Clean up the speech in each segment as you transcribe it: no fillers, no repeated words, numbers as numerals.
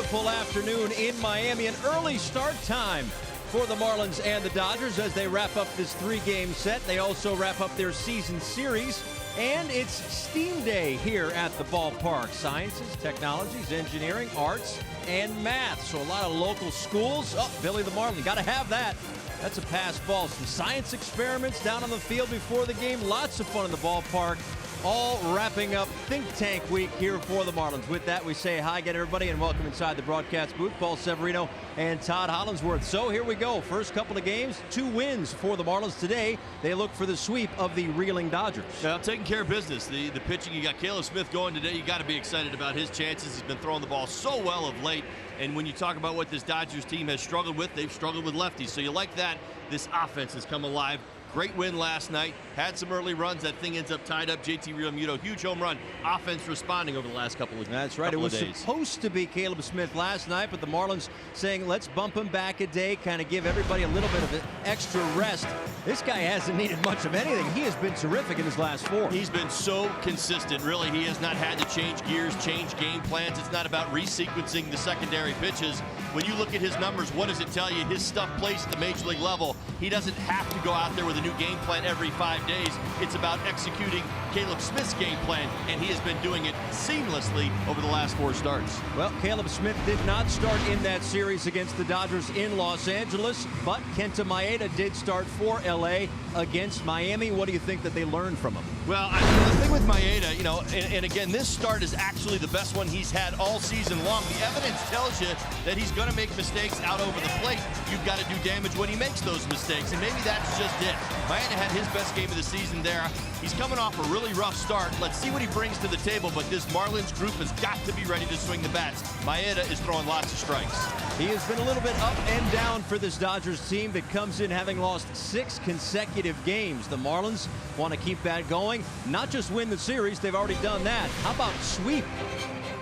beautiful afternoon in Miami. An early start time for the Marlins and the Dodgers as they wrap up this three-game set. They also wrap up their season series. And it's STEAM Day here at the ballpark. Sciences, technologies, engineering, arts, and math. So a lot of local schools. Oh, Billy the Marlin, got to have that. That's a pass ball. Some science experiments down on the field before the game. Lots of fun in the ballpark. All wrapping up Think Tank Week here for the Marlins. With that, we say hi again, everybody, and welcome inside the broadcast booth. Paul Severino and Todd Hollinsworth. So here we go. First couple of games, 2 wins for the Marlins today. They look for the sweep of the reeling Dodgers. Yeah, taking care of business. The pitching, you got Caleb Smith going today. You got to be excited about his chances. He's been throwing the ball so well of late. And when you talk about what this Dodgers team has struggled with, they've struggled with lefties. So you like that. This offense has come alive. Great win last night. Had some early runs. That thing ends up tied up. JT Realmuto, huge home run. Offense responding over the last couple of days. That's right. It was supposed to be Caleb Smith last night, but the Marlins saying, let's bump him back a day, kind of give everybody a little bit of an extra rest. This guy hasn't needed much of anything. He has been terrific in his last 4. He's been so consistent. Really, he has not had to change gears, change game plans. It's not about resequencing the secondary pitches. When you look at his numbers, what does it tell you? His stuff plays at the major league level. He doesn't have to go out there with a new game plan every 5 days. It's about executing Caleb Smith's game plan, and he has been doing it seamlessly over the last 4 starts. Well, Caleb Smith did not start in that series against the Dodgers in Los Angeles, but Kenta Maeda did start for LA against Miami. What do you think that they learned from him? Well, the thing with Maeda, you know, and again, this start is actually the best one he's had all season long. The evidence tells you that he's going to make mistakes out over the plate. You've got to do damage when he makes those mistakes, and maybe that's just it. Maeda had his best game of the season there. He's coming off a really rough start. Let's see what he brings to the table, but this Marlins group has got to be ready to swing the bats. Maeda is throwing lots of strikes. He has been a little bit up and down for this Dodgers team that comes in having lost 6 consecutive games. The Marlins want to keep that going, not just win the series. They've already done that. How about sweep?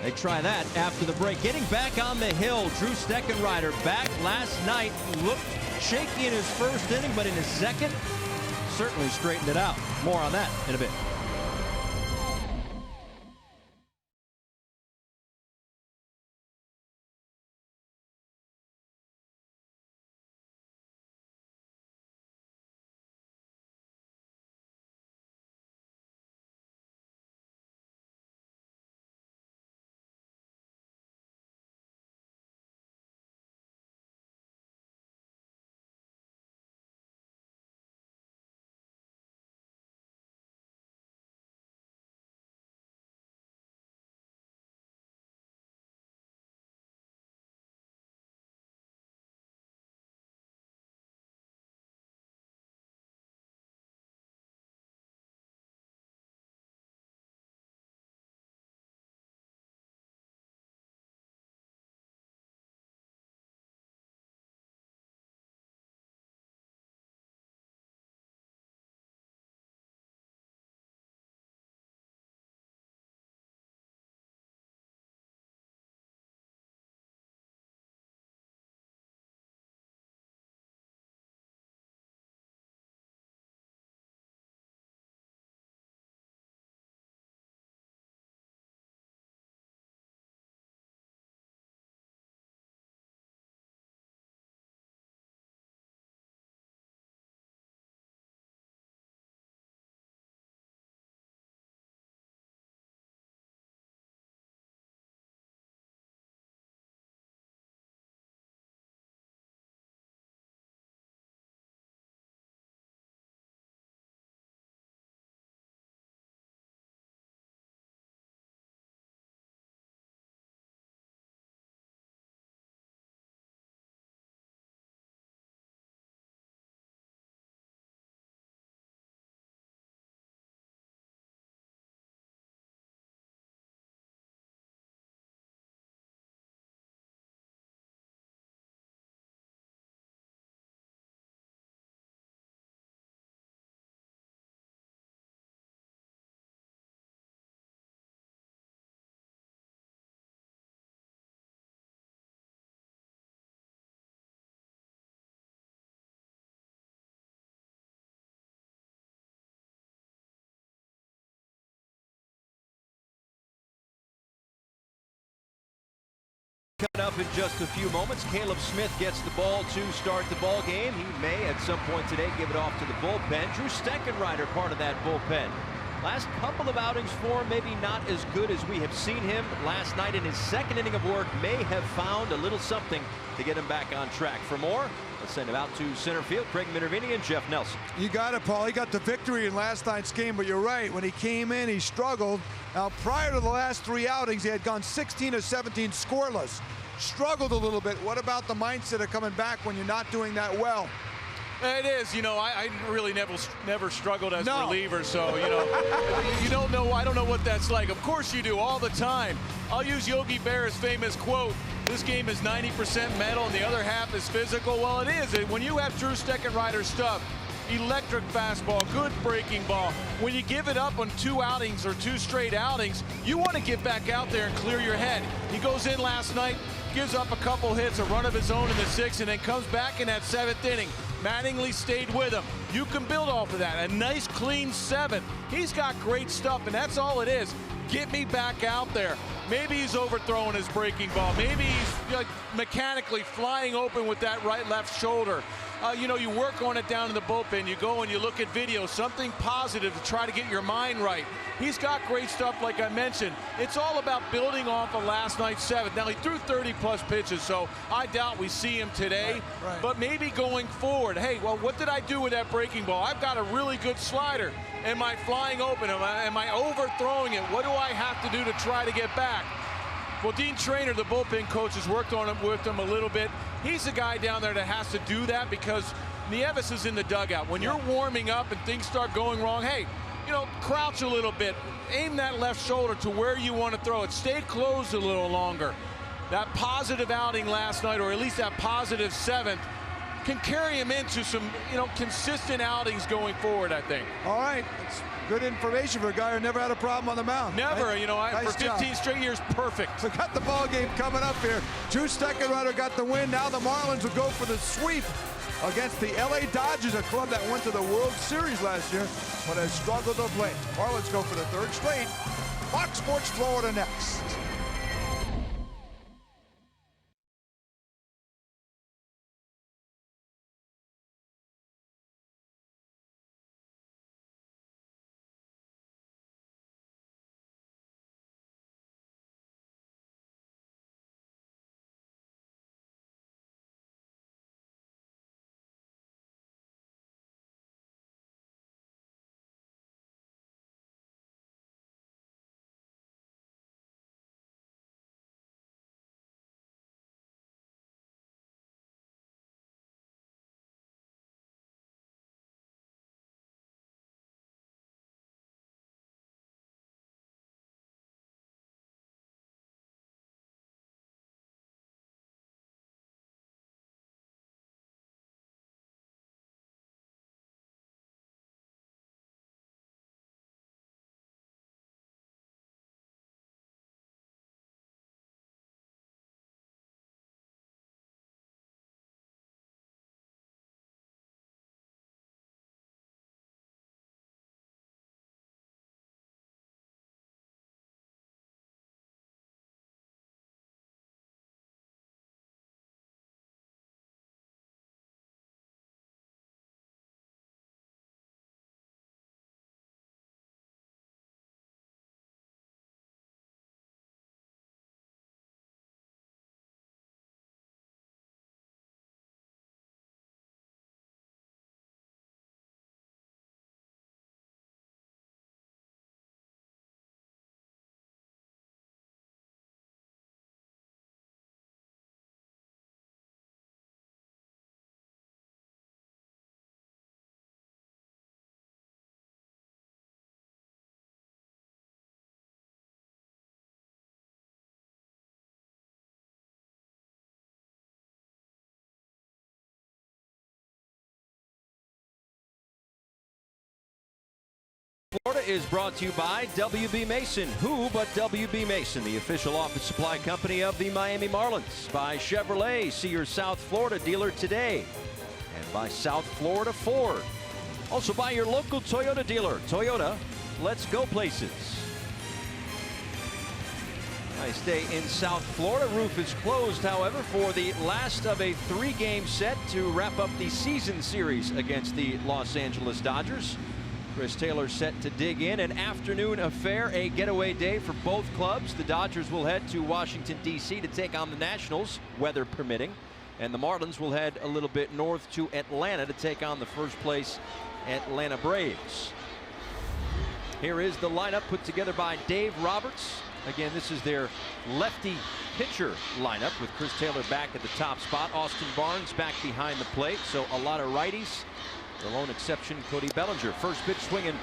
They try that after the break. Getting back on the hill, Drew Steckenrider back last night. Looked shaky in his first inning, but in his second, certainly straightened it out. More on that in a bit. Coming up in just a few moments, Caleb Smith gets the ball to start the ball game. He may at some point today give it off to the bullpen. Drew Steckenrider part of that bullpen. Last couple of outings for him, maybe not as good as we have seen him. Last night in his second inning of work, may have found a little something to get him back on track. For more, let's send him out to center field. Craig Minervini and Jeff Nelson. You got it, Paul. He got the victory in last night's game, but you're right. When he came in, he struggled. Now, prior to the last 3 outings, he had gone 16 of 17 scoreless. Struggled a little bit. What about the mindset of coming back when you're not doing that well? It is, you know, I really never struggled as a reliever, so, you know, you don't know, I don't know what that's like. Of course you do, all the time. I'll use Yogi Berra's famous quote, this game is 90% mental and the other half is physical. Well, it is. When you have Drew Steckenrider stuff, electric fastball, good breaking ball. When you give it up on 2 outings or 2 straight outings, you want to get back out there and clear your head. He goes in last night, gives up a couple hits, a run of his own in the 6th, and then comes back in that 7th inning. Mattingly stayed with him. You can build off of that. A nice, clean 7th. He's got great stuff, and that's all it is. Get me back out there. Maybe he's overthrowing his breaking ball. Maybe he's like mechanically flying open with that right-left shoulder. You know, you work on it down in the bullpen. You go and you look at video, something positive to try to get your mind right. He's got great stuff, like I mentioned. It's all about building off of last night's 7th. Now, he threw 30-plus pitches, so I doubt we see him today. Right. But maybe going forward, hey, well, what did I do with that breaking ball? I've got a really good slider. Am I flying open? Am I overthrowing it? What do I have to do to try to get back? Well, Dean Traynor, the bullpen coach, has worked on him with him a little bit. He's the guy down there that has to do that because Nieves is in the dugout. When you're warming up and things start going wrong, hey, you know, crouch a little bit. Aim that left shoulder to where you want to throw it. Stay closed a little longer. That positive outing last night, or at least that positive 7th, can carry him into some, you know, consistent outings going forward, I think. All right. It's good information for a guy who never had a problem on the mound. Never, right? you know, nice for 15 straight years, perfect. So got the ball game coming up here. Drew Steckenrider got the win. Now the Marlins will go for the sweep against the LA Dodgers, a club that went to the World Series last year, but has struggled of late. Marlins go for the 3rd straight. Fox Sports Florida next. Florida is brought to you by WB Mason. Who but WB Mason, the official office supply company of the Miami Marlins. By Chevrolet, see your South Florida dealer today. And by South Florida Ford. Also by your local Toyota dealer. Toyota, let's go places. Nice day in South Florida. Roof is closed, however, for the last of a 3-game set to wrap up the season series against the Los Angeles Dodgers. Chris Taylor set to dig in. An afternoon affair, a getaway day for both clubs. The Dodgers will head to Washington, D.C. to take on the Nationals, weather permitting. And the Marlins will head a little bit north to Atlanta to take on the first place Atlanta Braves. Here is the lineup put together by Dave Roberts. Again, this is their lefty pitcher lineup with Chris Taylor back at the top spot. Austin Barnes back behind the plate, so a lot of righties. The lone exception, Cody Bellinger. First pitch swinging,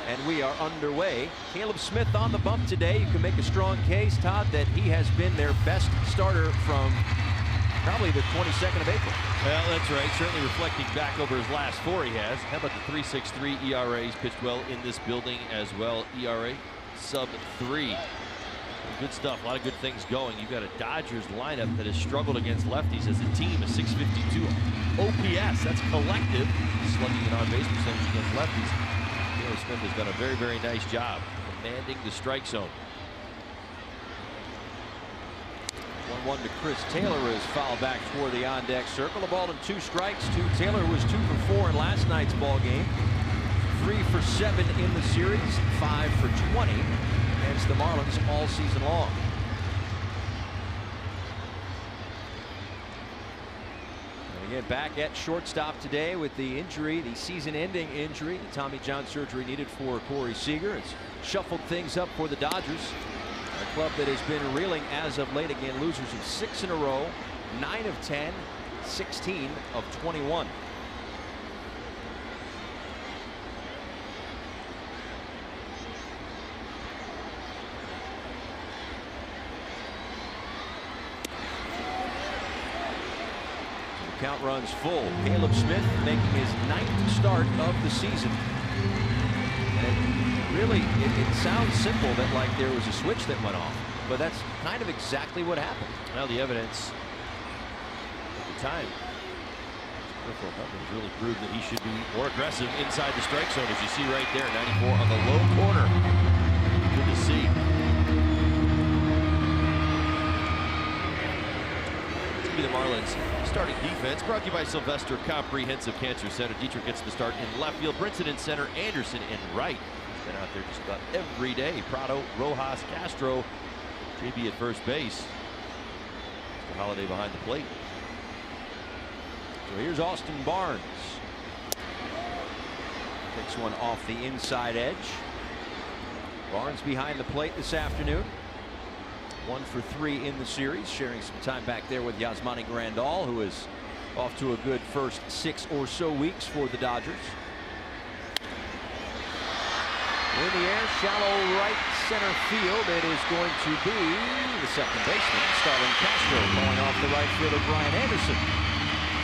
and we are underway. Caleb Smith on the bump today. You can make a strong case, Todd, that he has been their best starter from probably the 22nd of April. Well, that's right. Certainly reflecting back over his last 4 he has. How about the 3.63 ERA? He's pitched well in this building as well. ERA sub-3. Good stuff. A lot of good things going. You've got a Dodgers lineup that has struggled against lefties as a team. A 652 OPS. That's collective. Slugging an on-base percentage against lefties. Caleb Smith has done a very, very nice job commanding the strike zone. 1-1 to Chris Taylor is fouled back toward the on-deck circle. A ball and 2 strikes to Taylor, who was 2 for 4 in last night's ball game. 3 for 7 in the series, 5 for 20 against the Marlins all season long. And again, back at shortstop today with the injury, the season-ending injury, the Tommy John surgery needed for Corey Seager. It's shuffled things up for the Dodgers. A club that has been reeling as of late. Again, losers of 6 in a row, 9 of 10, 16 of 21. The count runs full. Caleb Smith making his 9th start of the season. And really, it sounds simple that like there was a switch that went off, but that's kind of exactly what happened. Now the evidence at the time, has really proved that he should be more aggressive inside the strike zone, as you see right there. 94 on the low corner. Good to see. It's going to be the Marlins starting defense, brought to you by Sylvester Comprehensive Cancer Center. Dietrich gets the start in left field. Brinson in center. Anderson in right. Been out there just about every day. Prado, Rojas, Castro, JB at first base. Mr. Holiday behind the plate. So here's Austin Barnes. Takes one off the inside edge. Barnes behind the plate this afternoon. 1 for 3 in the series, sharing some time back there with Yasmani Grandal, who is off to a good first 6 or so weeks for the Dodgers. In the air, shallow right center field. It is going to be the second baseman, Starlin Castro, calling off the right fielder, Brian Anderson.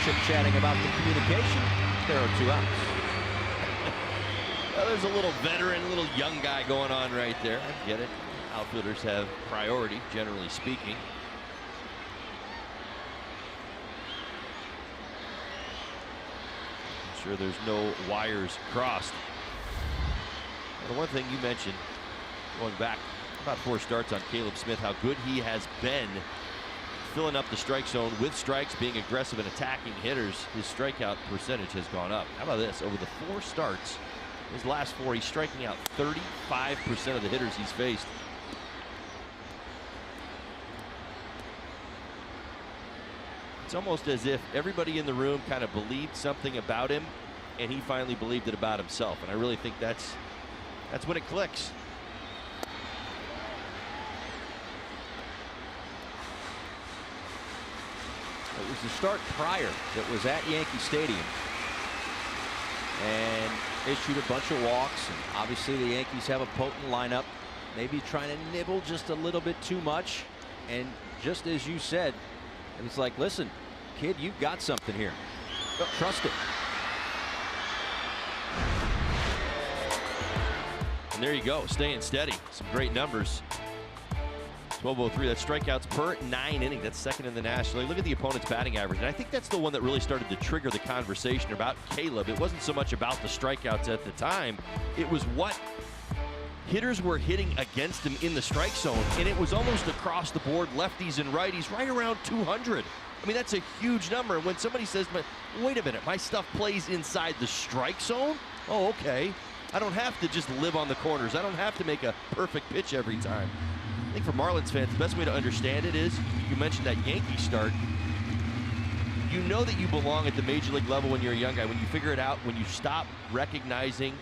Chit-chatting about the communication. There are 2 outs. Well, there's a little veteran, little young guy going on right there. I get it. Outfielders have priority, generally speaking. I'm sure there's no wires crossed. The one thing you mentioned, going back about 4 starts on Caleb Smith, how good he has been filling up the strike zone with strikes, being aggressive and attacking hitters. His strikeout percentage has gone up. How about this? Over the 4 starts, his last 4, he's striking out 35% of the hitters he's faced. It's almost as if everybody in the room kind of believed something about him, and he finally believed it about himself. And I really think that's when it clicks. It was the start prior that was at Yankee Stadium and issued a bunch of walks. And obviously the Yankees have a potent lineup, maybe trying to nibble just a little bit too much. And just as you said, it was like, listen, kid, you've got something here. Trust it. And there you go, staying steady. Some great numbers. 1203, that's strikeouts per 9 innings. That's second in the National League. Look at the opponent's batting average. And I think that's the one that really started to trigger the conversation about Caleb. It wasn't so much about the strikeouts at the time. It was what hitters were hitting against him in the strike zone, and it was almost across the board, lefties and righties, right around 200. I mean, that's a huge number. And when somebody says, wait a minute, my stuff plays inside the strike zone? Oh, okay. I don't have to just live on the corners. I don't have to make a perfect pitch every time. I think for Marlins fans, the best way to understand it is, you mentioned that Yankee start. You know that you belong at the major league level when you're a young guy, when you figure it out, when you stop recognizing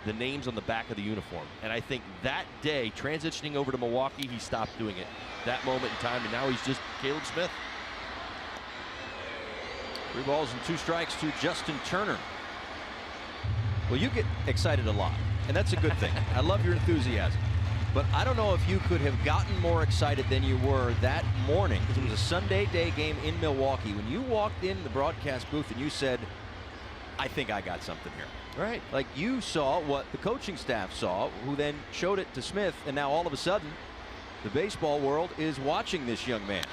the names on the back of the uniform. And I think that day, transitioning over to Milwaukee, he stopped doing it. That moment in time, and now he's just Caleb Smith. 3 balls and 2 strikes to Justin Turner. Well, you get excited a lot, and that's a good thing. I love your enthusiasm. But I don't know if you could have gotten more excited than you were that morning, because it was a Sunday day game in Milwaukee. When you walked in the broadcast booth and you said, I think I got something here. Right. Like, you saw what the coaching staff saw, who then showed it to Smith, and now all of a sudden, the baseball world is watching this young man.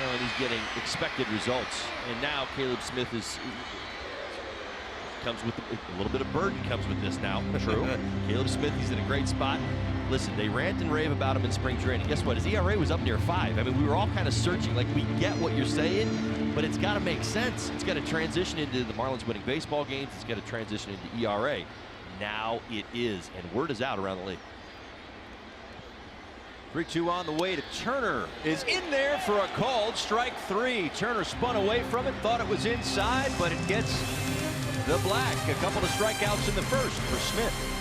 Well, and he's getting expected results. And now Caleb Smith comes with a little bit of burden comes with this now. True. Caleb Smith, he's in a great spot. Listen, they rant and rave about him in spring training. Guess what? His ERA was up near 5. I mean, we were all kind of searching, like, we get what you're saying, but it's got to make sense. It's got to transition into the Marlins winning baseball games. It's got to transition into ERA. Now it is, and word is out around the league. 3-2 on the way to Turner is in there for a called strike 3. Turner spun away from it, thought it was inside, but it gets the black. A couple of strikeouts in the first for Smith.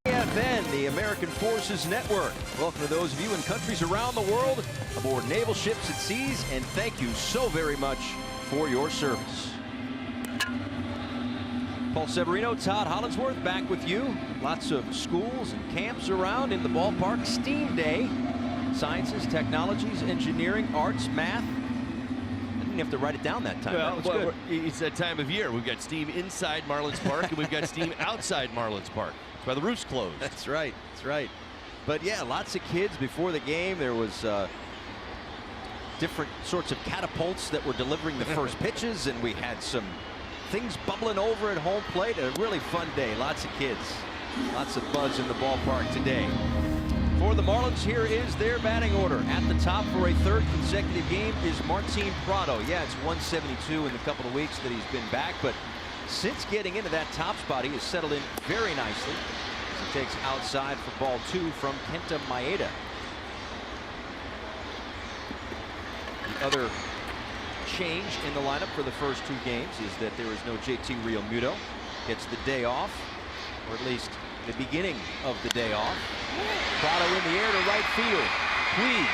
AFN, the American Forces Network. Welcome to those of you in countries around the world aboard naval ships at seas, and thank you so very much for your service. Paul Severino, Todd Hollinsworth back with you. Lots of schools and camps around in the ballpark. STEAM Day. Sciences, technologies, engineering, arts, math. I didn't have to write it down that time. Well, That was good. It's that time of year. We've got steam inside Marlins Park, and we've got steam outside Marlins Park. That's why the roof's closed. That's right. That's right. But yeah, lots of kids before the game. There was different sorts of catapults that were delivering the first pitches, and we had some things bubbling over at home plate. A really fun day. Lots of kids. Lots of buzz in the ballpark today. For the Marlins, here is their batting order. At the top for a 3rd consecutive game is Martine Prado. Yeah, it's 172 in the couple of weeks that he's been back, but since getting into that top spot, he has settled in very nicely. As he takes outside for ball 2 from Kenta Maeda. The other change in the lineup for the first 2 games is that there is no JT Realmuto. Gets the day off, or at least the beginning of the day off. Prado in the air to right field. Cloyd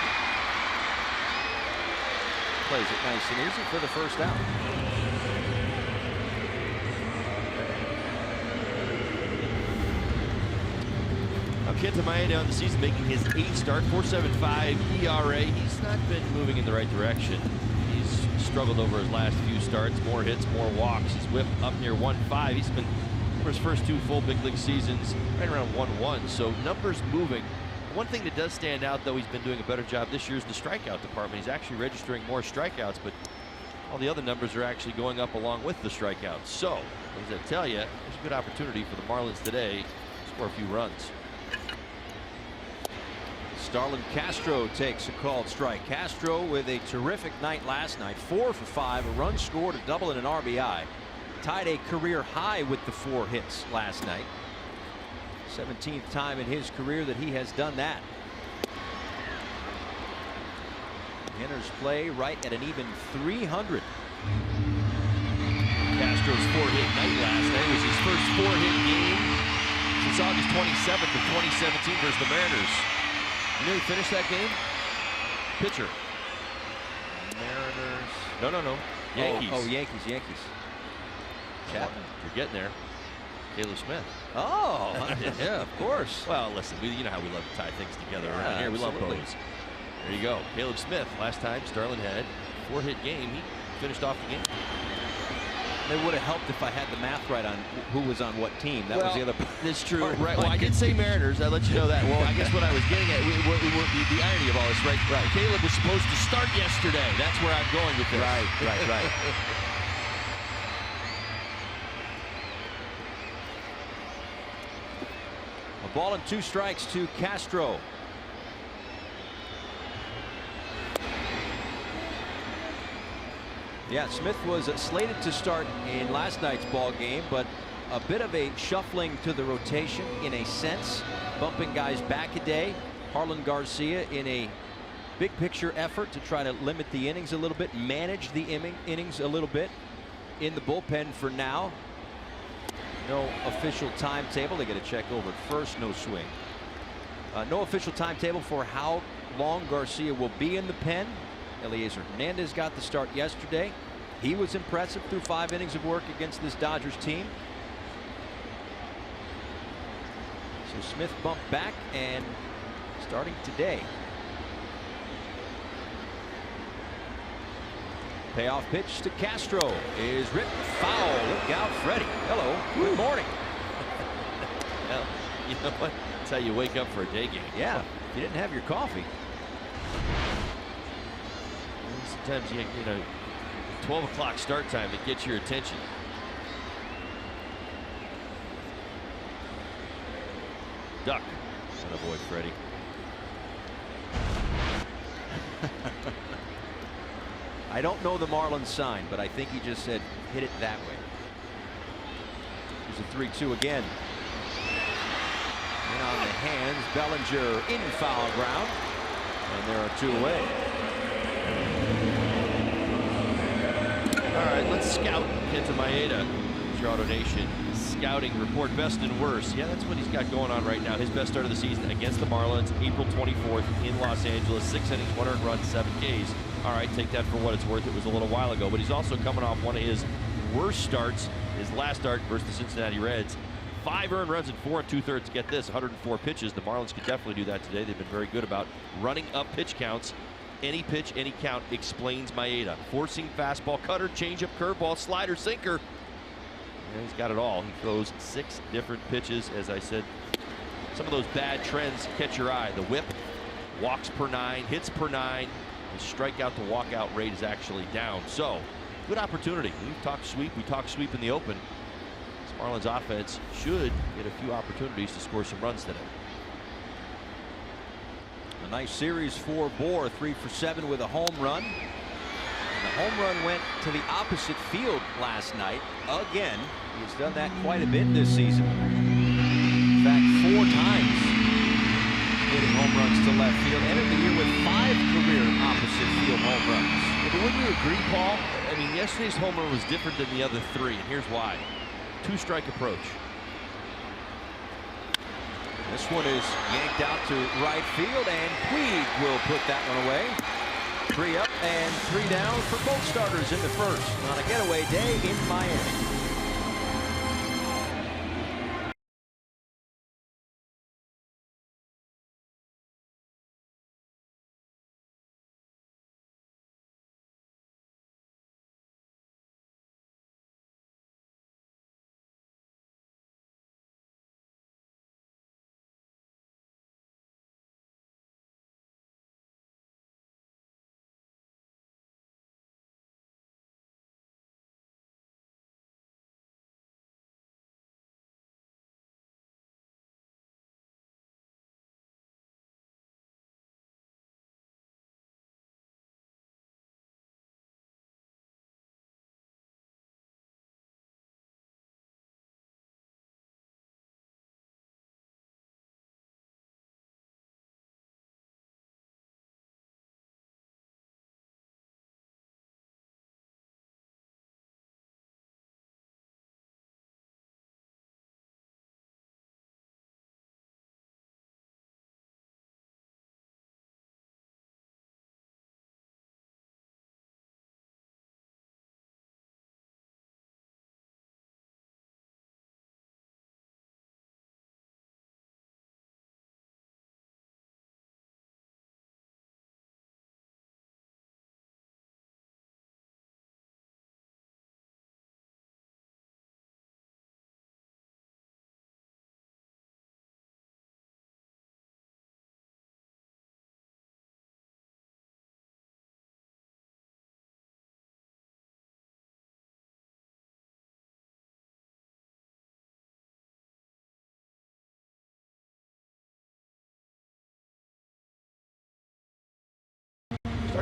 plays it nice and easy for the first out. Kenta Maeda on the season making his 8th start, 4.75 ERA. He's not been moving in the right direction. He's struggled over his last few starts. More hits, more walks. His whip up near 1.5. He's been, for his first 2 full big league seasons, right around 1.1. So numbers moving. One thing that does stand out, though, he's been doing a better job this year is the strikeout department. He's actually registering more strikeouts, but all the other numbers are actually going up along with the strikeouts. So, what does that tell you? There's a good opportunity for the Marlins today to score a few runs. Starlin Castro takes a called strike. Castro with a terrific night last night. 4 for 5, a run scored, a double, and an RBI. Tied a career high with the 4 hits last night. 17th time in his career that he has done that. Hitters play right at an even 300. Castro's 4-hit night last night was his first 4-hit game since August 27th of 2017 versus the Mariners. You know he finished that game? Pitcher. Mariners. No. Yankees. Oh, Yankees. Chapman. You're getting there. Caleb Smith. Oh, yeah, of course. Well, listen, you know how we love to tie things together around here. We absolutely. love bows. There you go. Caleb Smith, last time Starlin had a 4-hit game. He finished off the game. It would have helped if I had the math right on who was on what team. That was the other part. That's true. Right. Well, I did say Mariners. I let you know that. Well, I guess what I was getting at, the irony of all this, right? Caleb was supposed to start yesterday. That's where I'm going with this. Right. A ball and 2 strikes to Castro. Yeah, Smith was slated to start in last night's ball game, but a bit of a shuffling to the rotation in a sense, bumping guys back a day. Harlan Garcia in a big picture effort to try to limit the innings a little bit, manage the innings a little bit in the bullpen for now. No official timetable. They get a check over at first. No swing. No official timetable for how long Garcia will be in the pen. Enrique Hernandez got the start yesterday. He was impressive through 5 innings of work against this Dodgers team. So Smith bumped back and starting today. Payoff pitch to Castro is ripped foul. Look out, Freddie. Hello. Good morning. Well, you know what? That's how you wake up for a day game. Yeah. If you didn't have your coffee. Sometimes you know, 12 o'clock start time, it gets your attention. Duck. Attaboy, Freddie. I don't know the Marlins sign, but I think he just said hit it that way. Here's a 3-2 again. And on the hands, Bellinger in foul ground. And there are 2 away. All right, let's scout Kenta Maeda. Toronto Nation scouting report, best and worst. Yeah, that's what he's got going on right now. His best start of the season against the Marlins, April 24th in Los Angeles. 6 innings, 1 earned run, 7 Ks. All right, take that for what it's worth. It was a little while ago, but he's also coming off one of his worst starts, his last start versus the Cincinnati Reds. 5 earned runs in 4 2/3. Get this, 104 pitches. The Marlins could definitely do that today. They've been very good about running up pitch counts. Any pitch, any count explains Maeda. Forcing fastball, cutter, changeup, curveball, slider, sinker. And he's got it all. He throws 6 different pitches. As I said, some of those bad trends catch your eye. The whip, walks per 9, hits per 9. His strikeout to walkout rate is actually down. So, good opportunity. We've talked sweep. We talked sweep in the open. This Marlins offense should get a few opportunities to score some runs today. A nice series for Bohr, 3 for 7 with a home run. And the home run went to the opposite field last night. Again, he's done that quite a bit this season. In fact, 4 times hitting home runs to left field. Ended the year with 5 career opposite field home runs. Yeah, but wouldn't you agree, Paul? I mean, yesterday's home run was different than the other 3, and here's why. 2-strike approach. This one is yanked out to right field, and Cloyd will put that one away. 3 up and 3 down for both starters in the first on a getaway day in Miami.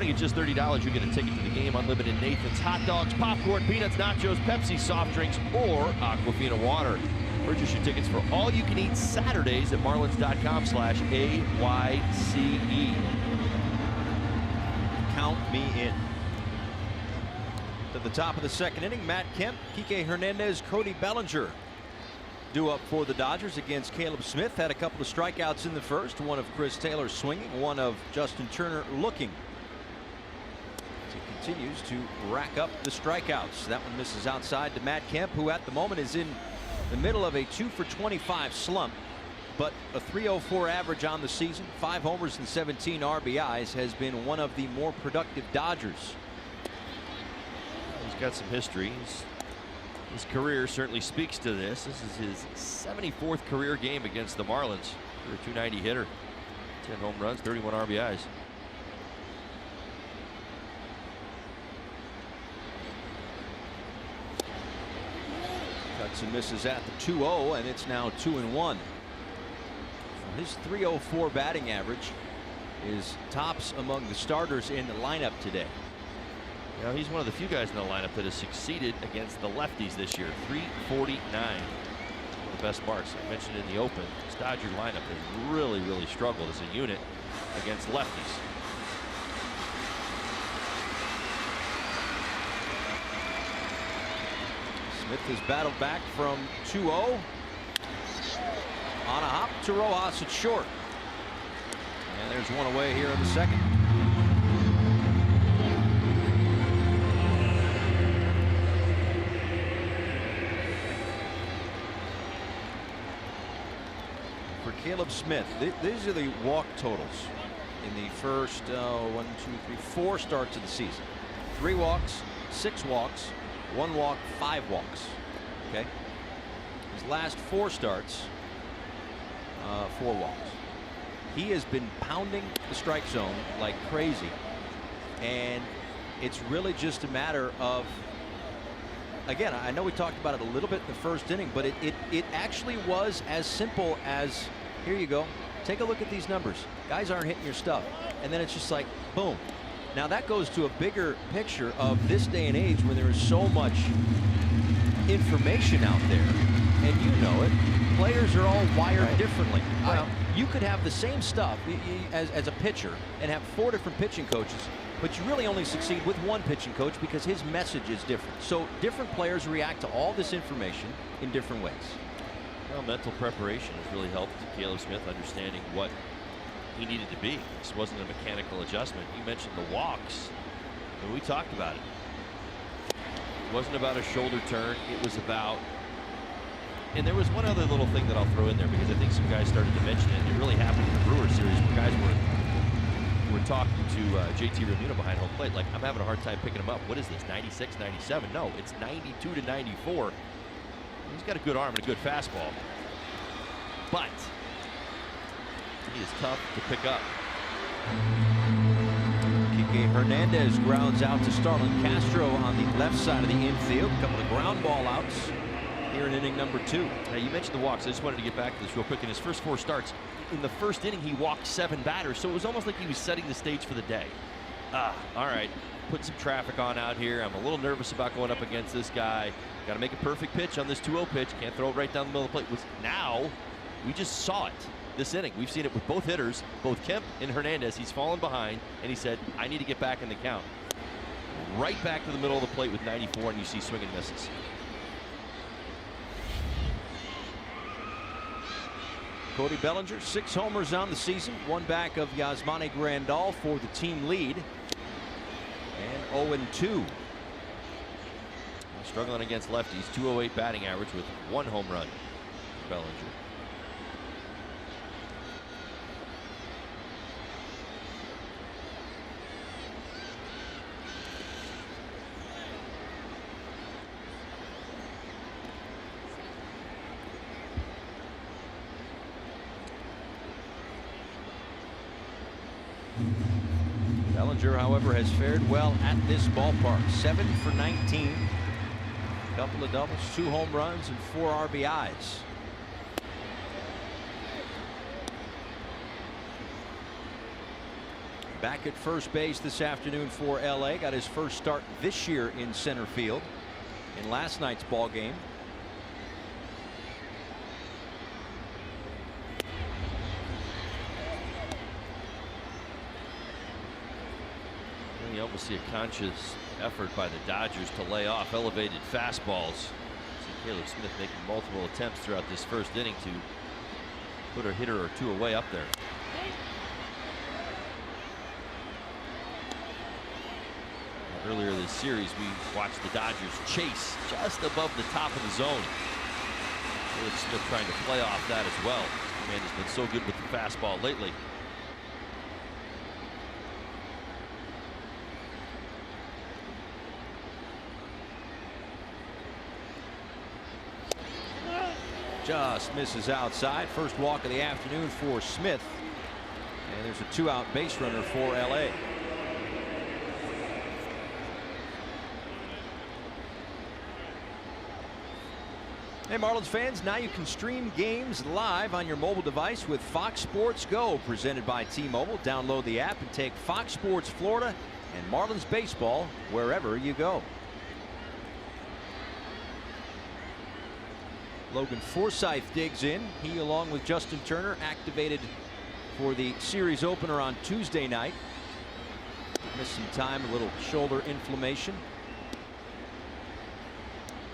Starting at just $30, you get a ticket to the game, unlimited Nathan's hot dogs, popcorn, peanuts, nachos, Pepsi, soft drinks, or Aquafina water. Purchase your tickets for all you can eat Saturdays at marlins.com/AYCE. Count me in. To the top of the second inning, Matt Kemp, Enrique Hernandez, Cody Bellinger due up for the Dodgers against Caleb Smith. Had a couple of strikeouts in the first, one of Chris Taylor swinging, one of Justin Turner looking. He continues to rack up the strikeouts. That one misses outside to Matt Kemp, who at the moment is in the middle of a 2-for-25 slump, but a .304 average on the season, 5 homers and 17 RBIs, has been one of the more productive Dodgers. He's got some history. His career certainly speaks to this. This is his 74th career game against the Marlins. For a .290 hitter, 10 home runs, 31 RBIs. Cuts and misses at the 2-0, and it's now 2-1. His .304 batting average is tops among the starters in the lineup today. You know, he's one of the few guys in the lineup that has succeeded against the lefties this year. .349. One of the best marks. I mentioned in the open, this Dodger lineup has really struggled as a unit against lefties. Smith has battled back from 2-0. On a hop to Rojas at short. And there's one away here in the second. For Caleb Smith, these are the walk totals in the first 4 starts of the season. 3 walks, 6 walks, 1 walk, 5 walks. Okay. His last 4 starts, 4 walks. He has been pounding the strike zone like crazy, and it's really just a matter of, again, I know we talked about it a little bit in the first inning, but it actually was as simple as, here you go, take a look at these numbers. Guys aren't hitting your stuff, and then it's just like boom. Now that goes to a bigger picture of this day and age where there is so much information out there, and you know it. Players are all wired differently. Well, you could have the same stuff as a pitcher and have 4 different pitching coaches, but you really only succeed with one pitching coach because his message is different. So different players react to all this information in different ways. Well, mental preparation has really helped Caleb Smith understanding what he needed to be. This wasn't a mechanical adjustment. You mentioned the walks, and we talked about it. It wasn't about a shoulder turn. It was about, and there was one other little thing that I'll throw in there because I think some guys started to mention it. It really happened in the Brewers series where guys were talking to JT Realmuto behind home plate like, I'm having a hard time picking him up. What is this, 96, 97? No, it's 92 to 94. He's got a good arm and a good fastball, but he is tough to pick up. Enrique Hernandez grounds out to Starlin Castro on the left side of the infield. A couple of ground ball outs here in inning number 2. Now, you mentioned the walks. I just wanted to get back to this real quick. In his first 4 starts, in the first inning, he walked 7 batters, so it was almost like he was setting the stage for the day. All right, put some traffic on out here. I'm a little nervous about going up against this guy. Got to make a perfect pitch on this 2-0 pitch. Can't throw it right down the middle of the plate. Now, we just saw it this inning. We've seen it with both hitters, both Kemp and Hernandez. He's fallen behind, and he said, I need to get back in the count. Right back to the middle of the plate with 94, and you see swing and misses. Cody Bellinger, 6 homers on the season, 1 back of Yasmani Grandal for the team lead. And 0-2. Struggling against lefties, .208 batting average with 1 home run for Bellinger. Bellinger, however, has fared well at this ballpark. 7 for 19. A couple of doubles, 2 home runs, and 4 RBIs. back at first base this afternoon for LA. Got his first start this year in center field in last night's ball game. You obviously a conscious effort by the Dodgers to lay off elevated fastballs. See Caleb Smith making multiple attempts throughout this first inning to put a hitter or two away up there. Earlier this series, we watched the Dodgers chase just above the top of the zone. Caleb Smith trying to play off that as well. Man has been so good with the fastball lately. Just misses outside. First walk of the afternoon for Smith. And there's a 2-out base runner for LA. Hey Marlins fans, now you can stream games live on your mobile device with Fox Sports Go, presented by T-Mobile. Download the app and take Fox Sports Florida and Marlins baseball wherever you go. Logan Forsythe digs in. He, along with Justin Turner, activated for the series opener on Tuesday night. Missed some time, a little shoulder inflammation.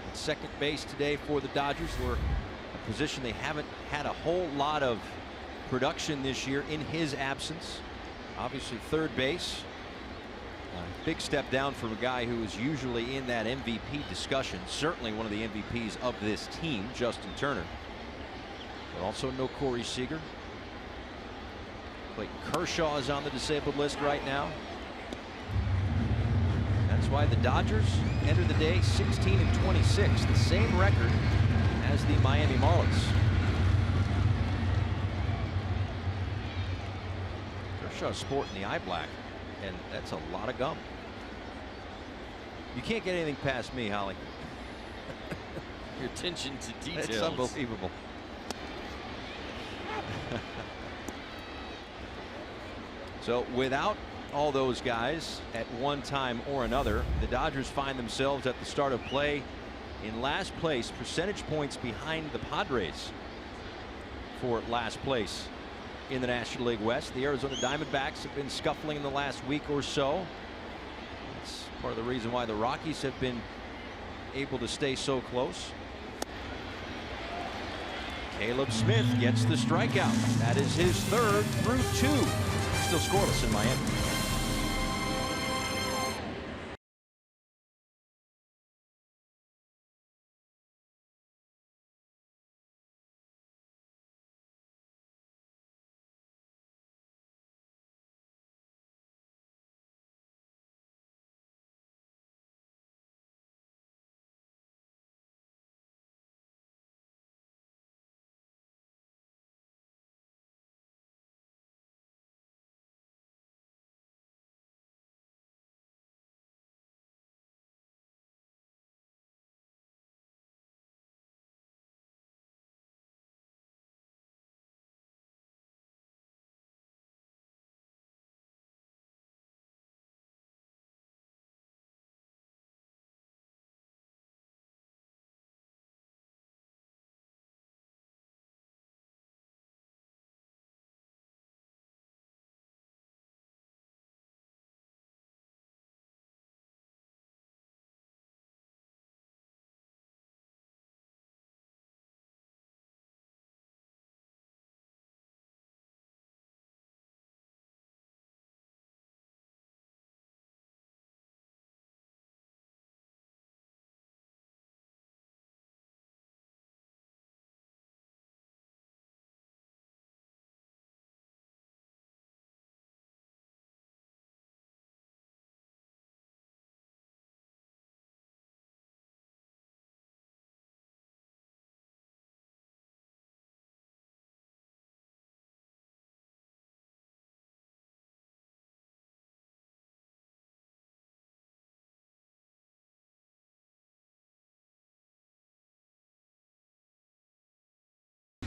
At second base today for the Dodgers, were a position they haven't had a whole lot of production this year in his absence. Obviously third base. Big step down from a guy who is usually in that MVP discussion. Certainly one of the MVPs of this team, Justin Turner. But also no Corey Seager. Clayton Kershaw is on the disabled list right now. That's why the Dodgers enter the day 16-26, the same record as the Miami Marlins. Kershaw sporting the eye black. And that's a lot of gum. You can't get anything past me, Holly. Your attention to details. It's unbelievable. So without all those guys at one time or another, the Dodgers find themselves at the start of play in last place, percentage points behind the Padres for last place in the National League West. The Arizona Diamondbacks have been scuffling in the last week or so. That's part of the reason why the Rockies have been able to stay so close. Caleb Smith gets the strikeout. That is his third through 2. Still scoreless in Miami.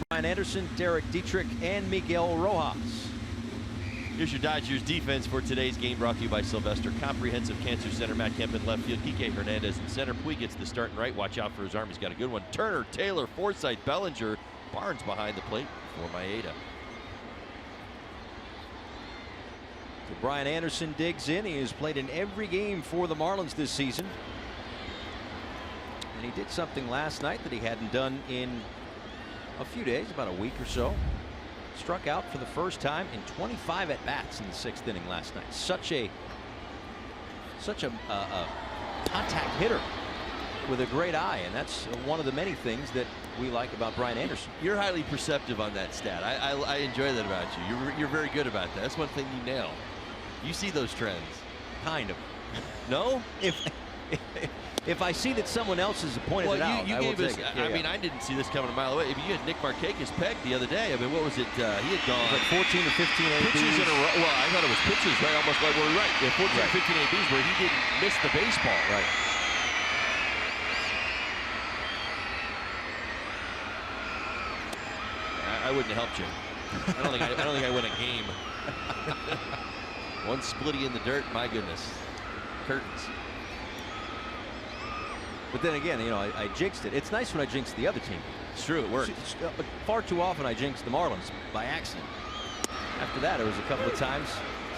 Brian Anderson, Derek Dietrich, and Miguel Rojas. Here's your Dodgers defense for today's game, brought to you by Sylvester Comprehensive Cancer Center. Matt Kemp in left field, Enrique Hernandez in center. Puig gets the start and right. Watch out for his arm. He's got a good one. Turner, Taylor, Forsythe, Bellinger, Barnes behind the plate for Maeda. So Brian Anderson digs in. He has played in every game for the Marlins this season. And he did something last night that he hadn't done in a few days, about a week or so. Struck out for the first time in 25 at-bats in the 6th inning last night. Such a contact hitter with a great eye, and that's one of the many things that we like about Brian Anderson. You're highly perceptive on that stat. I enjoy that about you. You're very good about that. That's one thing you nail. You see those trends. Kind of. No? If I see that someone else has pointed it out, you I will gave us. take it. I mean, I didn't see this coming a mile away. You had Nick Markakis pegged the other day. I mean, what was it? He had gone like 14 or 15 ABs. pitches in a row. Well, I thought it was pitches, right? Almost like we're right. Yeah, 14 or 15 ABs where he didn't miss the baseball. Right. I wouldn't have helped you. I don't think I win a game. One splitty in the dirt. My goodness. Curtains. But then again, you know, I jinxed it. It's nice when I jinx the other team. It's true, it worked. But far too often I jinx the Marlins by accident. After that, it was a couple of times.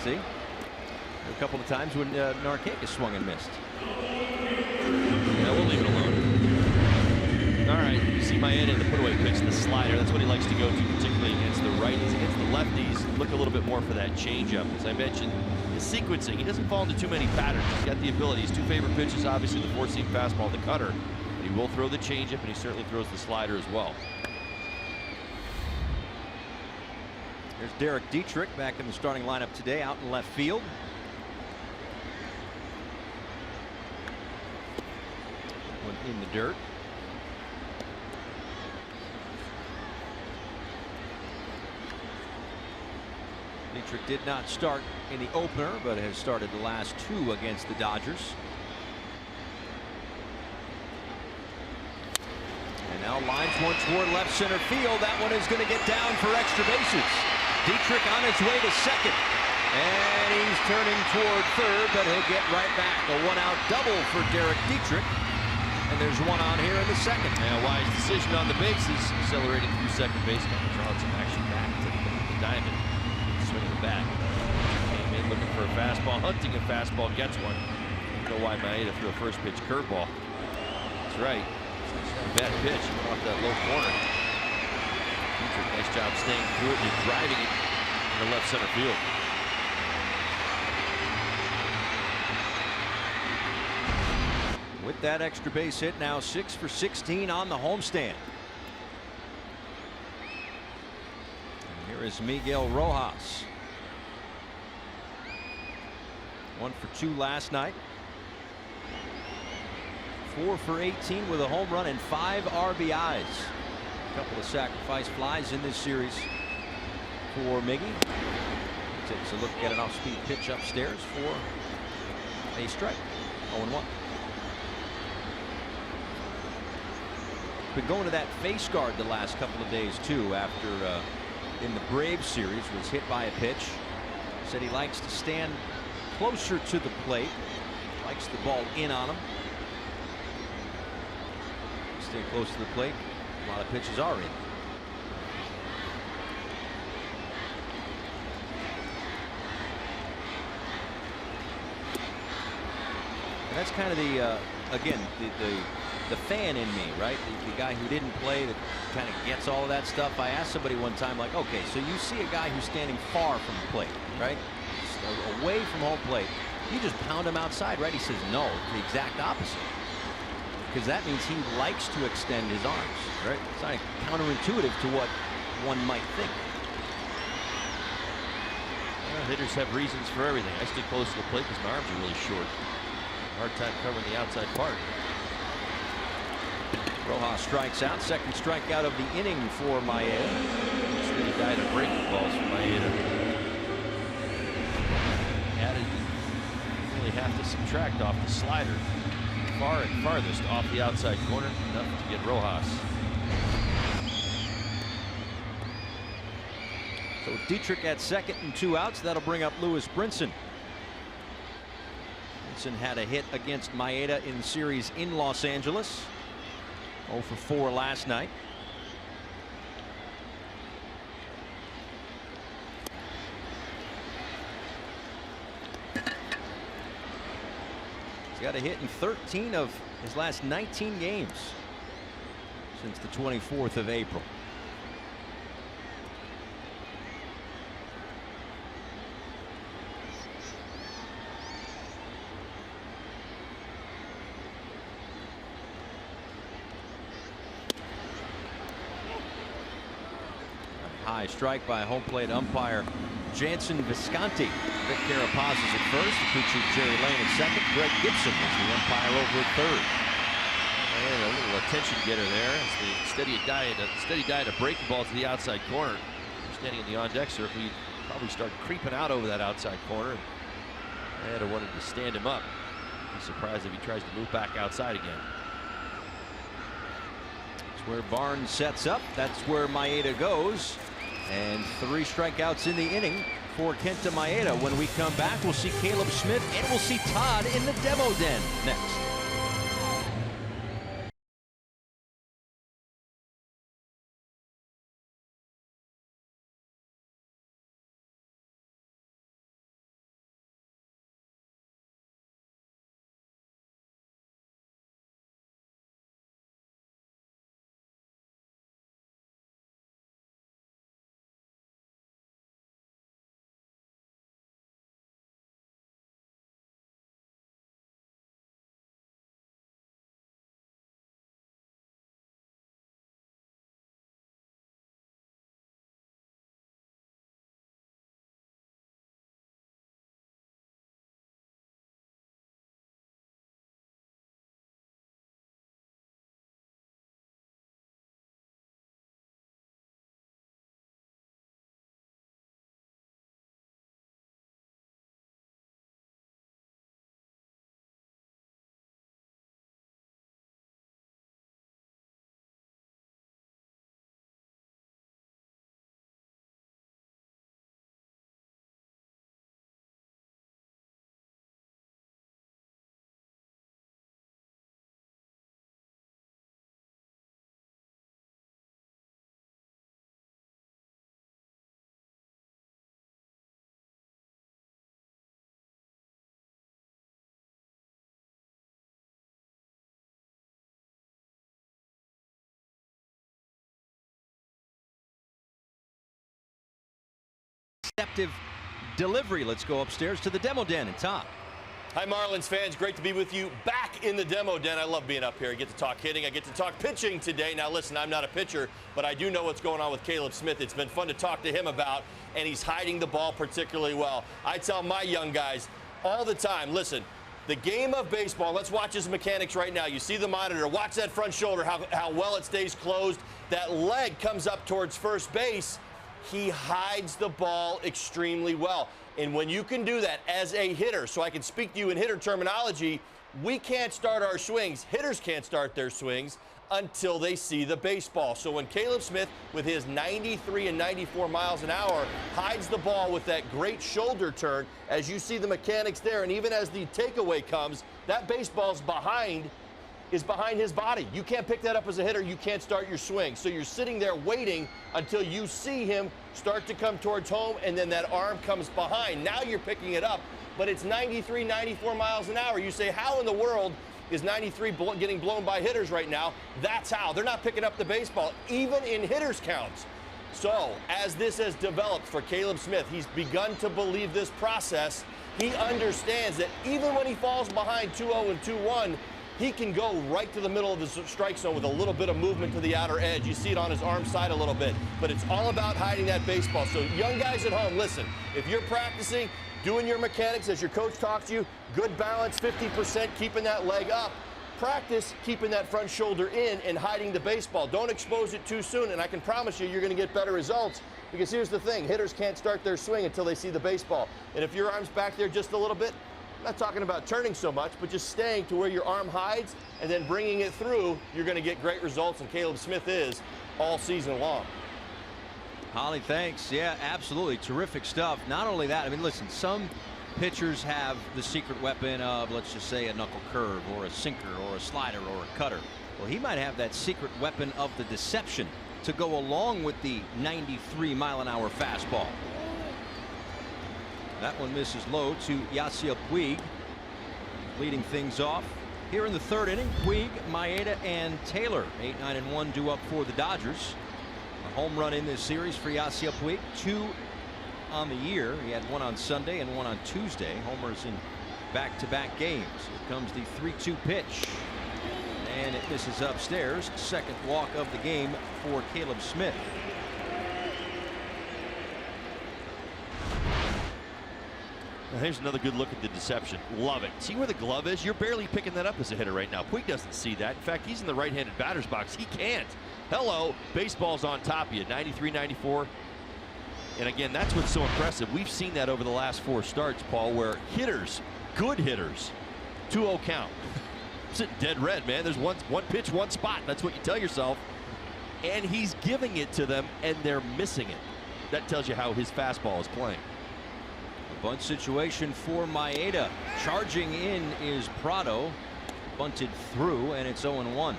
See? A couple of times when Markakis swung and missed. Yeah, we'll leave it alone. All right, you see Maeda in the put-away pitch, the slider. That's what he likes to go to, particularly against the righties. Against the lefties, look a little bit more for that changeup. As I mentioned, his sequencing, he doesn't fall into too many patterns. He's got the ability. His two favorite pitches, obviously, the four-seam fastball, the cutter. But he will throw the changeup, and he certainly throws the slider as well. There's Derek Dietrich back in the starting lineup today, out in left field. One in the dirt. Dietrich did not start in the opener, but has started the last two against the Dodgers. And now lines one toward left center field. That one is going to get down for extra bases. Dietrich on his way to second. And he's turning toward third, but he'll get right back. A one-out double for Derek Dietrich. And there's one on here in the second. Now, wise decision on the bases, accelerating through second base, kind of drawing some action back to the diamond. Swinging the bat. Came in looking for a fastball, hunting a fastball, gets one. I don't know why Maeda threw a first pitch curveball. That's right. Bad pitch. He went off that low corner. Dietrich, nice job staying through it and driving it in the left center field. With that extra base hit, now 6 for 16 on the homestand. And here is Miguel Rojas. 1 for 2 last night. 4 for 18 with a home run and 5 RBIs. A couple of sacrifice flies in this series for Miggy. Takes a look at an off-speed pitch upstairs for a strike. 0-1. Been going to that face guard the last couple of days too, after in the Braves series was hit by a pitch. Said he likes to stand closer to the plate, likes the ball in on him. Stay close to the plate. A lot of pitches are in. And that's kind of the again the fan in me, right? The guy who didn't play, that kind of gets all of that stuff. I asked somebody one time, like, okay, so you see a guy who's standing far from the plate, right? Away from home plate. You just pound him outside, right? He says no, the exact opposite. Because that means he likes to extend his arms, right? It's kind of counterintuitive to what one might think. Well, hitters have reasons for everything. I stay close to the plate because my arms are really short. Hard time covering the outside part. Rojas strikes out. Second strikeout of the inning for Maeda. It's really died of breaking balls for Maeda. Added, really have to subtract off the slider. Far and farthest off the outside corner. Enough to get Rojas. So Dietrich at second and 2 outs. That'll bring up Lewis Brinson. Brinson had a hit against Maeda in the series in Los Angeles. 0 for 4 last night. He's got a hit in 13 of his last 19 games since the 24th of April. High strike by home plate umpire Jansen Visconti. Vic Carapaz is at first. Featured Jerry Lane at second. Greg Gibson is the umpire over at third. And a little attention getter there. It's the steady diet of breaking ball to the outside corner. Standing in the on-deck circle, he'd probably start creeping out over that outside corner. Maeda wanted to stand him up. Be surprised if he tries to move back outside again. That's where Barnes sets up. That's where Maeda goes. And 3 strikeouts in the inning for Kenta Maeda. When we come back, we'll see Caleb Smith and we'll see Todd in the demo den next. Deceptive delivery. Let's go upstairs to the demo den and Tom. Hi, Marlins fans. Great to be with you back in the demo den. I love being up here. I get to talk hitting. I get to talk pitching today. Now, listen, I'm not a pitcher, but I do know what's going on with Caleb Smith. It's been fun to talk to him about, and he's hiding the ball particularly well. I tell my young guys all the time, listen, the game of baseball, let's watch his mechanics right now. You see the monitor. Watch that front shoulder, how well it stays closed. That leg comes up towards first base. He hides the ball extremely well. And when you can do that as a hitter, so I can speak to you in hitter terminology, we can't start our swings. Hitters can't start their swings until they see the baseball. So when Caleb Smith, with his 93 and 94 miles an hour, hides the ball with that great shoulder turn, as you see the mechanics there, and even as the takeaway comes, that baseball's behind his body. You can't pick that up as a hitter. You can't start your swing. So you're sitting there waiting until you see him start to come towards home, and then that arm comes behind. Now you're picking it up, but it's 93, 94 miles an hour. You say, how in the world is 93 getting blown by hitters right now? That's how. They're not picking up the baseball, even in hitters' counts. So as this has developed for Caleb Smith, he's begun to believe this process. He understands that even when he falls behind 2-0 and 2-1, he can go right to the middle of the strike zone with a little bit of movement to the outer edge. You see it on his arm side a little bit, but it's all about hiding that baseball. So young guys at home, listen, if you're practicing, doing your mechanics as your coach talks to you, good balance, 50%, keeping that leg up, practice keeping that front shoulder in and hiding the baseball. Don't expose it too soon, and I can promise you, you're going to get better results, because here's the thing, hitters can't start their swing until they see the baseball. And if your arm's back there just a little bit, I'm not talking about turning so much, but just staying to where your arm hides and then bringing it through, you're going to get great results, and Caleb Smith is all season long. Holly, thanks. Yeah, absolutely. Terrific stuff. Not only that, I mean, listen, some pitchers have the secret weapon of, let's just say, a knuckle curve or a sinker or a slider or a cutter. Well, he might have that secret weapon of the deception to go along with the 93-mile-an-hour fastball. That one misses low to Yasiel Puig, leading things off here in the third inning. Puig, Maeda, and Taylor, 8, 9, and 1, due up for the Dodgers. A home run in this series for Yasiel Puig, 2 on the year. He had 1 on Sunday and 1 on Tuesday. Homers in back-to-back games. Here comes the 3-2 pitch, and it misses upstairs. Second walk of the game for Caleb Smith. Now here's another good look at the deception. Love it. See where the glove is? You're barely picking that up as a hitter right now. Puig doesn't see that. In fact, he's in the right-handed batter's box. He can't. Hello, baseball's on top of you. 93, 94. And again, that's what's so impressive. We've seen that over the last 4 starts, Paul, where hitters, good hitters, 2-0 count. Sitting dead red, man. There's one pitch, one spot. That's what you tell yourself. And he's giving it to them, and they're missing it. That tells you how his fastball is playing. Bunt situation for Maeda. Charging in is Prado. Bunted through, and it's 0-1.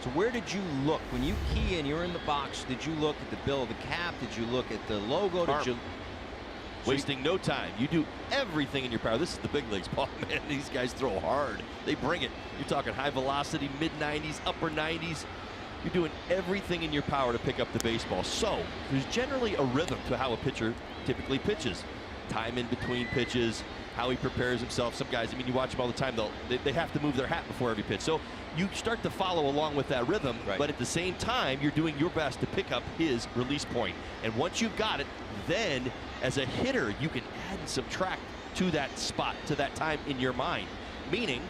So where did you look when you key in? You're in the box. Did you look at the bill of the cap? Did you look at the logo? Did you? Wasting no time. You do everything in your power. This is the big leagues, Paul. Man, these guys throw hard. They bring it. You're talking high velocity, mid-90s, upper 90s. You're doing everything in your power to pick up the baseball. So there's generally a rhythm to how a pitcher typically pitches. Time in between pitches, how he prepares himself. Some guys, I mean, you watch them all the time, they have to move their hat before every pitch. So you start to follow along with that rhythm, right. But at the same time, you're doing your best to pick up his release point. And once you've got it, then as a hitter, you can add and subtract to that spot, to that time in your mind. Meaning,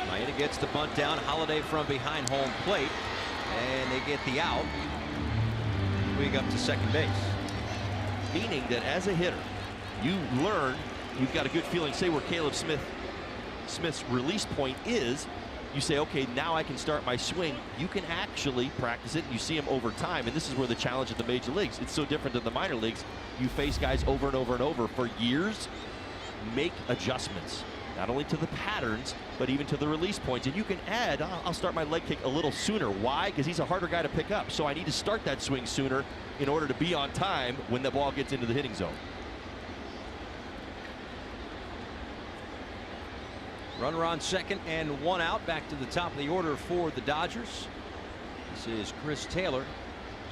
Maeda gets the bunt down. Holiday from behind home plate, and they get the out. Puig up to second base. Meaning that as a hitter, you learn, you've got a good feeling, say where Caleb Smith's release point is. You say, okay, now I can start my swing. You can actually practice it, and you see him over time. And this is where the challenge at the major leagues. It's so different than the minor leagues. You face guys over and over and over for years. Make adjustments, not only to the patterns, but even to the release points. And you can add, I'll start my leg kick a little sooner. Why? Because he's a harder guy to pick up. So I need to start that swing sooner in order to be on time when the ball gets into the hitting zone. Runner on second and 1 out. Back to the top of the order for the Dodgers. This is Chris Taylor.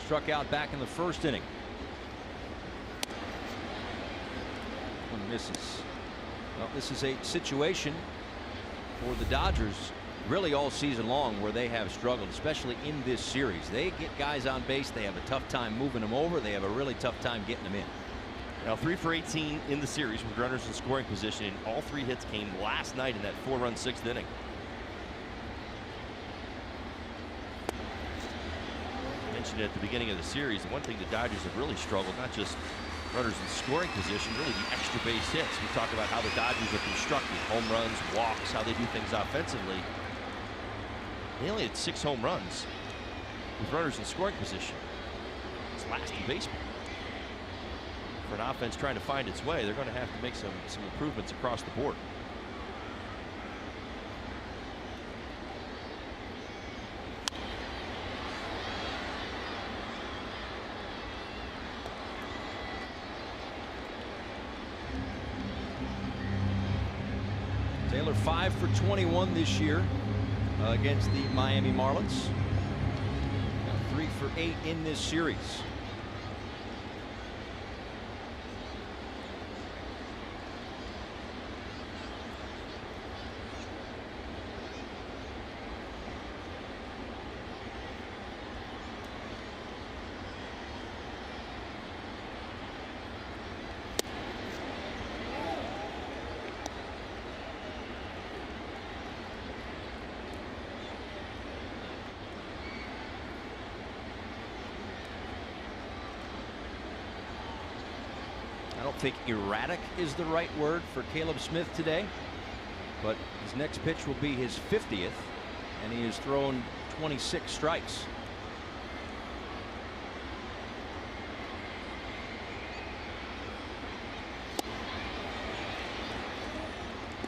Struck out back in the first inning. One misses. Well, this is a situation for the Dodgers really all season long where they have struggled, especially in this series. They get guys on base. They have a tough time moving them over. They have a really tough time getting them in. Now 3 for 18 in the series with runners in scoring position. And all 3 hits came last night in that 4-run 6th inning. I mentioned at the beginning of the series, the one thing the Dodgers have really struggled, not just runners in scoring position, really the extra base hits. We talk about how the Dodgers are constructed, home runs, walks, how they do things offensively. They only had 6 home runs with runners in scoring position. It's last in baseball. For an offense trying to find its way, they're going to have to make some improvements across the board. Taylor 5 for 21 this year against the Miami Marlins. 3 for 8 in this series. I don't think erratic is the right word for Caleb Smith today. but his next pitch will be his 50th, and he has thrown 26 strikes.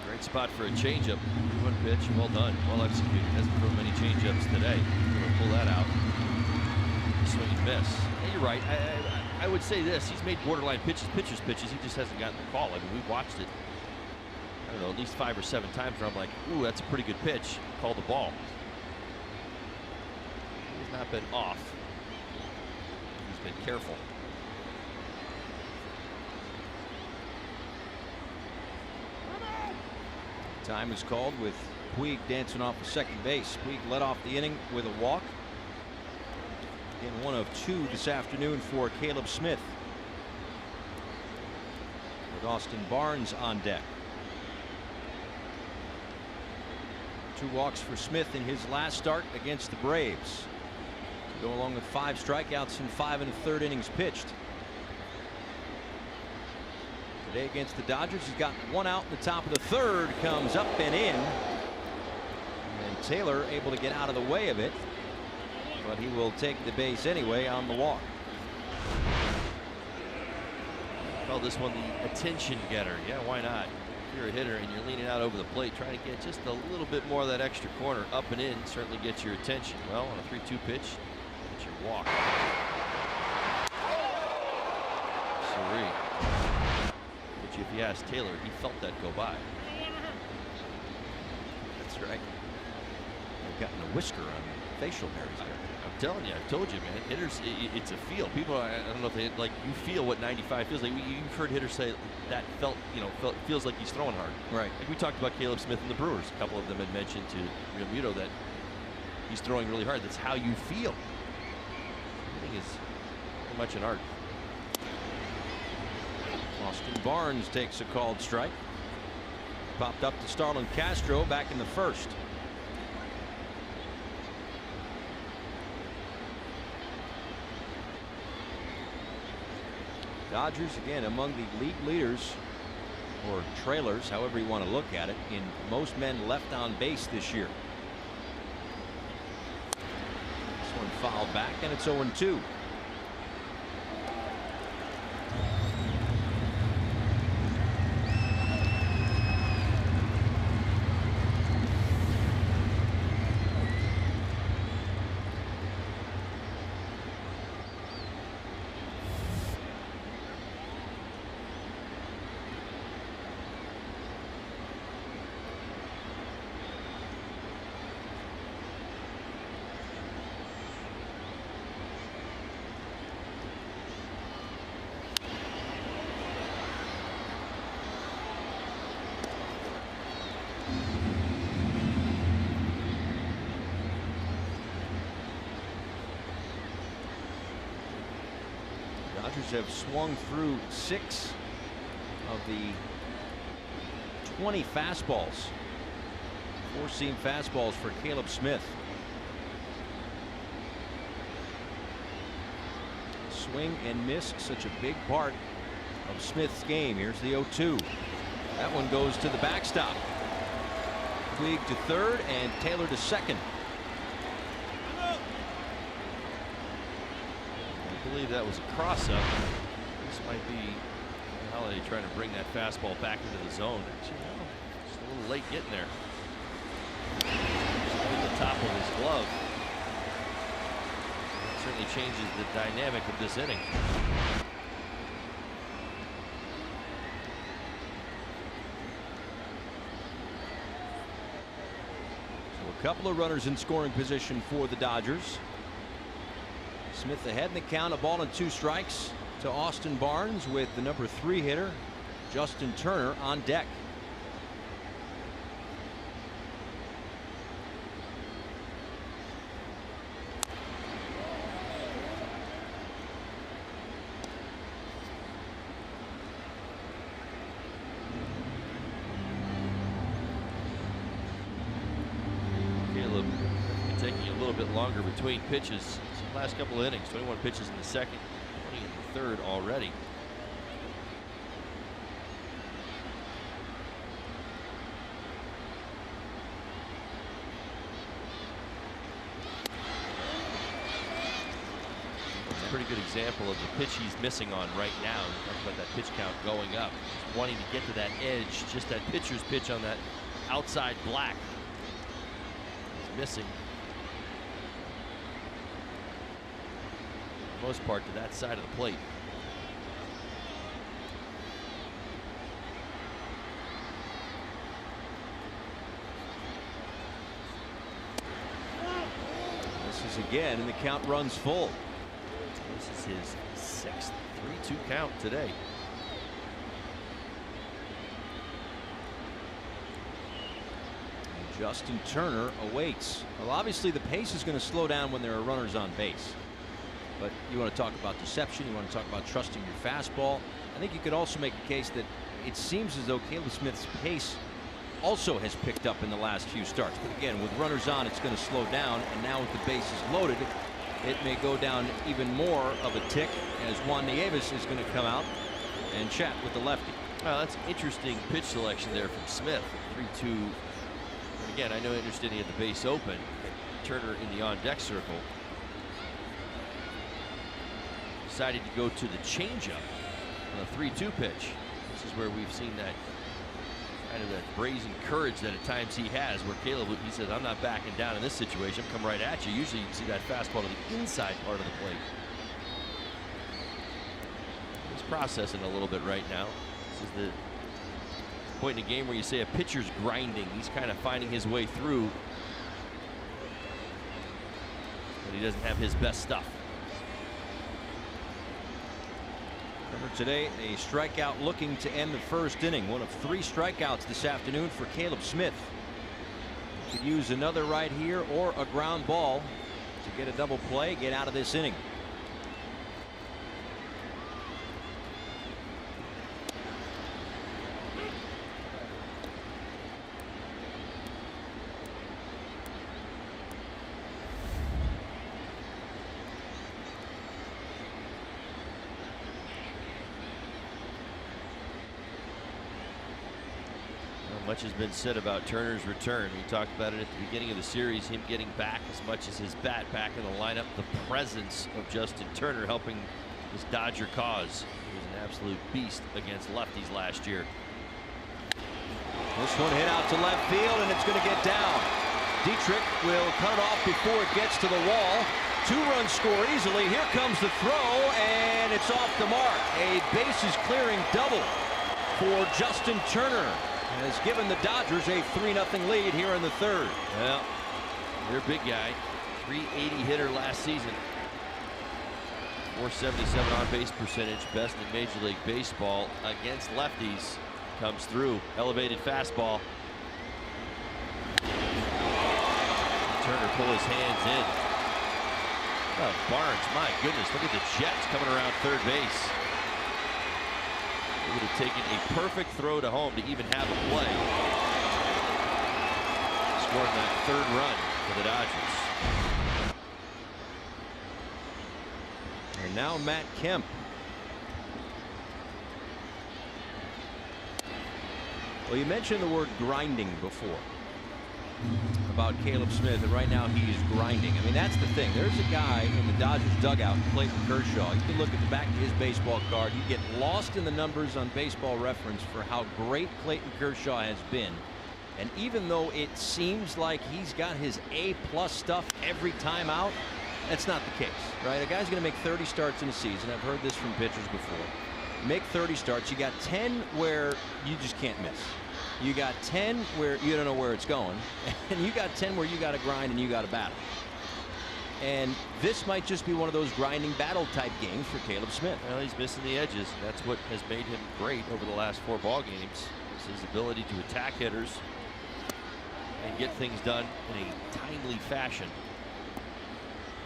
Great spot for a changeup. One pitch, well done, well executed. Hasn't thrown many changeups today. Gonna pull that out. Swing and miss. Yeah, you're right. I would say this: he's made borderline pitches, pitcher's pitches. He just hasn't gotten the call. I mean, we watched it. I don't know, at least 5 or 7 times where I'm like, ooh, that's a pretty good pitch. Call the ball. He's not been off. He's been careful. Time is called with Puig dancing off of second base. Puig led off the inning with a walk. Again, 1 of 2 this afternoon for Caleb Smith, with Austin Barnes on deck. 2 walks for Smith in his last start against the Braves, to go along with 5 strikeouts in 5 1/3 innings pitched. Today against the Dodgers, he's got 1 out in the top of the 3rd, comes up and in, and Taylor able to get out of the way of it, but he will take the base anyway on the walk. Well, this one the attention getter. Yeah, why not? If you're a hitter and you're leaning out over the plate trying to get just a little bit more of that extra corner up and in, certainly gets your attention. Well, on a 3-2 pitch, it's your walk. Sorry. Which, if you ask Taylor, he felt that go by. That's right. I've gotten a whisker on facial hair there. I'm telling you, I've told you, man. Hitters, it's a feel. People, I don't know if they like. You feel what 95 feels like. You've heard hitters say that feels like he's throwing hard. Right. Like we talked about Caleb Smith and the Brewers. A couple of them had mentioned to Real Muto that he's throwing really hard. That's how you feel. Hitting is very much an art. Austin Barnes takes a called strike. Popped up to Starlin Castro back in the 1st. Dodgers again among the league leaders, or trailers, however you want to look at it, in most men left on base this year. This one fouled back, and it's 0-2. Dodgers have swung through 6 of the 20 fastballs. 4-seam fastballs for Caleb Smith. Swing and miss, such a big part of Smith's game. Here's the 0-2. That one goes to the backstop. Puig to 3rd and Taylor to 2nd. I believe that was a cross-up. This might be Holiday trying to bring that fastball back into the zone. Actually, no, just a little late getting there. Just hit the top of his glove. Certainly changes the dynamic of this inning. So a couple of runners in scoring position for the Dodgers. Smith ahead in the count, a ball and 2 strikes to Austin Barnes, with the number 3 hitter Justin Turner on deck. Caleb taking a little bit longer between pitches. Last couple of innings, 21 pitches in the 2nd, 20 in the 3rd already. pretty good example of the pitch he's missing on right now. Talk about that pitch count going up. Just wanting to get to that edge, just that pitcher's pitch on that outside black. He's missing. For the most part to that side of the plate. Again, and the count runs full. This is his 6th 3-2 count today. And Justin Turner awaits. Well, obviously the pace is going to slow down when there are runners on base. But you want to talk about deception, you want to talk about trusting your fastball. I think you could also make a case that it seems as though Caleb Smith's pace also has picked up in the last few starts. But again, with runners on, it's going to slow down, and now with the bases loaded, it may go down even more of a tick as Juan Nieves is going to come out and chat with the lefty. Well, that's interesting pitch selection there from Smith. 3-2. And again, I know interested he had the base open. Turner in the on-deck circle decided to go to the changeup on a 3-2 pitch. This is where we've seen that kind of that brazen courage that at times he has, where Caleb, he says, I'm not backing down in this situation, come right at you. Usually you see that fastball to the inside part of the plate. He's processing a little bit right now. This is the point in the game where you say a pitcher's grinding. He's kind of finding his way through, but he doesn't have his best stuff. Today, a strikeout looking to end the first inning. One of 3 strikeouts this afternoon for Caleb Smith. Could use another right here or a ground ball to get a double play, get out of this inning. Much has been said about Turner's return. We talked about it at the beginning of the series, him getting back as much as his bat back in the lineup. The presence of Justin Turner helping his Dodger cause. He was an absolute beast against lefties last year. This one hit out to left field, and it's going to get down. Dietrich will cut it off before it gets to the wall. 2-run score easily. Here comes the throw, and it's off the mark. A bases clearing double for Justin Turner. Has given the Dodgers a 3-0 lead here in the 3rd. Well, their big guy, 380 hitter last season, 477 on-base percentage, best in Major League Baseball against lefties, comes through. Elevated fastball. Turner pull his hands in. Oh, Barnes, my goodness, look at the Jets coming around third base. It would have taken a perfect throw to home to even have a play. Scoring that 3rd run for the Dodgers. And now Matt Kemp. Well, you mentioned the word grinding before about Caleb Smith, and right now he is grinding. I mean, that's the thing. There's a guy in the Dodgers dugout, Clayton Kershaw. You can look at the back of his baseball card. You get lost in the numbers on Baseball Reference for how great Clayton Kershaw has been. And even though it seems like he's got his A+ stuff every time out, that's not the case, right? A guy's going to make 30 starts in a season. I've heard this from pitchers before. You make 30 starts, you got 10 where you just can't miss. You got 10 where you don't know where it's going, and you got 10 where you got to grind and you got to battle. And this might just be one of those grinding battle type games for Caleb Smith. Well, he's missing the edges. That's what has made him great over the last 4 ball games. Is his ability to attack hitters and get things done in a timely fashion.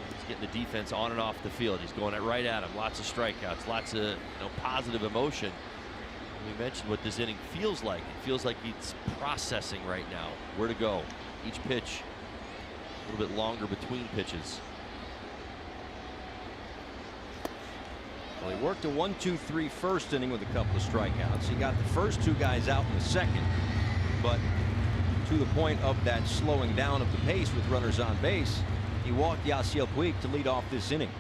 He's getting the defense on and off the field. He's going right at him. Lots of strikeouts, lots of positive emotion. We mentioned what this inning feels like. It feels like he's processing right now. Where to go. Each pitch a little bit longer between pitches. Well, he worked a 1-2-3 first inning with a couple of strikeouts. He got the first 2 guys out in the second, but to the point of that slowing down of the pace with runners on base, he walked Yasiel Puig to lead off this inning.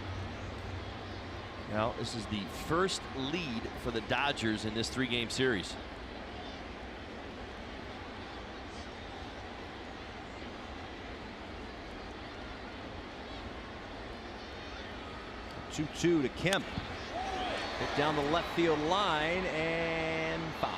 Now, this is the first lead for the Dodgers in this 3-game series. Two to Kemp. Hit down the left field line and foul.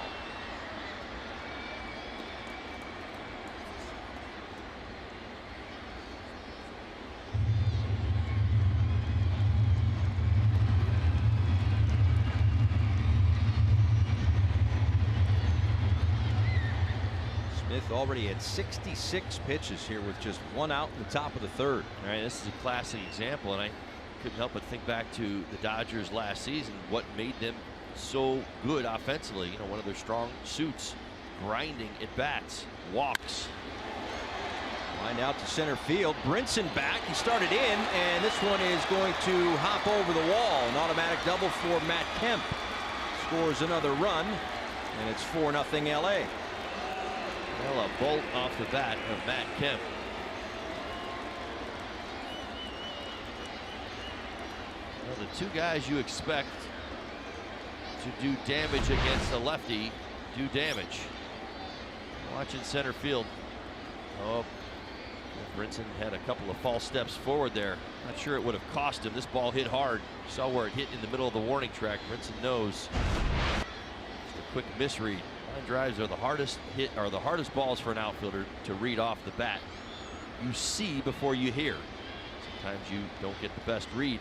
Smith already had 66 pitches here with just 1 out in the top of the 3rd. All right, this is a classic example, and I couldn't help but think back to the Dodgers last season, what made them so good offensively. You know, one of their strong suits, grinding at bats, walks. Line out to center field. Brinson back. He started in, and this one is going to hop over the wall. An automatic double for Matt Kemp. Scores another run, and it's 4-0 LA. Well, a bolt off the bat of Matt Kemp. Well, the 2 guys you expect to do damage against the lefty do damage. Watching center field. Oh, Brinson had a couple of false steps forward there. Not sure it would have cost him. This ball hit hard. Saw where it hit in the middle of the warning track. Brinson knows. Just a quick misread. Line drives are the hardest hit, or the hardest balls for an outfielder to read off the bat. You see before you hear. Sometimes you don't get the best read.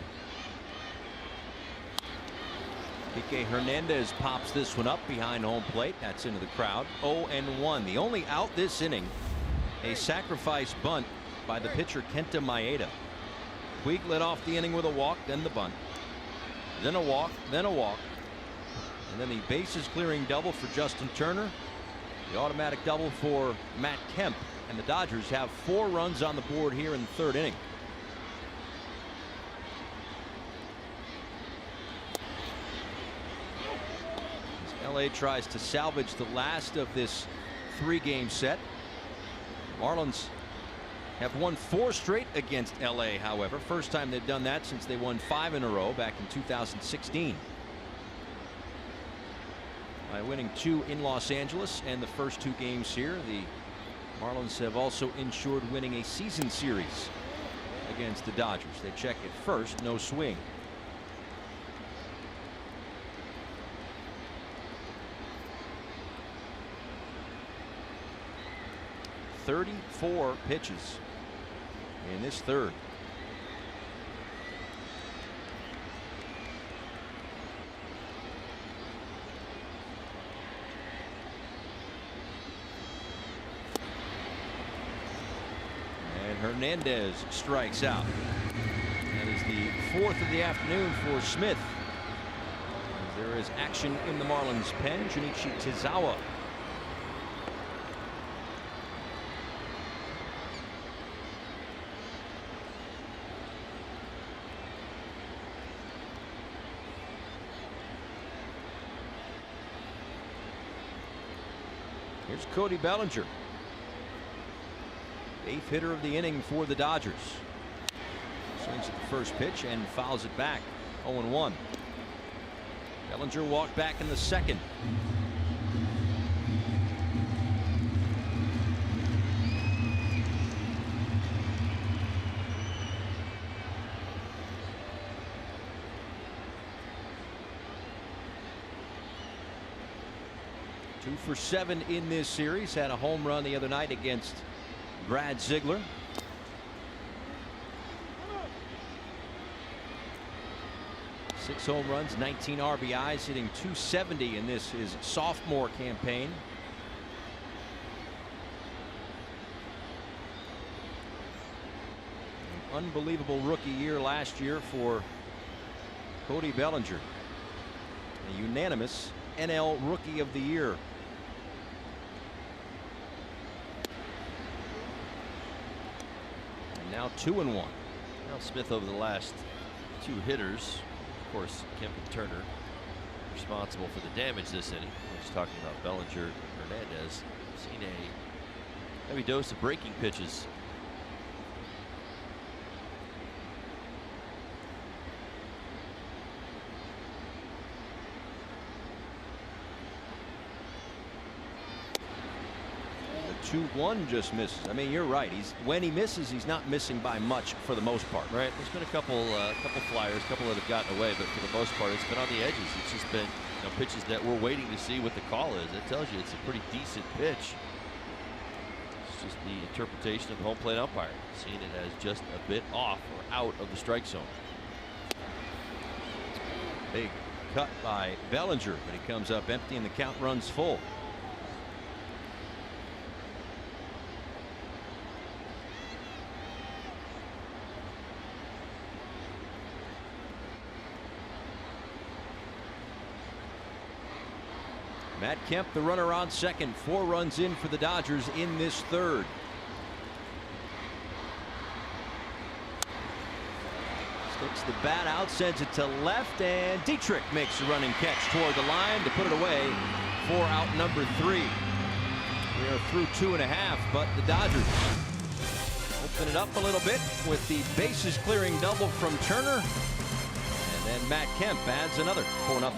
Enrique Hernandez pops this one up behind home plate. That's into the crowd. 0-1. The only out this inning, a sacrifice bunt by the pitcher Kenta Maeda. Puig led off the inning with a walk, then the bunt, then a walk, then a walk, and then the bases clearing double for Justin Turner, the automatic double for Matt Kemp, and the Dodgers have 4 runs on the board here in the 3rd inning. LA tries to salvage the last of this 3-game set. Marlins have won 4 straight against LA, however. First time they've done that since they won 5 in a row back in 2016. By winning 2 in Los Angeles and the first 2 games here, the Marlins have also ensured winning a season series against the Dodgers. They check it first, no swing. .34 pitches in this 3rd. And Hernandez strikes out. That is the 4th of the afternoon for Smith. There is action in the Marlins pen. Junichi Tazawa Here's Cody Bellinger, 8th hitter of the inning for the Dodgers. Swings at the first pitch and fouls it back. 0-1. Bellinger walked back in the 2nd. Two for 7 in this series. Had a home run the other night against Brad Ziegler. Six home runs, 19 RBIs, hitting .270 in this his sophomore campaign. An unbelievable rookie year last year for Cody Bellinger. A unanimous NL Rookie of the Year. And now 2-1. Now Smith over the last 2 hitters. Of course, Kemp and Turner responsible for the damage this inning. We're just talking about Bellinger and Hernandez. Seen a heavy dose of breaking pitches. 2-1 just misses. I mean, you're right. When he misses, he's not missing by much for the most part. Right. There's been a couple flyers, a couple that have gotten away, but for the most part, it's been on the edges. It's just been pitches that we're waiting to see what the call is. It tells you it's a pretty decent pitch. It's just the interpretation of the home plate umpire, seeing it as just a bit off or out of the strike zone. Big cut by Bellinger, but he comes up empty and the count runs full. Matt Kemp, the runner on second. 4 runs in for the Dodgers in this third. Sticks the bat out, sends it to left, and Dietrich makes a running catch toward the line to put it away for out number 3. We are through 2.5, but the Dodgers open it up a little bit with the bases clearing double from Turner. And then Matt Kemp adds another 4-0.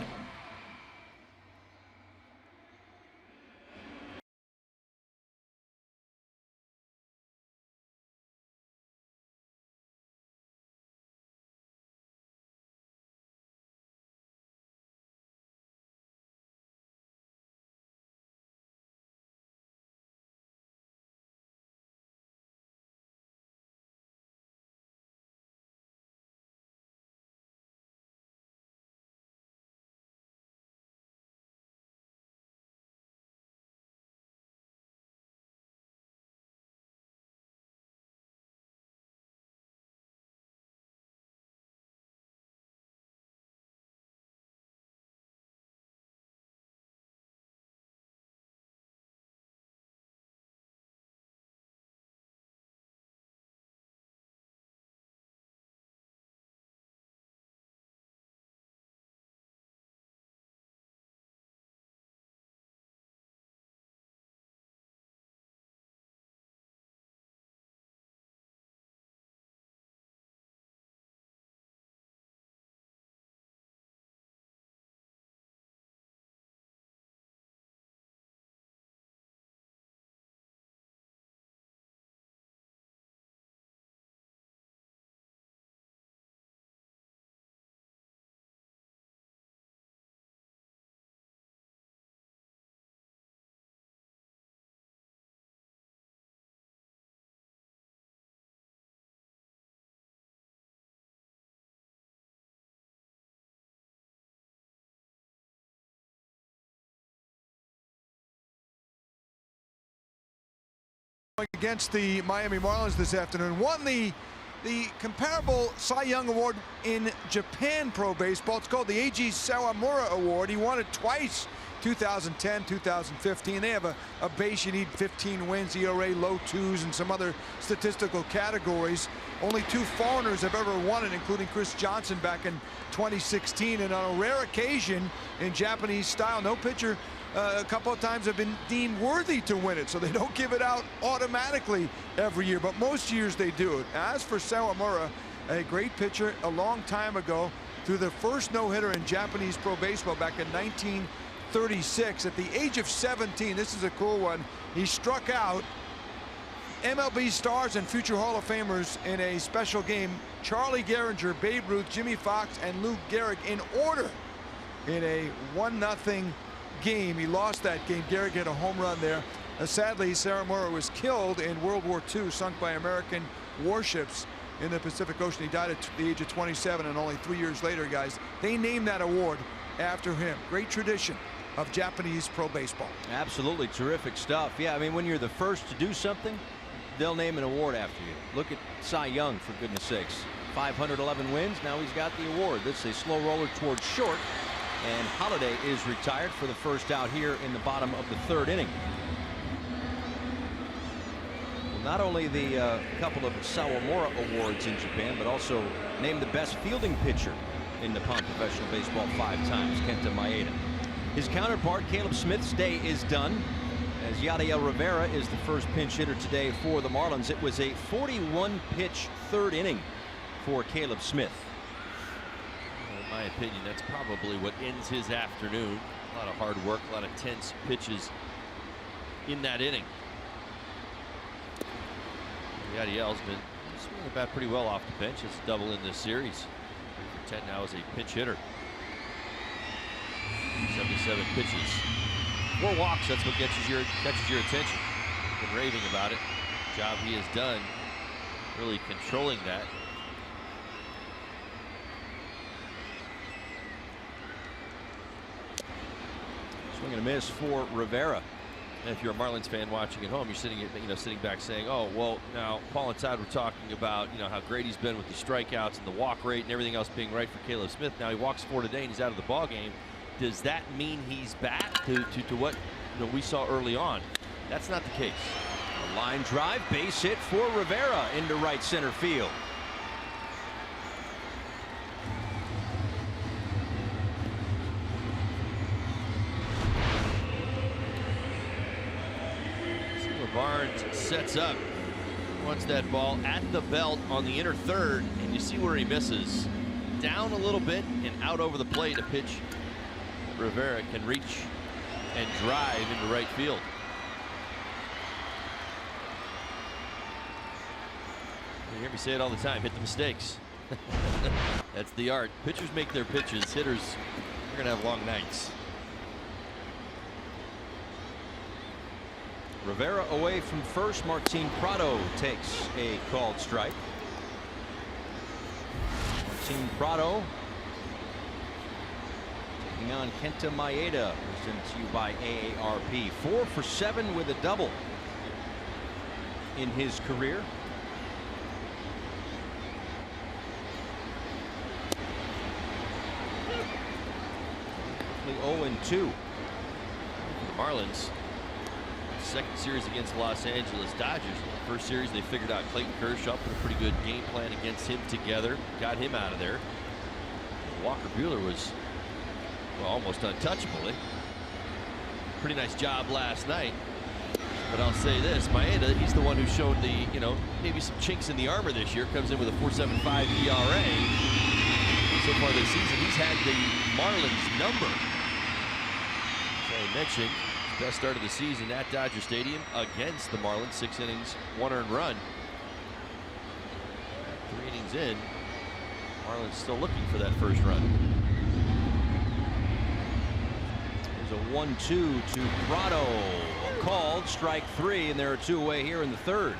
Against the Miami Marlins this afternoon, won the comparable Cy Young Award in Japan Pro Baseball. It's called the Eiji Sawamura Award. He won it twice, 2010, 2015. They have a base you need 15 wins, ERA low 2s, and some other statistical categories. Only 2 foreigners have ever won it, including Chris Johnson back in 2016. And on a rare occasion in Japanese style, no pitcher a couple of times have been deemed worthy to win it, so they don't give it out automatically every year, but most years they do it. As for Sawamura, a great pitcher a long time ago, threw the first no-hitter in Japanese Pro Baseball back in 1936 at the age of 17. This is a cool one. He struck out MLB stars and future Hall of Famers in a special game. Charlie Gehringer, Babe Ruth, Jimmy Fox, and Lou Gehrig in order in a 1-0 game. He lost that game. Gehrig hit a home run there. Sadly, Sawamura was killed in World War II, sunk by American warships in the Pacific Ocean. He died at the age of 27, and only 3 years later, guys, they named that award after him. Great tradition of Japanese pro baseball. Absolutely terrific stuff. Yeah, I mean, when you're the first to do something, they'll name an award after you. Look at Cy Young, for goodness sakes. 511 wins. Now he's got the award. This is a slow roller towards short. And Holiday is retired for the first out here in the bottom of the 3rd inning. Well, not only the couple of Sawamura awards in Japan, but also named the best fielding pitcher in Nippon Professional Baseball 5 times, Kenta Maeda. His counterpart, Caleb Smith's day is done, as Yadiel Rivera is the first pinch hitter today for the Marlins. It was a 41-pitch 3rd inning for Caleb Smith. In my opinion, that's probably what ends his afternoon. A lot of hard work, a lot of tense pitches in that inning. Yadiel's been swinging the bat pretty well off the bench. It's a double in this series. 10 now as a pinch hitter. 77 pitches. 4 walks, that's what catches your attention. Been raving about it. Job he has done really controlling that. Swing and a miss for Rivera. And if you're a Marlins fan watching at home, you're sitting back saying, "Oh, well, now Paul and Todd were talking about, how great he's been with the strikeouts and the walk rate and everything else being right for Caleb Smith. Now he walks 4 today and he's out of the ball game. Does that mean he's back to what we saw early on?" That's not the case. A line drive, base hit for Rivera into right center field. Barnes sets up, wants that ball at the belt on the inner third, and you see where he misses. Down a little bit and out over the plate. A pitch Rivera can reach and drive into right field. You hear me say it all the time, hit the mistakes. That's the art. Pitchers make their pitches. Hitters are going to have long nights. Rivera away from first. Martine Prado takes a called strike. Martine Prado taking on Kenta Maeda, presented to you by AARP. 4 for 7 with a double in his career. Quickly 0-2. The Marlins. Second series against Los Angeles Dodgers. First series they figured out Clayton Kershaw, put a pretty good game plan against him together, got him out of there. Walker Buehler was, well, almost untouchable. Pretty nice job last night. But I'll say this, Maeda, he's the one who showed the, maybe some chinks in the armor this year. Comes in with a 4.75 ERA. So far this season, he's had the Marlins number. As I mentioned, best start of the season at Dodger Stadium against the Marlins. 6 innings, 1 earned run. 3 innings in, Marlins still looking for that first run. There's a 1-2 to Prado. Called strike 3, and there are 2 away here in the third.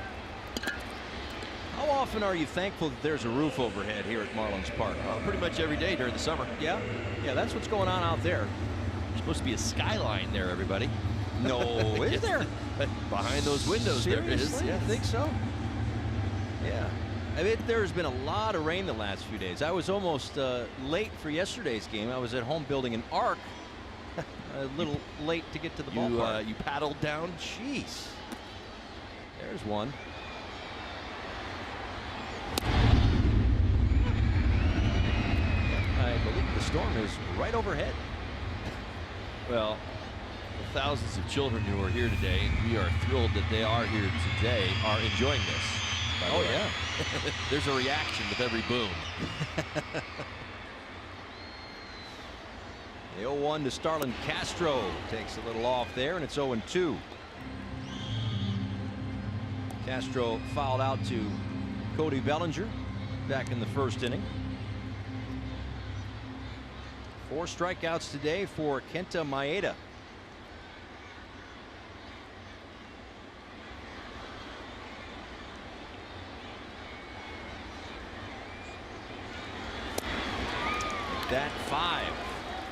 How often are you thankful that there's a roof overhead here at Marlins Park? Pretty much every day during the summer. Yeah, that's what's going on out there. There's supposed to be a skyline there, everybody. No, is there? Behind those windows, seriously? there is. Yeah, I think so. Yeah. I mean, there's been a lot of rain the last few days. I was almost late for yesterday's game. I was at home building an ark. A little late to get to the ballpark. You paddled down? Jeez. There's one. I believe the storm is right overhead. Well, the thousands of children who are here today, and we are thrilled that they are here today, are enjoying this. Oh, yeah. There's a reaction with every boom. The 0-1 to Starlin Castro takes a little off there, and it's 0-2. Castro fouled out to Cody Bellinger back in the first inning. 4 strikeouts today for Kenta Maeda. That 5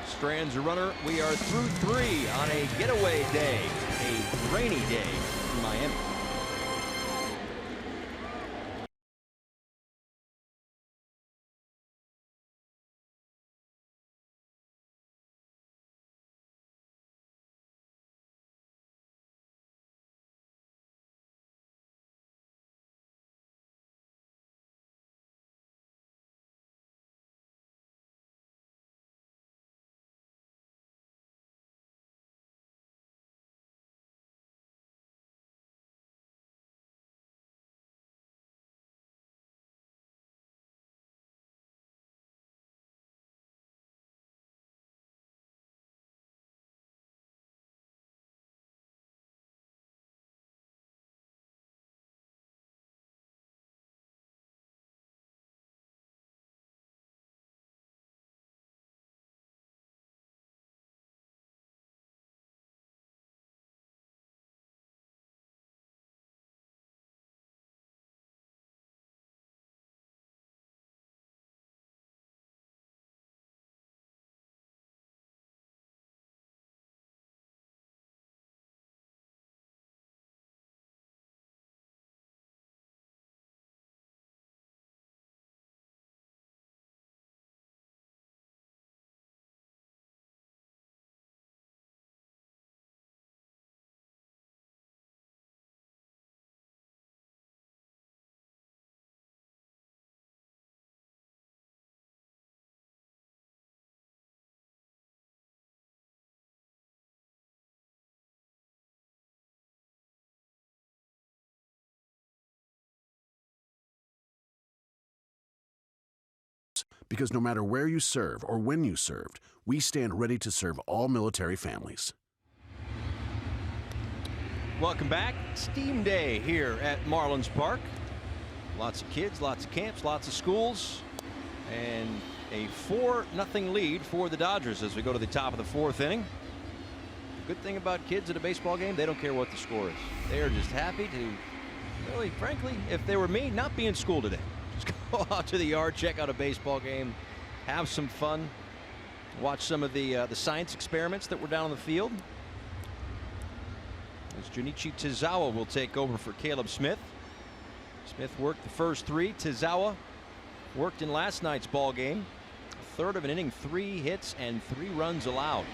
strands a runner. We are through 3 on a getaway day, a rainy day in Miami. Because no matter where you serve or when you served, we stand ready to serve all military families. Welcome back. Steam Day here at Marlins Park. Lots of kids, lots of camps, lots of schools, and a 4-0 lead for the Dodgers as we go to the top of the 4th inning. The good thing about kids at a baseball game, they don't care what the score is. They are just happy to, really, frankly, if they were me, not be in school today. Just go out to the yard, check out a baseball game, have some fun, watch some of the science experiments that were down on the field. As Junichi Tazawa will take over for Caleb Smith. Smith worked the first 3. Tazawa worked in last night's ball game. A third of an inning, 3 hits and 3 runs allowed.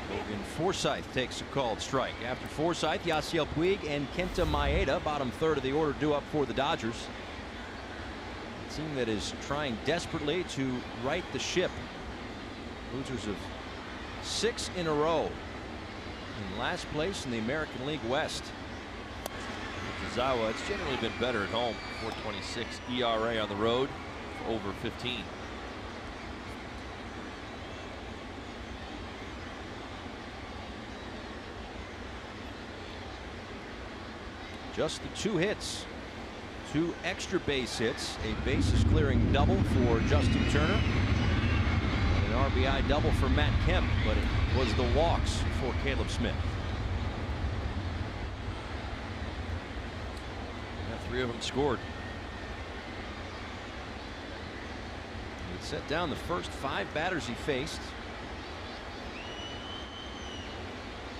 Logan Forsythe takes a called strike. After Forsythe, Yasiel Puig and Kenta Maeda, bottom third of the order, due up for the Dodgers. A team that is trying desperately to right the ship. Losers of 6 in a row. In last place in the American League West. Tazawa, it's generally been better at home. 4.26 ERA on the road for over 15. Just the 2 hits. 2 extra base hits. A bases clearing double for Justin Turner. And an RBI double for Matt Kemp, but it was the walks for Caleb Smith. Yeah, 3 of them scored. He set down the first 5 batters he faced.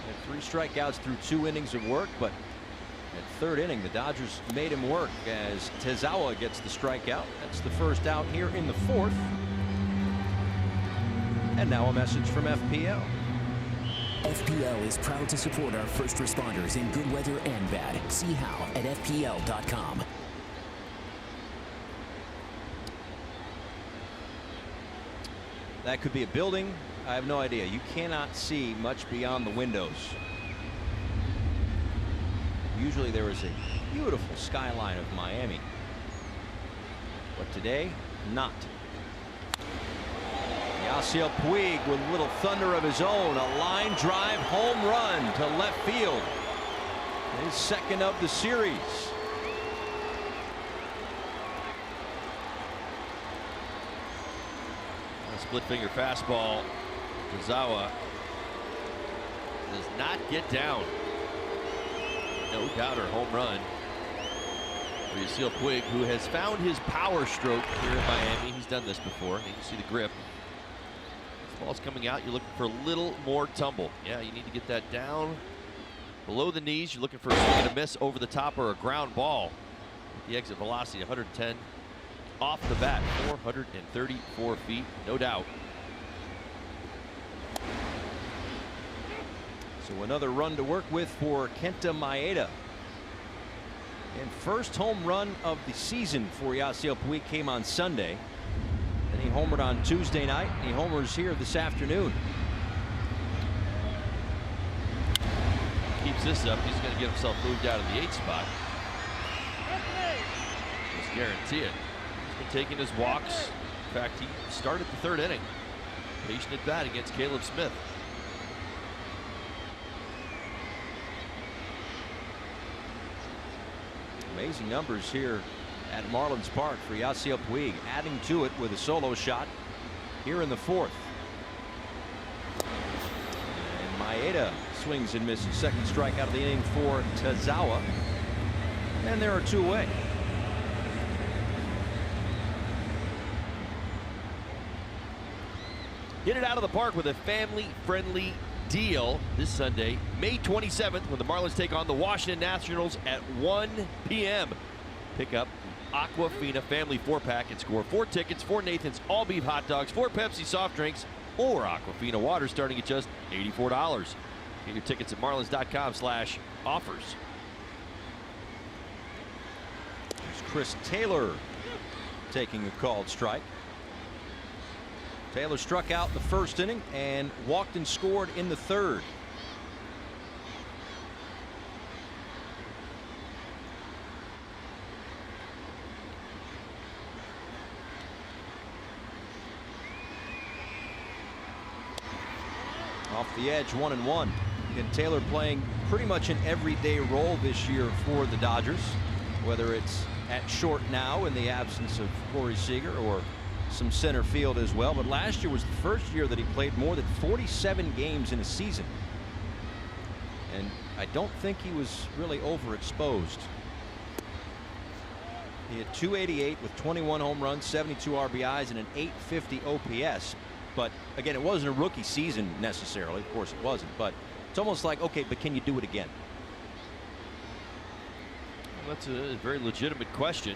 Had 3 strikeouts through 2 innings of work, but at 3rd inning, the Dodgers made him work as Tazawa gets the strikeout. That's the first out here in the 4th. And now a message from FPL. FPL is proud to support our first responders in good weather and bad. See how at FPL.com. That could be a building. I have no idea. You cannot see much beyond the windows. Usually there is a beautiful skyline of Miami, but today, not. Yasiel Puig with a little thunder of his own. A line drive home run to left field. His 2nd of the series. A split finger fastball. Tazawa does not get down. No doubter home run for Yasiel Puig, who has found his power stroke here in Miami. He's done this before. You can see the grip. This ball's coming out. You're looking for a little more tumble. Yeah, you need to get that down below the knees. You're looking for a swing and a miss over the top or a ground ball. The exit velocity 110 off the bat, 434 feet, no doubt. So another run to work with for Kenta Maeda. And first home run of the season for Yasiel Puig came on Sunday. Then he homered on Tuesday night. And he homers here this afternoon. Keeps this up, he's going to get himself moved out of the 8th spot. Just guarantee it. He's been taking his walks. In fact, he started the 3rd inning. Patient at bat against Caleb Smith. Amazing numbers here at Marlins Park for Yasiel Puig, adding to it with a solo shot here in the 4th. And Maeda swings and misses. 2nd strikeout of the inning for Tazawa. And there are 2 away. Hit it out of the park with a family-friendly deal this Sunday, May 27th, when the Marlins take on the Washington Nationals at 1 p.m. Pick up Aquafina Family 4-pack and score 4 tickets, 4 Nathan's all-beef hot dogs, 4 Pepsi soft drinks, or Aquafina water starting at just $84. Get your tickets at marlins.com/offers. There's Chris Taylor taking a called strike. Taylor struck out in the 1st inning and walked and scored in the 3rd. Off the edge, 1-1. And Taylor playing pretty much an everyday role this year for the Dodgers, whether it's at short now in the absence of Corey Seager or some center field as well. But last year was the first year that he played more than 47 games in a season. And I don't think he was really overexposed. He had 288 with 21 home runs, 72 RBIs, and an 850 OPS. But again, it wasn't a rookie season necessarily. Of course it wasn't. But it's almost like, okay, but can you do it again? Well, that's a very legitimate question.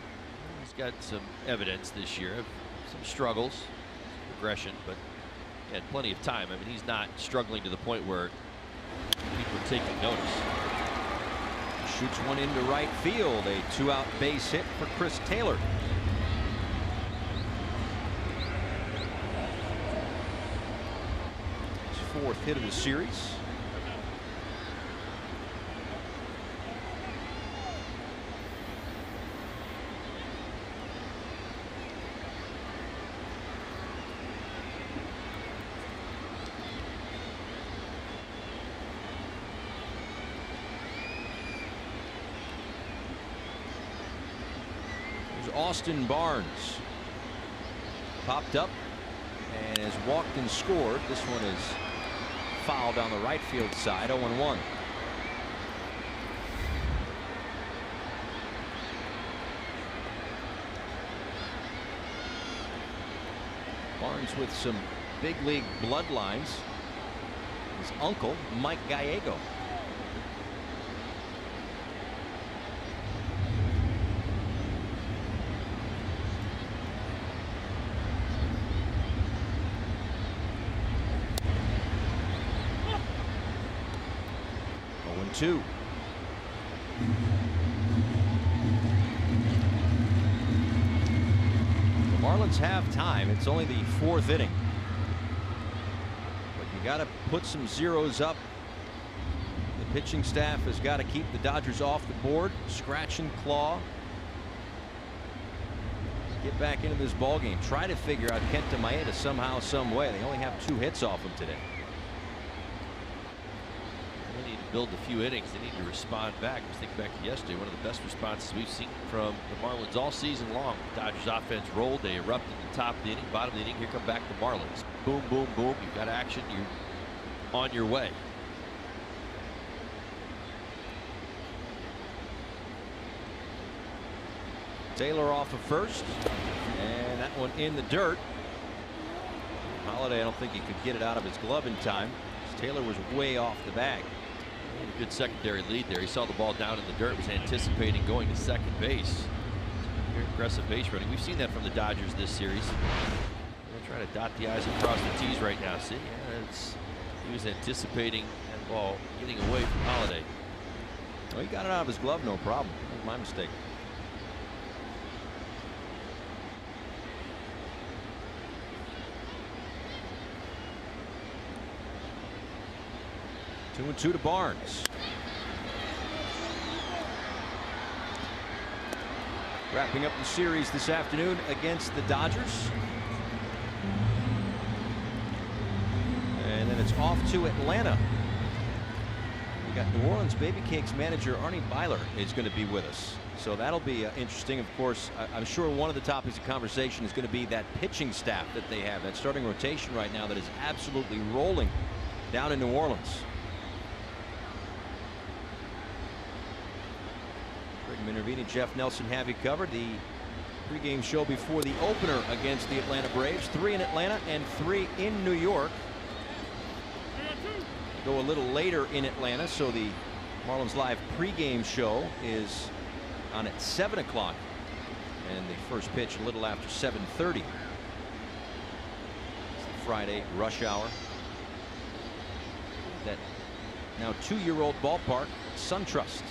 He's got some evidence this year of some struggles, regression, but he had plenty of time. I mean, he's not struggling to the point where people are taking notice. Shoots one into right field. A 2-out base hit for Chris Taylor. His 4th hit of the series. Austin Barnes popped up and has walked and scored. This one is fouled down the right field side. 0-1. Barnes with some big league bloodlines. His uncle, Mike Gallego. The Marlins have time. It's only the 4th inning. But you got to put some zeros up. The pitching staff has got to keep the Dodgers off the board. Scratch and claw. Get back into this ball game. Try to figure out Kenta Maeda somehow, some way. They only have 2 hits off him today. Build a few innings. They need to respond back. Just think back to yesterday, one of the best responses we've seen from the Marlins all season long. The Dodgers offense rolled. They erupted in the top of the inning, bottom of the inning. Here come back the Marlins. Boom, boom, boom. You've got action. You're on your way. Taylor off of first, and that one in the dirt. Holiday, I don't think he could get it out of his glove in time. Taylor was way off the bag. A good secondary lead there. He saw the ball down in the dirt, was anticipating going to second base. Very aggressive base running. We've seen that from the Dodgers this series. They're trying to dot the I's and cross the T's right now. See, he was anticipating that ball getting away from Holiday. Well, he got it out of his glove, no problem. That was my mistake. Two and 2 to Barnes. Wrapping up the series this afternoon against the Dodgers. And then it's off to Atlanta. We got New Orleans Baby Cakes manager Arnie Byler is going to be with us. So that'll be interesting. Of course, I'm sure one of the topics of conversation is going to be that pitching staff that they have, that starting rotation right now that is absolutely rolling down in New Orleans. Intervening, Jeff Nelson have you covered. The pregame show before the opener against the Atlanta Braves. 3 in Atlanta and 3 in New York. Go a little later in Atlanta, so the Marlins Live pregame show is on at 7 o'clock, and the first pitch a little after 7:30. It's the Friday rush hour. That now 2-year-old ballpark, SunTrust.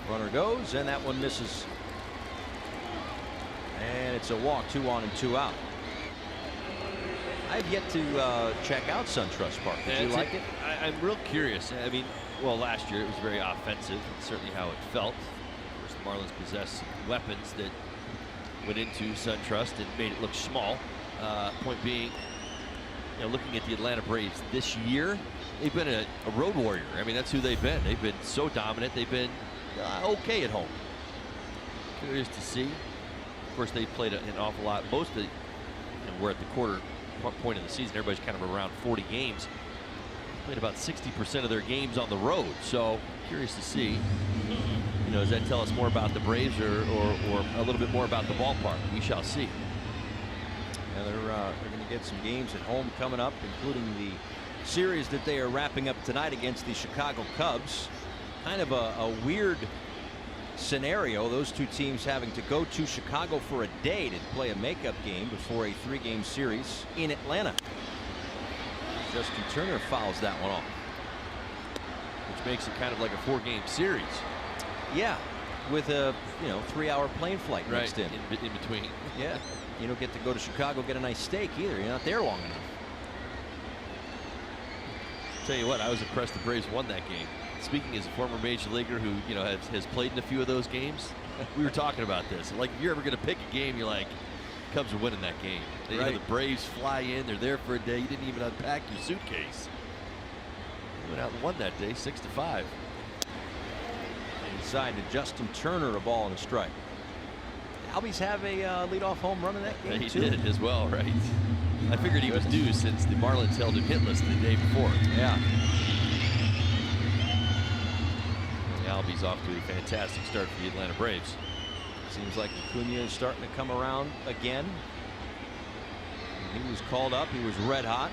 Runner goes, and that one misses. And it's a walk. 2 on and 2 out. I've yet to check out SunTrust Park. Did you like it? I'm real curious. I mean, well, last year it was very offensive. That's certainly how it felt. Of course, the Marlins possessed weapons that went into SunTrust and made it look small. Point being, You know, looking at the Atlanta Braves this year, they've been a road warrior. I mean, that's who they've been. They've been so dominant. They've been okay at home. Curious to see. Of course, they played an awful lot. Most of the, we're at the quarter point of the season. Everybody's kind of around 40 games. Played about 60% of their games on the road. So curious to see. Does that tell us more about the Braves or a little bit more about the ballpark? We shall see. Yeah, they're going to get some games at home coming up, including the series that they are wrapping up tonight against the Chicago Cubs. Kind of a weird scenario, those two teams having to go to Chicago for a day to play a makeup game before a 3-game series in Atlanta. Justin Turner fouls that one off, which makes it kind of like a 4-game series. Yeah, with a 3-hour plane flight mixed in between. Yeah, you don't get to go to Chicago get a nice steak either. You're not there long enough. Tell you what, I was impressed the Braves won that game. Speaking as a former major leaguer who has played in a few of those games, we were talking about this. Like, if you're ever going to pick a game, you're like, Cubs are winning that game. The Braves fly in, they're there for a day. You didn't even unpack your suitcase. They went out and won that day, 6-5. Inside to Justin Turner, a ball and a strike. Albies have a leadoff home run in that game. He did as well, right? I figured he was due since the Marlins held him hitless the day before. Yeah. And the Albies off to a fantastic start for the Atlanta Braves. Seems like Acuna is starting to come around again. He was called up. He was red hot.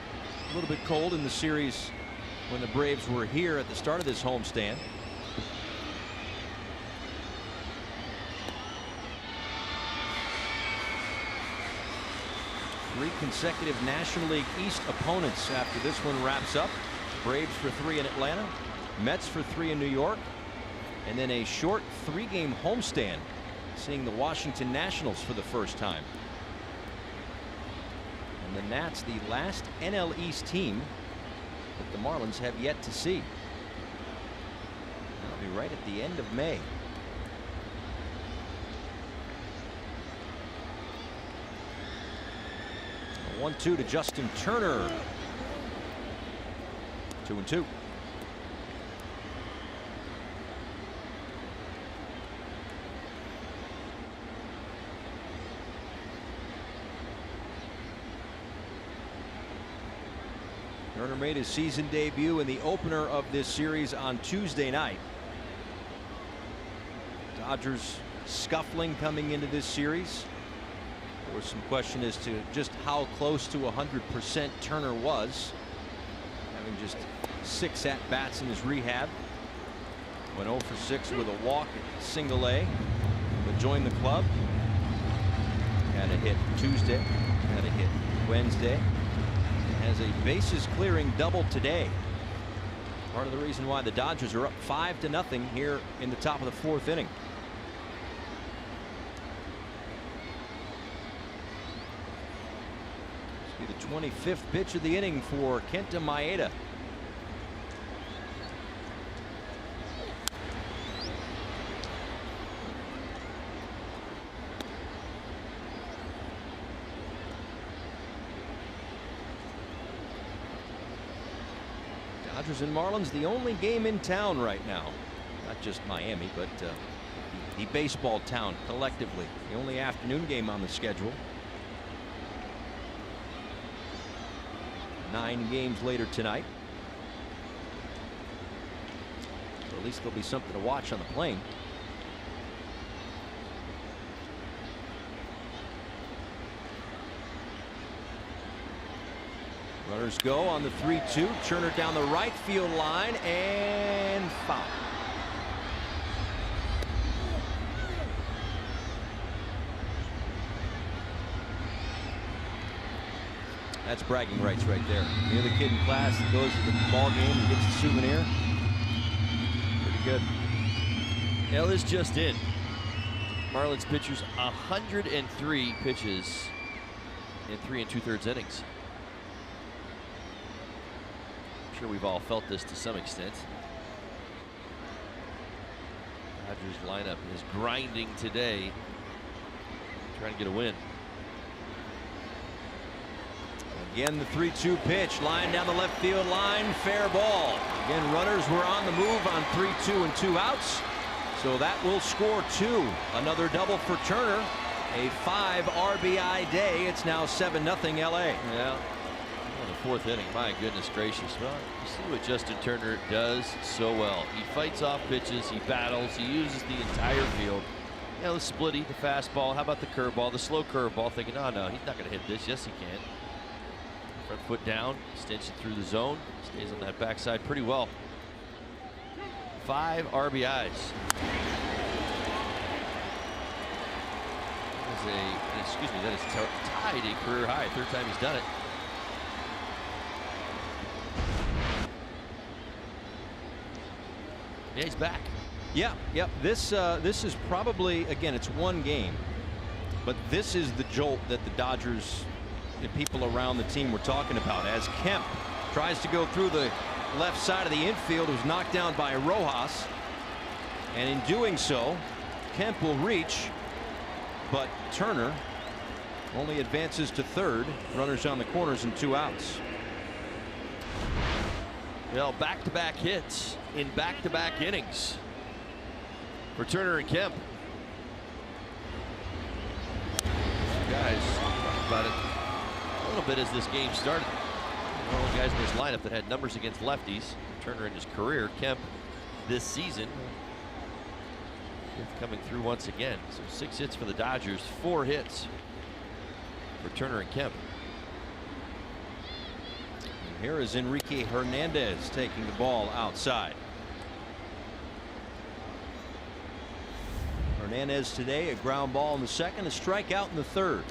A little bit cold in the series when the Braves were here at the start of this homestand. 3 consecutive National League East opponents after this one wraps up. Braves for 3 in Atlanta, Mets for 3 in New York, and then a short 3-game homestand seeing the Washington Nationals for the first time. And the Nats, the last NL East team that the Marlins have yet to see. That'll be right at the end of May. 1-2 to Justin Turner. 2-2. Turner made his season debut in the opener of this series on Tuesday night. Dodgers scuffling coming into this series. There was some question as to just how close to 100% Turner was, having just 6 at-bats in his rehab. Went 0 for 6 with a walk at single A, but joined the club. Had a hit Tuesday, had a hit Wednesday, has a bases clearing double today. Part of the reason why the Dodgers are up 5-0 here in the top of the 4th inning. The 25th pitch of the inning for Kenta Maeda. Dodgers and Marlins, the only game in town right now. Not just Miami, but the baseball town collectively. The only afternoon game on the schedule. 9 games later tonight. So at least there'll be something to watch on the plane. Runners go on the 3-2. Turner down the right field line and foul. That's bragging rights right there. You're the kid in class that goes to the ball game and gets the souvenir. Pretty good. Now this just in. Marlins pitchers 103 pitches in 3 2/3 innings. I'm sure we've all felt this to some extent. Dodgers lineup is grinding today, trying to get a win. Again, the 3-2 pitch, line down the left field line, fair ball. Again, runners were on the move on 3-2 and 2 outs. So that will score 2. Another double for Turner. A 5 RBI day. It's now 7-0 LA. Yeah. Well, the 4th inning, my goodness gracious. Well, you see what Justin Turner does so well. He fights off pitches, he battles, he uses the entire field. You know, the splitty, the fastball, how about the curveball, the slow curveball, thinking, oh no, he's not going to hit this. Yes, he can. Front foot down, extension through the zone, stays on that backside pretty well. 5 RBIs. That is tied a career high. 3rd time he's done it. Yeah, he's back. Yeah. This is probably, again, it's one game, but this is the jolt that the Dodgers, the people around the team were talking about. As Kemp tries to go through the left side of the infield, was knocked down by Rojas, and in doing so, Kemp will reach, but Turner only advances to 3rd. Runners on the corners and 2 outs. Well, back-to-back hits in back-to-back innings for Turner and Kemp. Guys, talked about it a little bit as this game started. One of the guys in this lineup that had numbers against lefties. Turner in his career, Kemp this season coming through once again. So 6 hits for the Dodgers, 4 hits for Turner and Kemp. And here is Enrique Hernandez taking the ball outside. Hernandez today, a ground ball in the 2nd, a strikeout in the 3rd.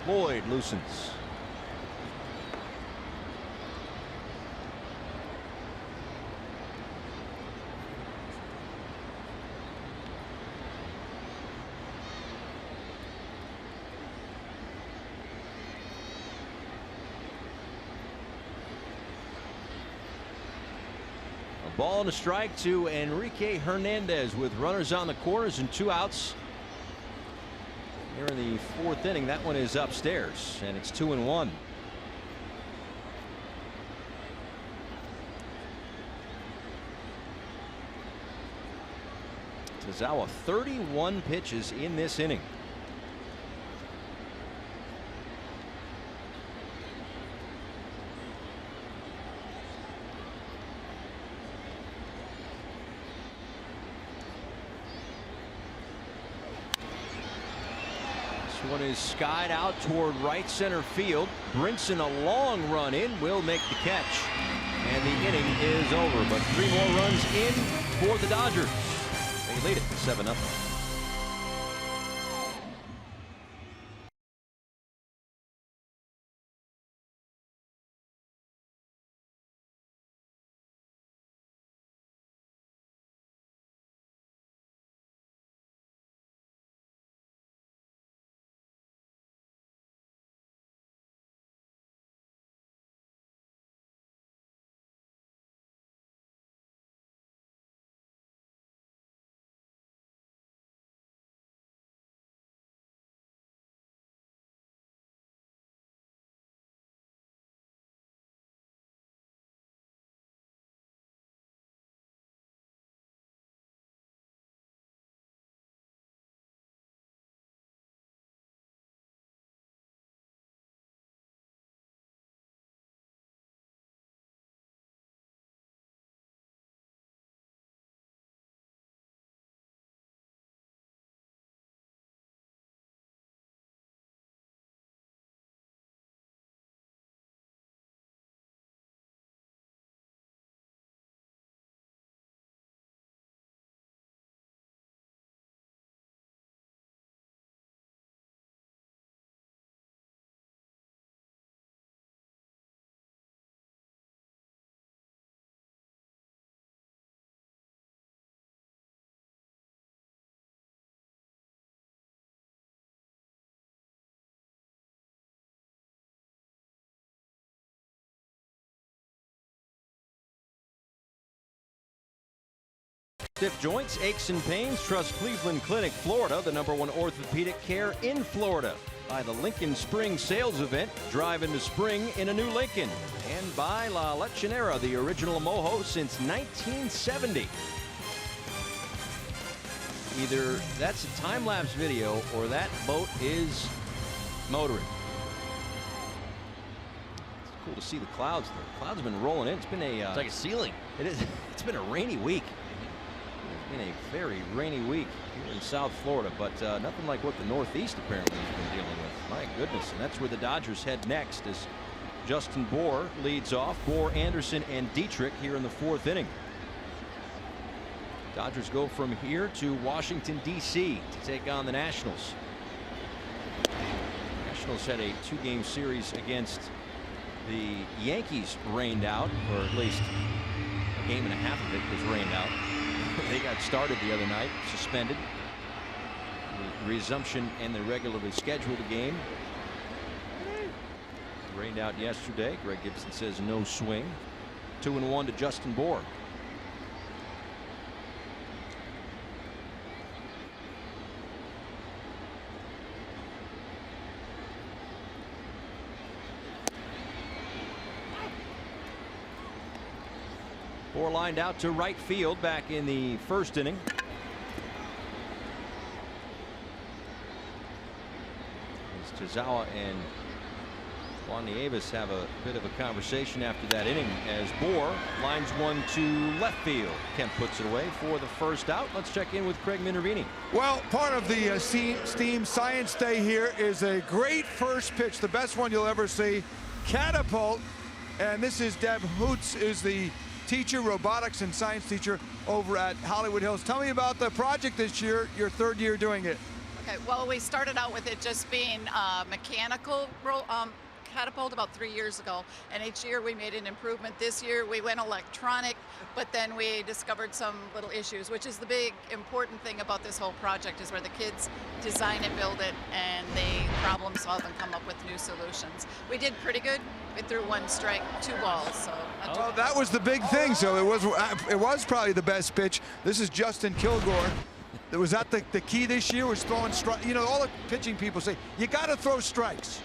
Cloyd loosens. A ball and a strike to Enrique Hernandez with runners on the corners and 2 outs. Here in the 4th inning, that one is upstairs, and it's 2-1. Tazawa 31 pitches in this inning. One is skied out toward right center field. Brinson, a long run in, will make the catch, and the inning is over. But 3 more runs in for the Dodgers. They lead it 7-0. Stiff joints, aches and pains, trust Cleveland Clinic, Florida, the #1 orthopedic care in Florida. By the Lincoln Spring Sales Event, drive into spring in a new Lincoln. And by La Leccionera, the original mojo since 1970. Either that's a time-lapse video or that boat is motoring. It's cool to see the clouds there. Clouds have been rolling in. It's been a... It's like a ceiling. It is. It's been a rainy week. It's been a very rainy week here in South Florida, but nothing like what the Northeast apparently has been dealing with. My goodness, and that's where the Dodgers head next as Justin Bour leads off. Bour, Anderson, and Dietrich here in the 4th inning. Dodgers go from here to Washington, D.C. to take on the Nationals. Nationals had a 2-game series against the Yankees rained out, or at least a game and a half of it was rained out. They got started the other night, suspended. The resumption and the regularly scheduled game rained out yesterday. Greg Gibson says no swing. 2-1 to Justin Bour. Bour lined out to right field back in the 1st inning. As Tozawa and Juan Nieves have a bit of a conversation after that inning as Bour lines one to left field. Kemp puts it away for the 1st out. Let's check in with Craig Minervini. Well, part of the Steam Science Day here is a great first pitch, the best one you'll ever see. Catapult, and this is Deb Hoots, is the teacher, robotics and science teacher over at Hollywood Hills. Tell me about the project this year, your 3rd year doing it. Okay, well, we started out with it just being mechanical catapult about 3 years ago, and each year we made an improvement. This year we went electronic, but then we discovered some little issues, which is the big important thing about this whole project, is where the kids design and build it and they problem solve and come up with new solutions. We did pretty good. We threw 1 strike, 2 balls. So well, that was the big thing. So it was probably the best pitch. This is Justin Kilgore. Was that the key this year, was throwing strikes? You know, all the pitching people say you got to throw strikes.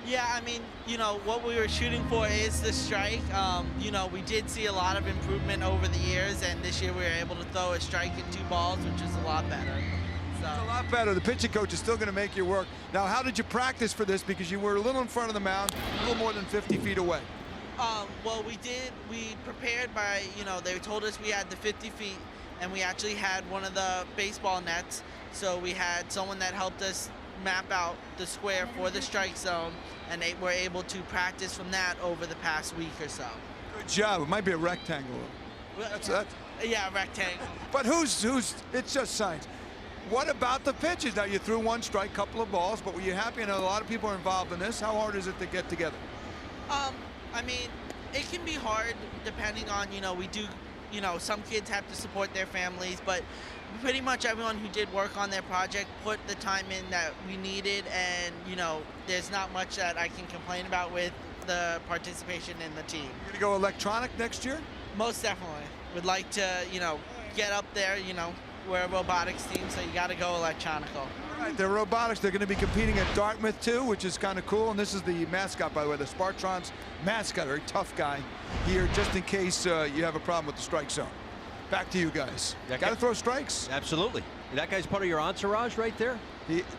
Yeah, I mean, you know, what we were shooting for is the strike. You know, we did see a lot of improvement over the years, and this year we were able to throw a strike and 2 balls, which is a lot better. So. It's a lot better. The pitching coach is still going to make you work. Now, how did you practice for this? Because you were a little in front of the mound, a little more than 50 feet away. Well, we prepared by, you know, they told us we had the 50 feet, and we actually had one of the baseball nets. So we had someone that helped us map out the square for the strike zone, and they were able to practice from that over the past week or so. Good job. It might be a rectangle. Yeah, rectangle. But it's just science. What about the pitches? Now, you threw 1 strike, couple of balls, but were you happy? I know a lot of people are involved in this. How hard is it to get together? I mean, it can be hard depending on, you know, we do, you know, some kids have to support their families, but pretty much everyone who did work on their project put the time in that we needed, and, you know, there's not much that I can complain about with the participation in the team. You're gonna go electronic next year? Most definitely. Would like to, you know, get up there. You know, we're a robotics team, so you got to go electronical. All right, they're robotics. They're going to be competing at Dartmouth too, which is kind of cool. And this is the mascot, by the way, the Spartrons mascot, very tough guy here, just in case you have a problem with the strike zone. Back to you guys. Got to throw strikes. Absolutely. That guy's part of your entourage right there?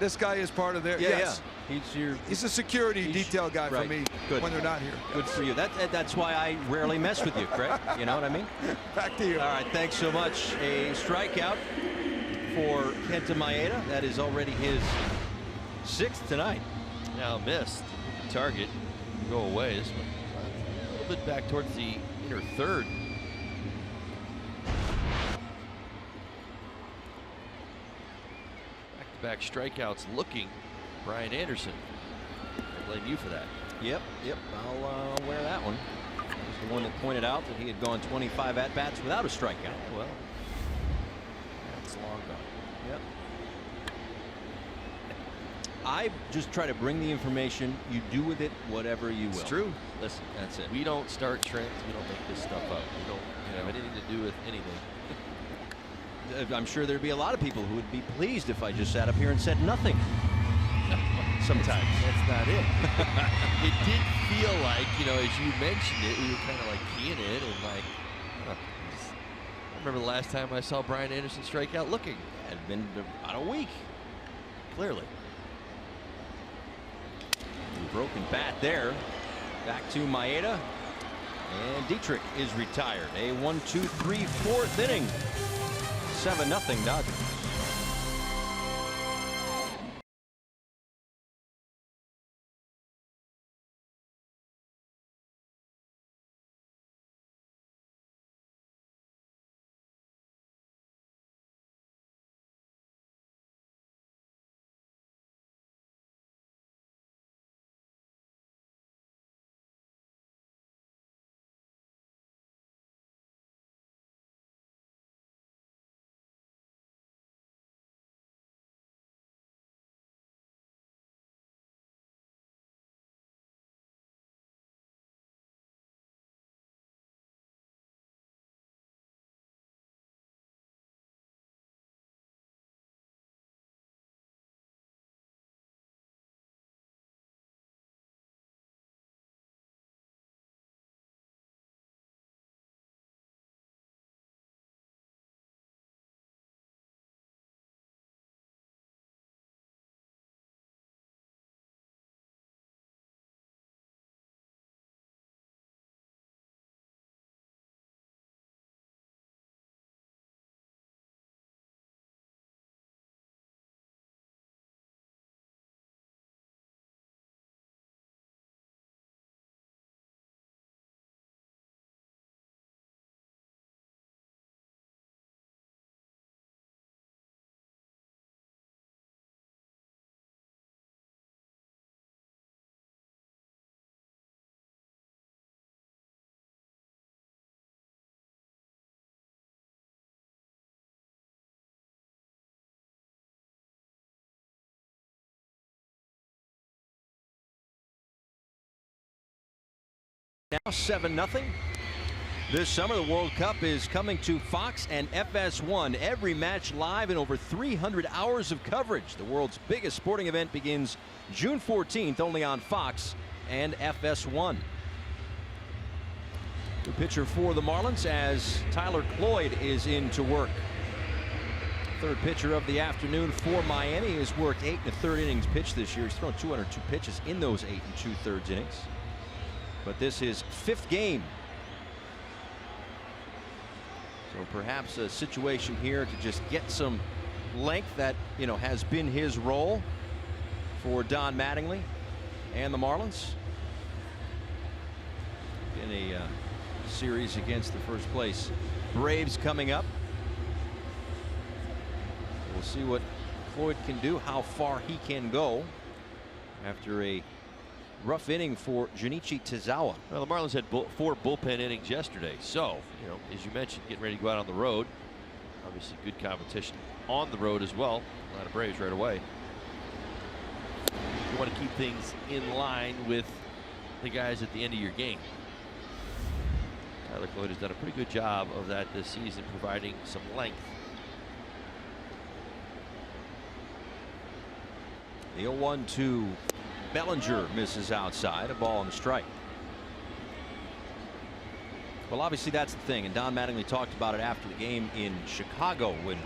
This guy is part of their, yes. Yeah. He's a security detail guy for me. Good. When they're not here. Good for you. That's why I rarely mess with you, Craig. You know what I mean? Back to you. All right, thanks so much. A strikeout for Kenta Maeda. That is already his 6th tonight. Now missed. Target. Go away. This one a little bit back towards the inner 3rd. Back strikeouts looking. Brian Anderson. I blame you for that. Yep. I'll wear that one. He's the one that pointed out that he had gone 25 at-bats without a strikeout. Well, that's long gone. Yep. I just try to bring the information. You do with it whatever you will. It's true. Listen, that's it. We don't start trends. We don't make this stuff up. We don't have anything to do with anything. I'm sure there'd be a lot of people who would be pleased if I just sat up here and said nothing. Sometimes. That's not it. It did feel like, as you mentioned it, we were kind of like keying it and like, I remember the last time I saw Brian Anderson strike out looking. It had been about a week, clearly. Broken bat there. Back to Maeda. And Dietrich is retired. A 1, 2, 3, 4th inning. 7-0 Dodgers. Now 7-0. This summer, the World Cup is coming to Fox and FS1. Every match live in over 300 hours of coverage. The world's biggest sporting event begins June 14th only on Fox and FS1. The pitcher for the Marlins as Tyler Cloyd is in to work. Third pitcher of the afternoon for Miami has worked 8 1/3 innings pitched this year. He's thrown 202 pitches in those 8 2/3 innings. But this is 5th game. So perhaps a situation here to just get some length that, has been his role for Don Mattingly and the Marlins in a series against the first place Braves coming up. We'll see what Cloyd can do, how far he can go after a rough inning for Junichi Tazawa. Well, the Marlins had 4 bullpen innings yesterday. So, as you mentioned, getting ready to go out on the road. Obviously, good competition on the road as well. A lot of Braves right away. You want to keep things in line with the guys at the end of your game. Tyler Cloyd has done a pretty good job of that this season, providing some length. The 0-1 to Bellinger misses outside, a ball and a strike. Well, obviously that's the thing, and Don Mattingly talked about it after the game in Chicago when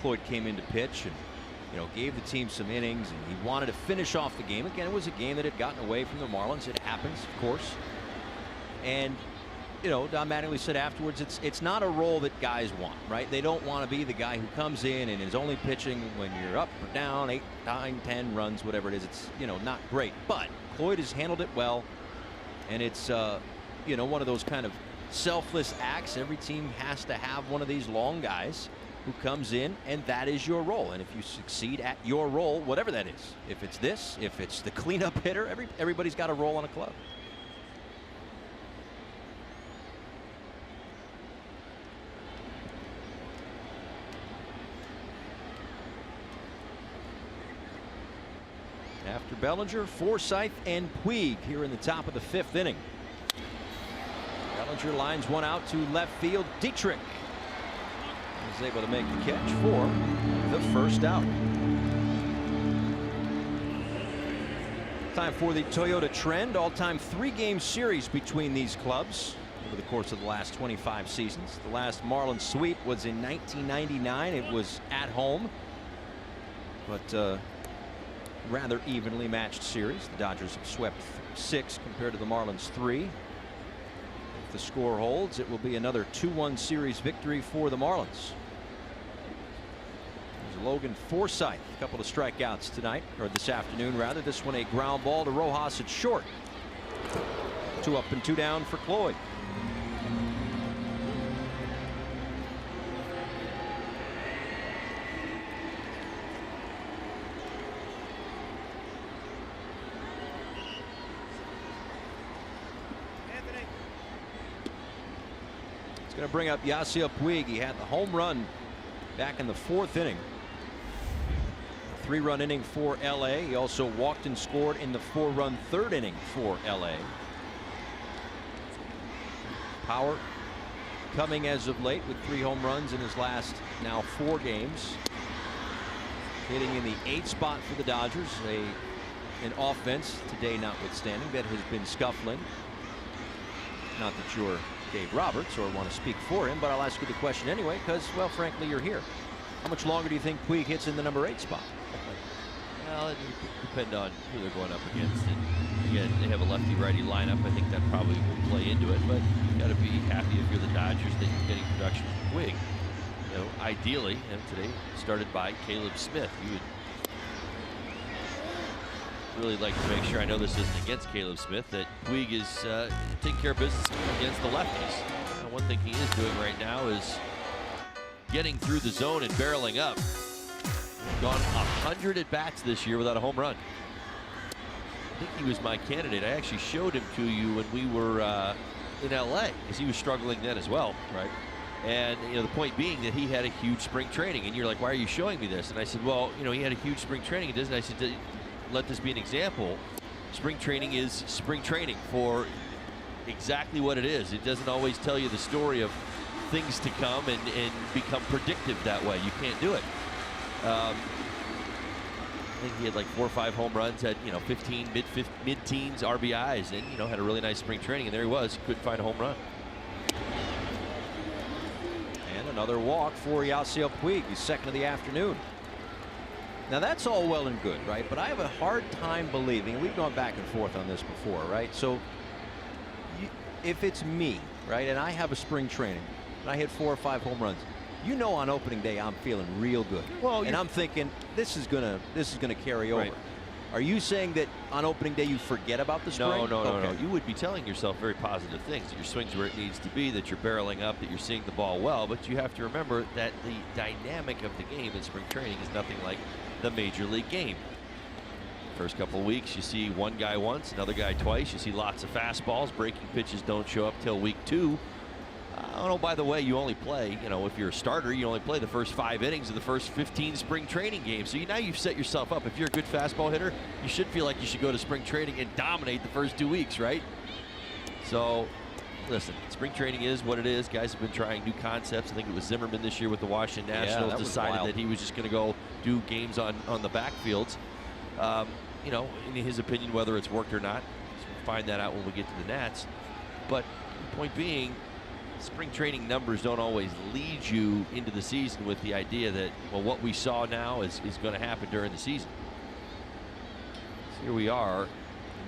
Cloyd came in to pitch and gave the team some innings, and he wanted to finish off the game. Again, it was a game that had gotten away from the Marlins. It happens, of course. And Don Mattingly said afterwards, it's not a role that guys want, right? They don't want to be the guy who comes in and is only pitching when you're up or down 8, 9, 10 runs, whatever it is. It's not great, but Cloyd has handled it well, and it's one of those kind of selfless acts. Every team has to have one of these long guys who comes in, and that is your role. And if you succeed at your role, whatever that is, if it's this, if it's the cleanup hitter, everybody's got a role on a club. After Bellinger, Forsythe and Puig here in the top of the 5th inning. Bellinger lines one out to left field. Dietrich was able to make the catch for the first out. Time for the Toyota Trend. All-time 3-game series between these clubs over the course of the last 25 seasons. The last Marlins sweep was in 1999. It was at home, but rather evenly matched series. The Dodgers have swept 6 compared to the Marlins 3. If the score holds, it will be another 2-1 series victory for the Marlins. There's Logan Forsythe, a couple of strikeouts tonight, or this afternoon rather. This one a ground ball to Rojas at short. 2 up and 2 down for Cloyd. Going to bring up Yasiel Puig. He had the home run back in the 4th inning. A 3-run inning for LA. He also walked and scored in the 4-run 3rd inning for LA. Power coming as of late with 3 home runs in his last now 4 games. Hitting in the 8th spot for the Dodgers. An offense today notwithstanding that has been scuffling. Not that you're Dave Roberts or want to speak for him, but I'll ask you the question anyway because, well, frankly, you're here. How much longer do you think Puig hits in the number 8 spot? Well, it depends on who they're going up against. And again, they have a lefty-righty lineup. I think that probably will play into it, but you got to be happy if you're the Dodgers that you're getting production from Puig. You know, ideally, and today started by Caleb Smith. You would really like to make sure, I know this isn't against Caleb Smith, that Puig is taking care of business against the lefties. One thing he is doing right now is getting through the zone and barreling up. He's gone 100 at bats this year without a home run. I think he was my candidate. I actually showed him to you when we were in LA because he was struggling then as well. Right. And you know, the point being that he had a huge spring training, and you're like, why are you showing me this? And I said, well, you know, he had a huge spring training. And I said, let this be an example. Spring training is spring training for exactly what it is. It doesn't always tell you the story of things to come and become predictive that way. You can't do it. I think he had like 4 or 5 home runs, had, you know, 15 mid-teens RBIs, and, you know, had a really nice spring training, and there he was, couldn't find a home run. And another walk for Yasiel Puig. He's 2nd of the afternoon. Now that's all well and good, right? But I have a hard time believing, and we've gone back and forth on this before, right? So if it's me, right, and I have a spring training and I hit 4 or 5 home runs, you know, on opening day I'm feeling real good. Well, and I'm thinking this is gonna carry over. Right. Are you saying that on opening day you forget about the spring? No. You would be telling yourself very positive things, that your swing's where it needs to be, that you're barreling up, that you're seeing the ball well, but you have to remember that the dynamic of the game in spring training is nothing like the major league game. First couple of weeks you see one guy once, another guy twice. You see lots of fastballs. Breaking pitches don't show up till week 2. Oh, by the way, you only play, you know, if you're a starter, you only play the first 5 innings of the first 15 spring training games. So now you've set yourself up. If you're a good fastball hitter, you should feel like you should go to spring training and dominate the first 2 weeks, right? So listen, spring training is what it is. Guys have been trying new concepts. I think it was Zimmerman this year with the Washington Nationals decided that he was just going to go do games on the backfields. You know, in his opinion, whether it's worked or not, we'll find that out when we get to the Nats. But the point being, spring training numbers don't always lead you into the season with the idea that, well, what we saw now is going to happen during the season. So here we are,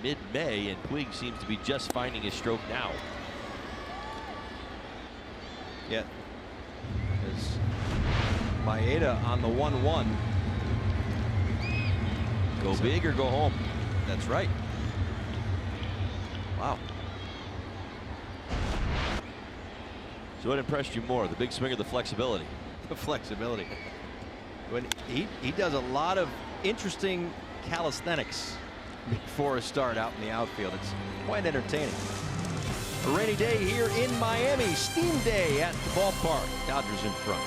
mid-May, and Puig seems to be just finding his stroke now. Yeah. As Maeda on the 1-1. Go big or go home. That's right. Wow. So what impressed you more, the big swing or the flexibility? The flexibility. When he does a lot of interesting calisthenics before a start out in the outfield. It's quite entertaining. A rainy day here in Miami. Steam day at the ballpark. Dodgers in front.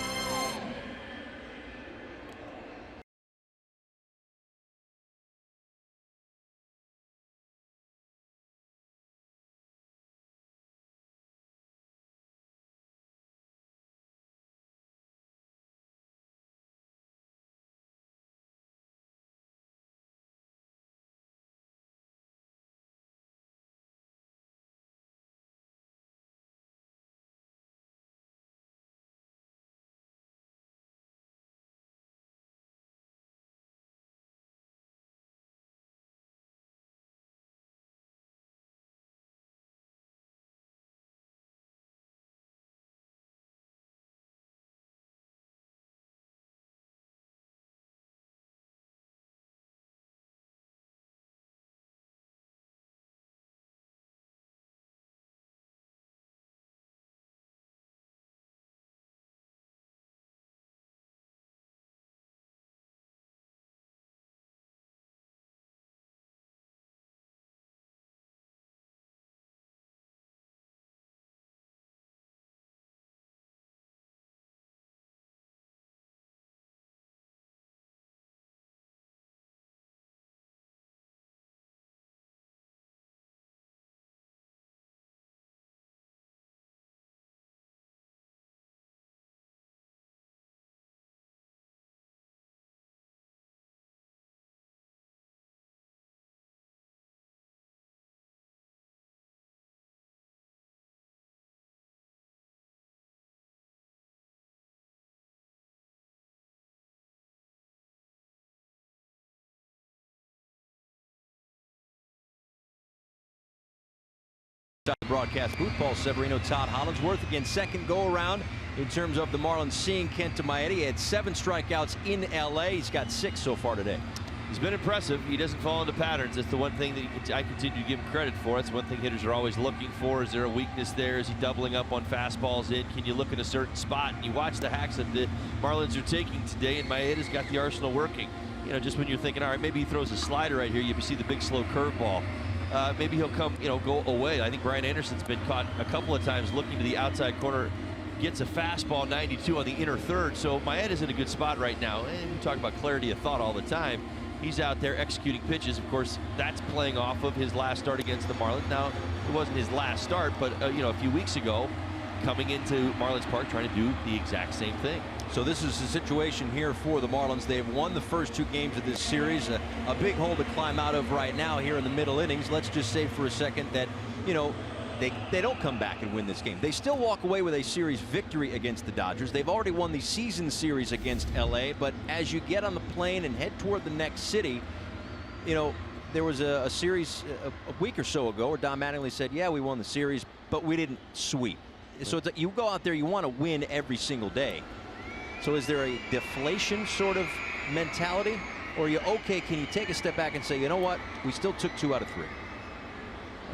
The broadcast booth, Paul Severino, Todd Hollinsworth. Again, second go-around in terms of the Marlins seeing Kenta Maeda. He had 7 strikeouts in LA. He's got 6 so far today. He's been impressive. He doesn't fall into patterns. That's the one thing that I continue to give him credit for. That's one thing hitters are always looking for. Is there a weakness there? Is he doubling up on fastballs in? Can you look at a certain spot? And you watch the hacks that the Marlins are taking today, and Maeda's got the arsenal working. You know, just when you're thinking, all right, maybe he throws a slider right here, you see the big slow curveball. Maybe he'll come, go away. I think Brian Anderson's been caught a couple of times looking to the outside corner, gets a fastball 92 on the inner third. So Maeda's in a good spot right now. And we talk about clarity of thought all the time. He's out there executing pitches. Of course, that's playing off of his last start against the Marlins. Now, it wasn't his last start, but a few weeks ago, coming into Marlins Park, trying to do the exact same thing. So this is the situation here for the Marlins. They've won the first 2 games of this series. A big hole to climb out of right now here in the middle innings. Let's just say for a second that, they don't come back and win this game. They still walk away with a series victory against the Dodgers. They've already won the season series against LA, but as you get on the plane and head toward the next city, there was a series a week or so ago where Don Mattingly said, yeah, we won the series, but we didn't sweep. So you go out there, you want to win every single day. So is there a deflation sort of mentality, or are you okay? Can you take a step back and say, you know what, we still took 2 out of 3?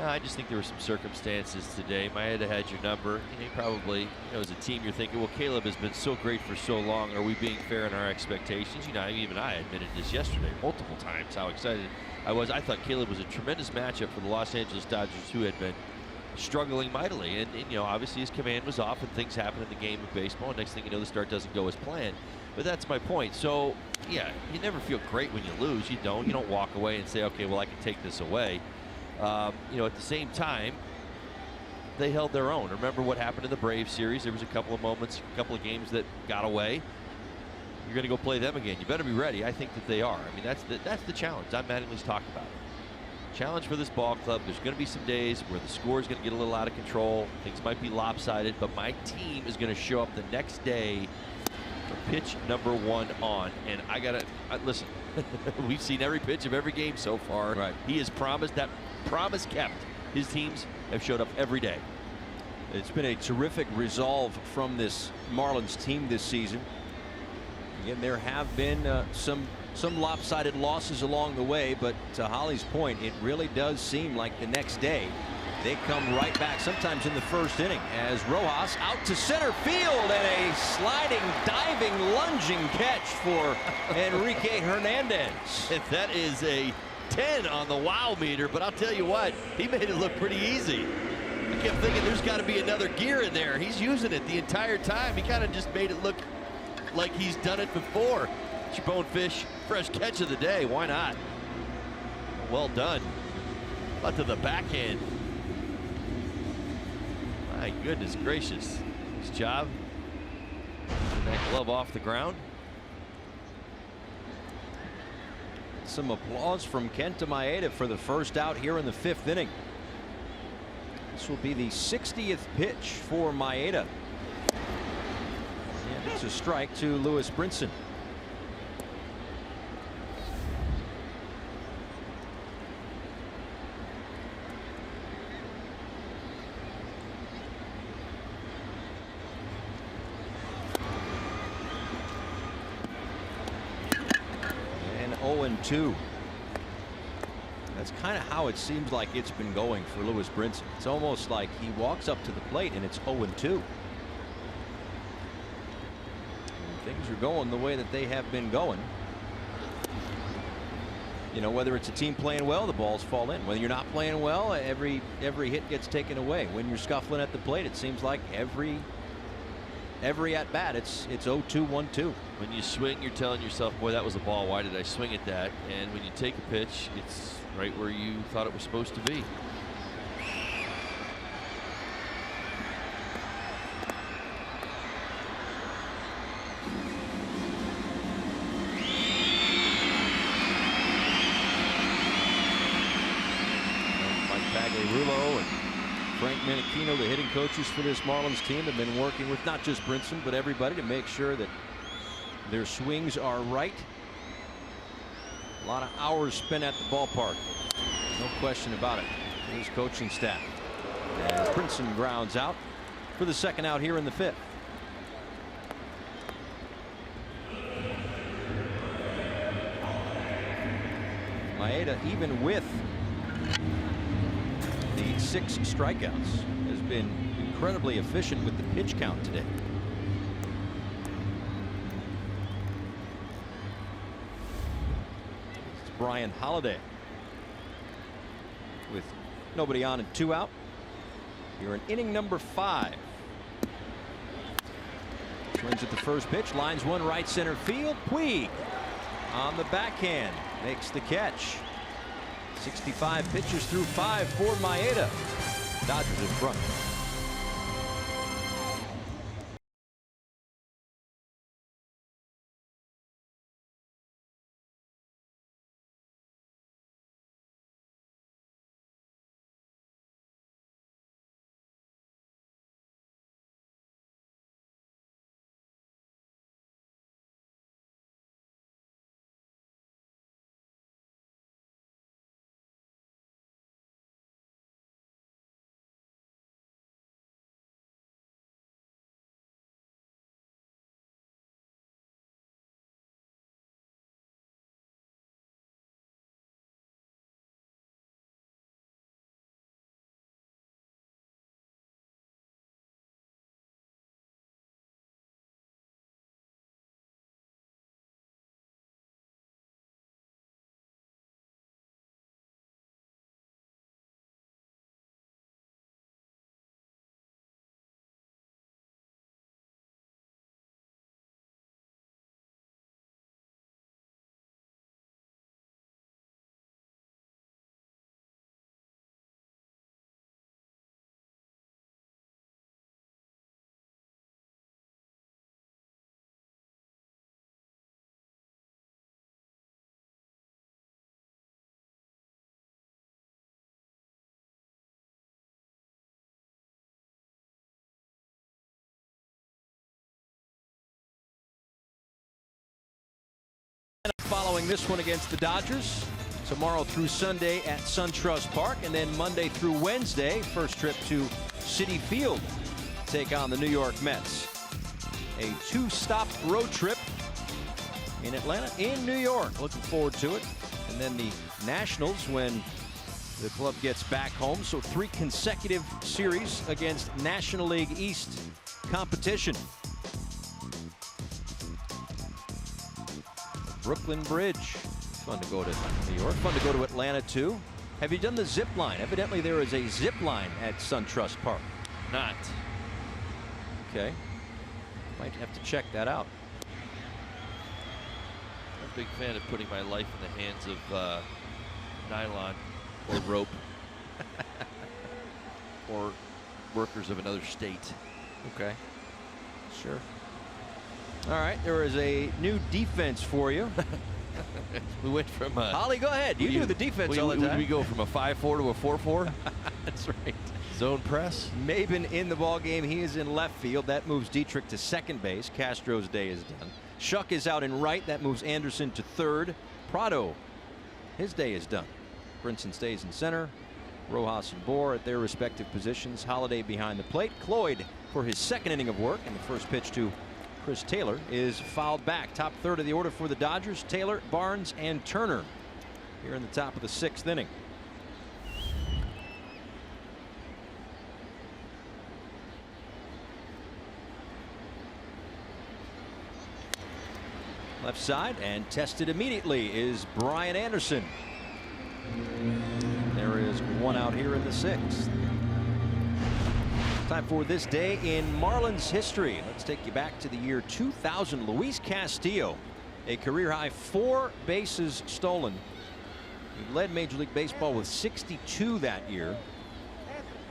I just think there were some circumstances today. Maeda had your number. Probably, as a team, you're thinking, well, Caleb has been so great for so long. Are we being fair in our expectations? Even I admitted this yesterday multiple times how excited I was. I thought Caleb was a tremendous matchup for the Los Angeles Dodgers, who had been struggling mightily. And obviously his command was off and things happen in the game of baseball. Next thing you know, the start doesn't go as planned. But that's my point. So, yeah, you never feel great when you lose. You don't walk away and say, okay, well, I can take this away. At the same time, they held their own. Remember what happened in the Braves series? There was a couple of moments, a couple of games that got away. You're going to go play them again. You better be ready. I think that they are. That's the challenge. Don Mattingly's talked about it. Challenge for this ball club. There's going to be some days where the score is going to get a little out of control. Things might be lopsided, but my team is going to show up the next day for pitch number 1 on. And I got to listen. We've seen every pitch of every game so far. Right. He has promised that. Promise kept. His teams have showed up every day. It's been a terrific resolve from this Marlins team this season. Again, there have been some lopsided losses along the way, but to Holly's point, it really does seem like the next day they come right back, sometimes in the first inning, as Rojas out to center field, and a sliding, diving, lunging catch for Enrique Hernandez. That is a 10 on the wow meter, but I'll tell you what, he made it look pretty easy. I kept thinking there's got to be another gear in there. He's using it the entire time. He kind of just made it look like he's done it before. It's your Bonefish fresh catch of the day. Why not? Well done. But to the backhand. My goodness gracious. Nice job. Getting that glove off the ground. Some applause from Kenta Maeda for the first out here in the 5th inning. This will be the 60th pitch for Maeda. And it's a strike to Lewis Brinson. And 0-2. That's kind of how it seems like it's been going for Lewis Brinson. It's almost like he walks up to the plate and it's 0-2. Things are going the way that they have been going. Whether it's a team playing well, the balls fall in. Whether you're not playing well, every hit gets taken away. When you're scuffling at the plate, it seems like every at bat it's 0-2, 1-2. When you swing, you're telling yourself, boy, that was a ball. Why did I swing at that? And when you take a pitch, it's right where you thought it was supposed to be. And Frank Menechino, the hitting coaches for this Marlins team, have been working with not just Brinson but everybody to make sure that their swings are right. A lot of hours spent at the ballpark, no question about it. His coaching staff. As Brinson grounds out for the second out here in the fifth. Maeda, even with the 6 strikeouts, has been incredibly efficient with the pitch count today. It's Brian Holiday with nobody on and 2 out. Here in inning number 5. Swings at the first pitch, lines one right center field. Puig on the backhand makes the catch. 65 pitches through 5 for Maeda. Dodgers in front. Following this one against the Dodgers tomorrow through Sunday at SunTrust Park, and then Monday through Wednesday, first trip to Citi Field, take on the New York Mets. A 2-stop road trip in Atlanta, in New York. Looking forward to it. And then the Nationals when the club gets back home. So 3 consecutive series against National League East competition. Brooklyn Bridge. Fun to go to New York. Fun to go to Atlanta, too. Have you done the zip line? Evidently, there is a zip line at SunTrust Park. Not. Okay. Might have to check that out. I'm a big fan of putting my life in the hands of nylon or rope or workers of another state. Okay. Sure. All right, there is a new defense for you. We went from Holly, go ahead. You do the defense all the time. We go from a 5-4 to a 4-4. That's right. Zone press. Maben in the ball game. He is in left field. That moves Dietrich to second base. Castro's day is done. Shuck is out in right. That moves Anderson to third. Prado, his day is done. Brinson stays in center. Rojas and Bohr at their respective positions. Holiday behind the plate. Cloyd for his second inning of work, and the first pitch to Chris Taylor is fouled back. Top third of the order for the Dodgers. Taylor, Barnes, and Turner here in the top of the 6th inning. Left side, and tested immediately is Brian Anderson. There is one out here in the 6th. Time for this day in Marlins history. Let's take you back to the year 2000. Luis Castillo, a career high 4 bases stolen. He led Major League Baseball with 62 that year.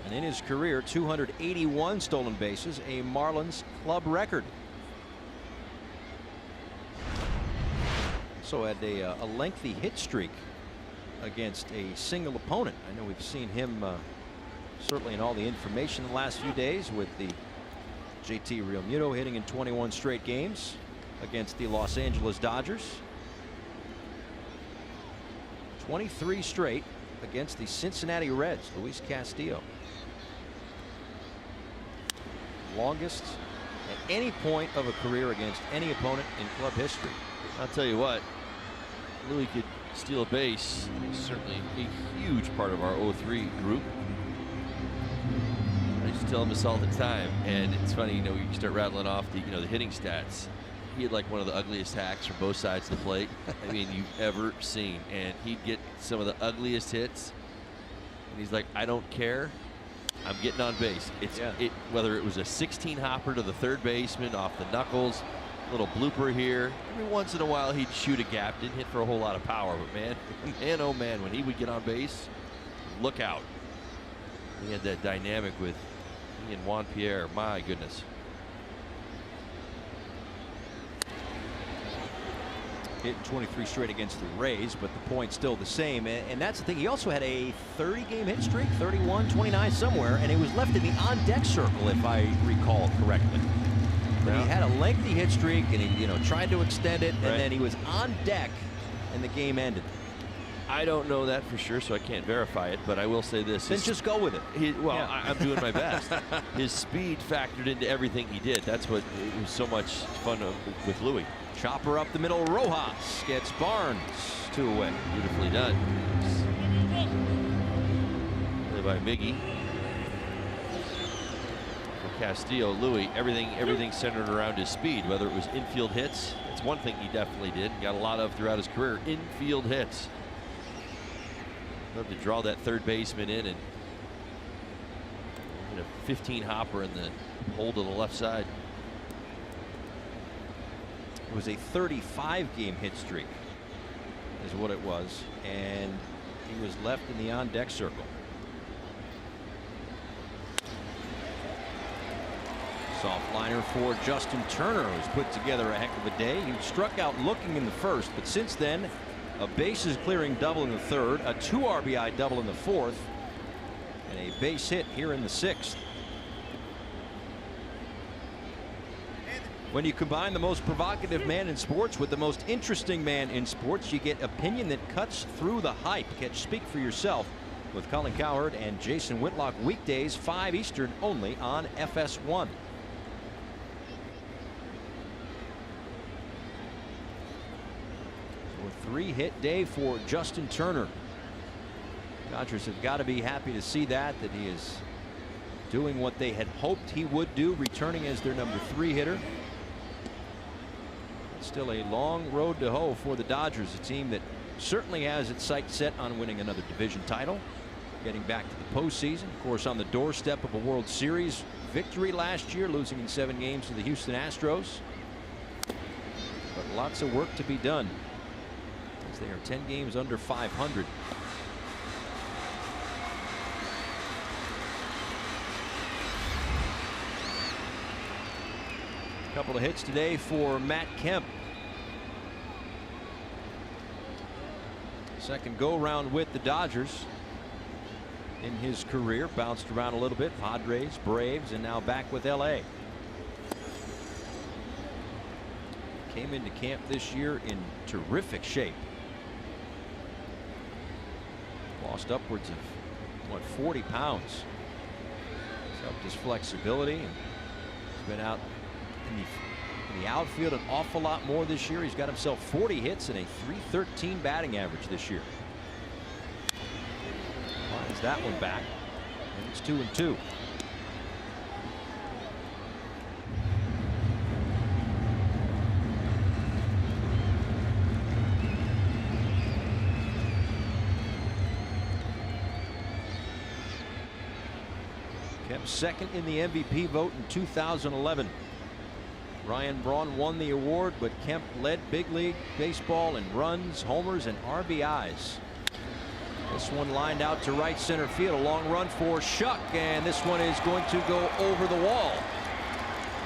And in his career, 281 stolen bases, a Marlins club record. Also had a lengthy hit streak against a single opponent. I know we've seen him certainly in all the information the last few days with the JT Realmuto hitting in 21 straight games against the Los Angeles Dodgers. 23 straight against the Cincinnati Reds. Luis Castillo. longest at any point of a career against any opponent in club history. I'll tell you what, Louis could steal a base. He's certainly a huge part of our 03 group. I used to tell him this all the time, and it's funny, you start rattling off the hitting stats. He had like one of the ugliest hacks from both sides of the plate I mean you've ever seen, and he'd get some of the ugliest hits, and he's like, I don't care, I'm getting on base. Whether it was a 16 hopper to the third baseman off the knuckles, little blooper here. Every once in a while he'd shoot a gap, didn't hit for a whole lot of power, but man, oh man, when he would get on base, look out. He had that dynamic with he and Juan Pierre, my goodness. Hitting 23 straight against the Rays, but the point's still the same. And that's the thing. He also had a 30-game hit streak, 31, 29 somewhere, and he was left in the on-deck circle, if I recall correctly. But he had a lengthy hit streak, and he tried to extend it, and then he was on deck, and the game ended. I don't know that for sure, so I can't verify it, but I will say this. Then just go with it. I'm doing my best. His speed factored into everything he did. That's what it was so much fun with Louis. Chopper up the middle, Rojas gets Barnes 2 away. Beautifully done. Play by Miggy. For Castillo, Louis, everything centered around his speed, whether it was infield hits. That's one thing he definitely did. Got a lot of throughout his career, infield hits. Love to draw that third baseman in and hit a 15 hopper in the hole to the left side. It was a 35-game hit streak is what it was, and he was left in the on-deck circle. Soft liner for Justin Turner, who's put together a heck of a day. He struck out looking in the first, but since then, a bases clearing double in the third, a 2 RBI double in the fourth, and a base hit here in the sixth. When you combine the most provocative man in sports with the most interesting man in sports, you get opinion that cuts through the hype. Catch Speak for Yourself with Colin Cowherd and Jason Whitlock weekdays 5 Eastern only on FS1. So a 3-hit day for Justin Turner. Dodgers have got to be happy to see that he is doing what they had hoped he would do, returning as their number 3 hitter. Still a long road to hoe for the Dodgers, a team that certainly has its sights set on winning another division title, getting back to the postseason, of course on the doorstep of a World Series victory last year, losing in 7 games to the Houston Astros. But lots of work to be done as they are 10 games under 500. Couple of hits today for Matt Kemp. Second go round with the Dodgers in his career. Bounced around a little bit. Padres, Braves, and now back with LA. Came into camp this year in terrific shape. Lost upwards of, 40 pounds. It's helped his flexibility, and he's been out in the outfield an awful lot more this year. He's got himself 40 hits and a .313 batting average this year. Finds that one back, and it's 2-2. Kemp second in the MVP vote in 2011. Ryan Braun won the award, but Kemp led big league baseball in runs, homers, and RBIs. This one lined out to right center field. A long run for Shuck, and this one is going to go over the wall.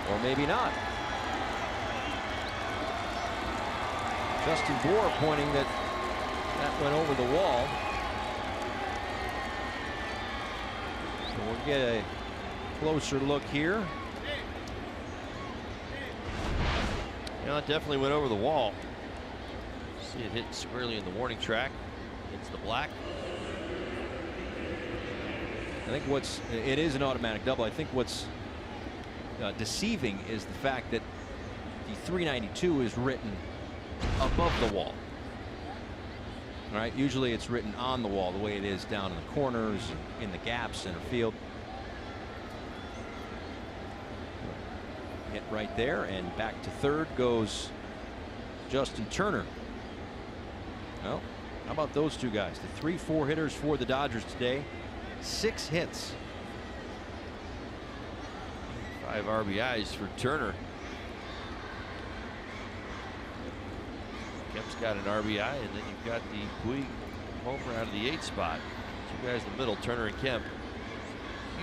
Or maybe not. Justin Bohr pointing that went over the wall. So we'll get a closer look here. It definitely went over the wall. See it hit squarely in the warning track. Hits the black. I think it is an automatic double. I think deceiving is the fact that the 392 is written above the wall. Right? Usually it's written on the wall, the way it is down in the corners, in the gaps, center field. Hit right there, and back to third goes Justin Turner. Well, how about those two guys? The 3-4 hitters for the Dodgers today. 6 hits. 5 RBIs for Turner. Kemp's got an RBI, and then you've got the Puig homer out of the 8th spot. 2 guys in the middle, Turner and Kemp.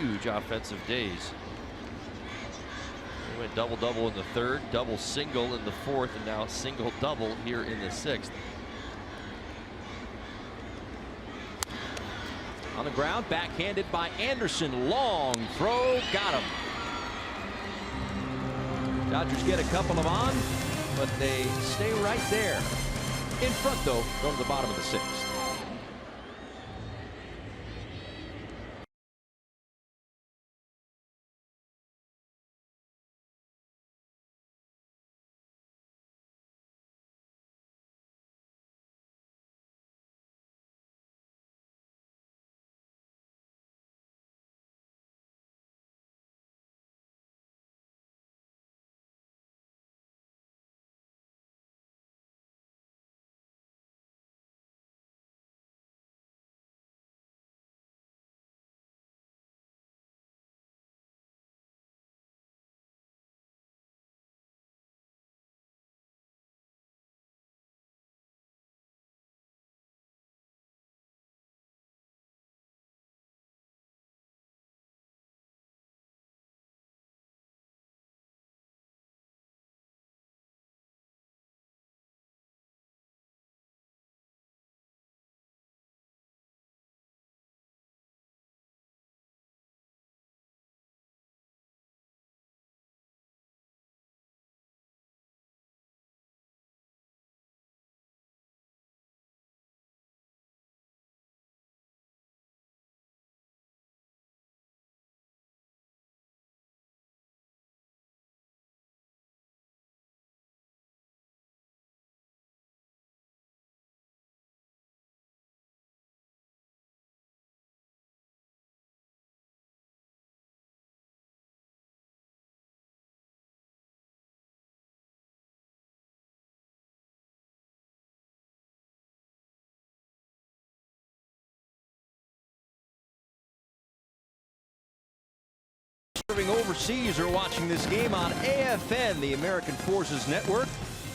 Huge offensive days. They went double-double in the 3rd, double-single in the 4th, and now single-double here in the 6th. On the ground, backhanded by Anderson. Long throw, got him. Dodgers get a couple of on, but they stay right there. In front, though, going to the bottom of the 6th. Serving overseas or watching this game on AFN, the American Forces Network.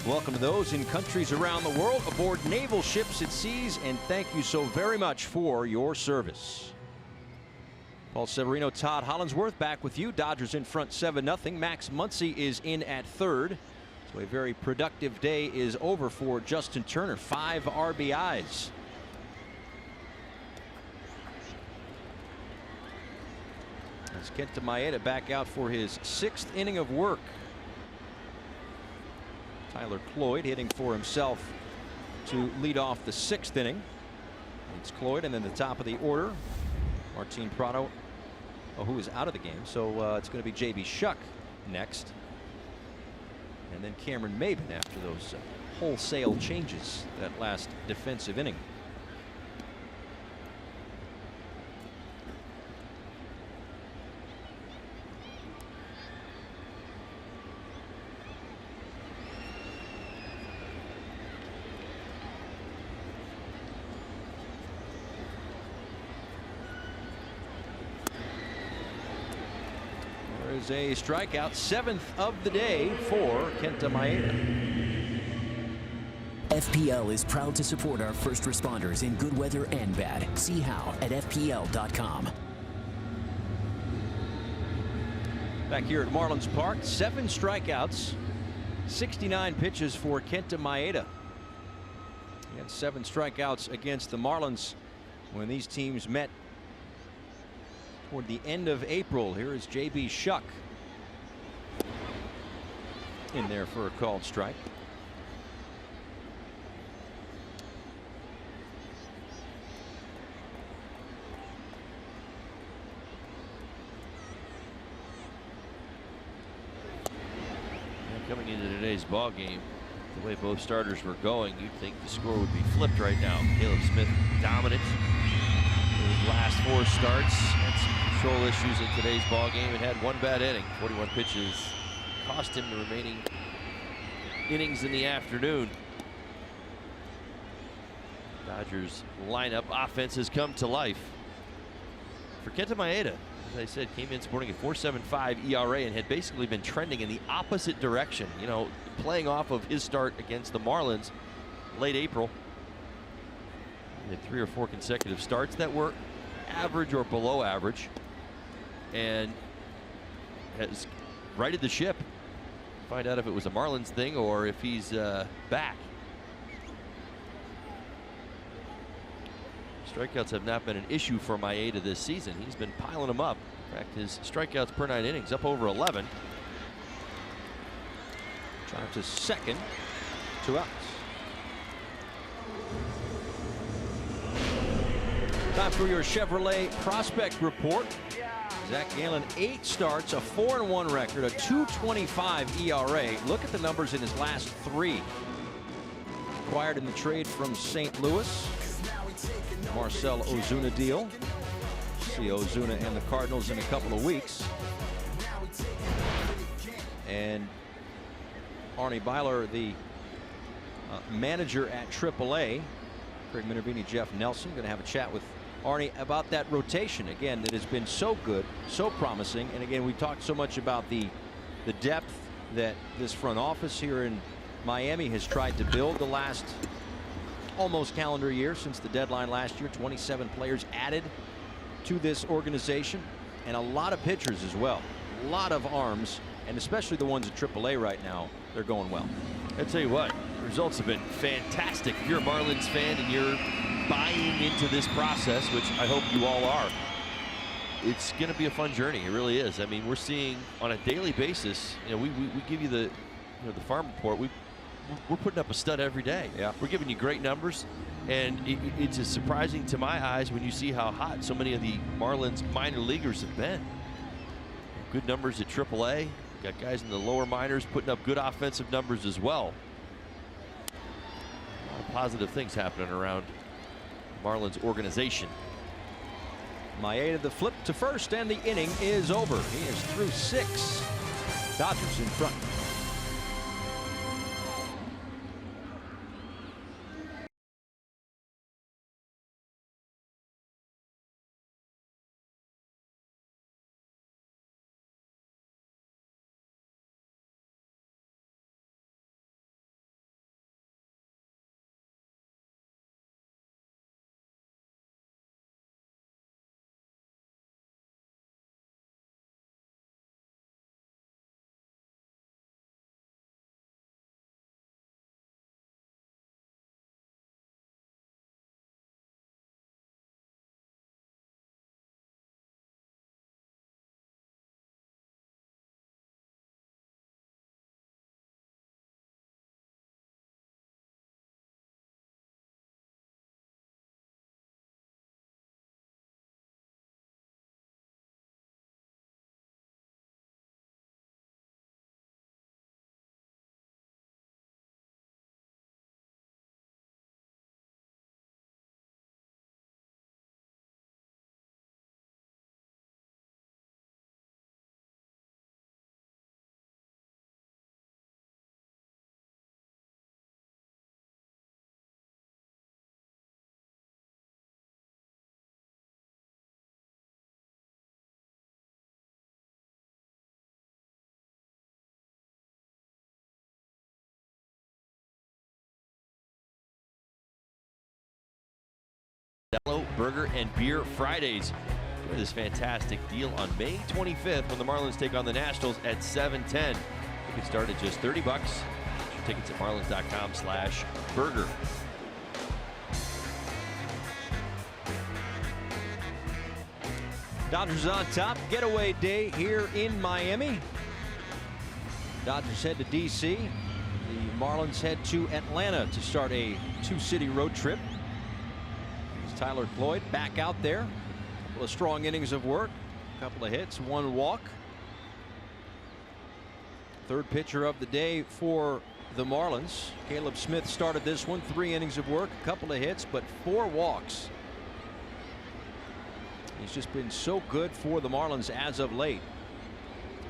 Welcome to those in countries around the world aboard naval ships at seas, and thank you so very much for your service. Paul Severino, Todd Hollinsworth back with you. Dodgers in front 7-0. Max Muncy is in at third. So a very productive day is over for Justin Turner. 5 RBIs. As Kenta Maeda back out for his 6th inning of work. Tyler Cloyd hitting for himself to lead off the 6th inning. It's Cloyd, and then the top of the order, Martine Prado, who is out of the game. So it's going to be J.B. Shuck next. And then Cameron Maben after those wholesale changes that last defensive inning. There's a strikeout, 7th of the day for Kenta Maeda. FPL is proud to support our first responders in good weather and bad. See how at FPL.com. Back here at Marlins Park, 7 strikeouts, 69 pitches for Kenta Maeda. He had 7 strikeouts against the Marlins when these teams met toward the end of April. Here is J.B. Shuck in there for a called strike. Going into today's ball game, the way both starters were going, you'd think the score would be flipped right now. Caleb Smith dominant in his last 4 starts. Had some control issues in today's ball game and had 1 bad inning. 41 pitches cost him the remaining innings in the afternoon. Dodgers lineup offense has come to life. For Kenta Maeda, as I said, came in sporting a 4.75 ERA and had basically been trending in the opposite direction. You know, playing off of his start against the Marlins late April. He had 3 or 4 consecutive starts that were average or below average, and has righted the ship. Find out if it was a Marlins thing or if he's back. Strikeouts have not been an issue for Maeda this season. He's been piling them up. In fact, his strikeouts per 9 innings up over 11. Drive to second. 2 outs. Time for your Chevrolet prospect report. Zach Gallen, 8 starts, a 4-1 record, a 2.25 ERA. Look at the numbers in his last 3. Acquired in the trade from St. Louis. Marcell Ozuna deal. See Ozuna and the Cardinals in a couple of weeks. And Arnie Byler, the manager at AAA. Craig Minervini, Jeff Nelson, going to have a chat with Arnie about that rotation again that has been so good, so promising. And again, we talked so much about the depth that this front office here in Miami has tried to build the last almost calendar year since the deadline last year. 27 players added to this organization, and a lot of pitchers as well. A lot of arms, and especially the ones at AAA right now, they're going well. I tell you what, the results have been fantastic. If you're a Marlins fan and you're buying into this process, which I hope you all are, it's going to be a fun journey. It really is. I mean, we're seeing on a daily basis, you know, we give you the the farm report. We're putting up a stud every day. Yeah. We're giving you great numbers, and it's as surprising to my eyes when you see how hot so many of the Marlins minor leaguers have been. Good numbers at AAA. Got guys in the lower minors putting up good offensive numbers as well. A lot of positive things happening around the Marlins organization. Maeda the flip to first, and the inning is over. He is through 6. Dodgers in front. Burger and Beer Fridays. Enjoy this fantastic deal on May 25th when the Marlins take on the Nationals at 7:10. Tickets start at just $30. Get your tickets at marlins.com/burger. Dodgers on top. Getaway day here in Miami. Dodgers head to D.C. The Marlins head to Atlanta to start a 2-city road trip. Tyler Cloyd back out there. A couple of strong innings of work. A couple of hits, 1 walk. Third pitcher of the day for the Marlins. Caleb Smith started this one. 3 innings of work, a couple of hits, but 4 walks. He's just been so good for the Marlins as of late.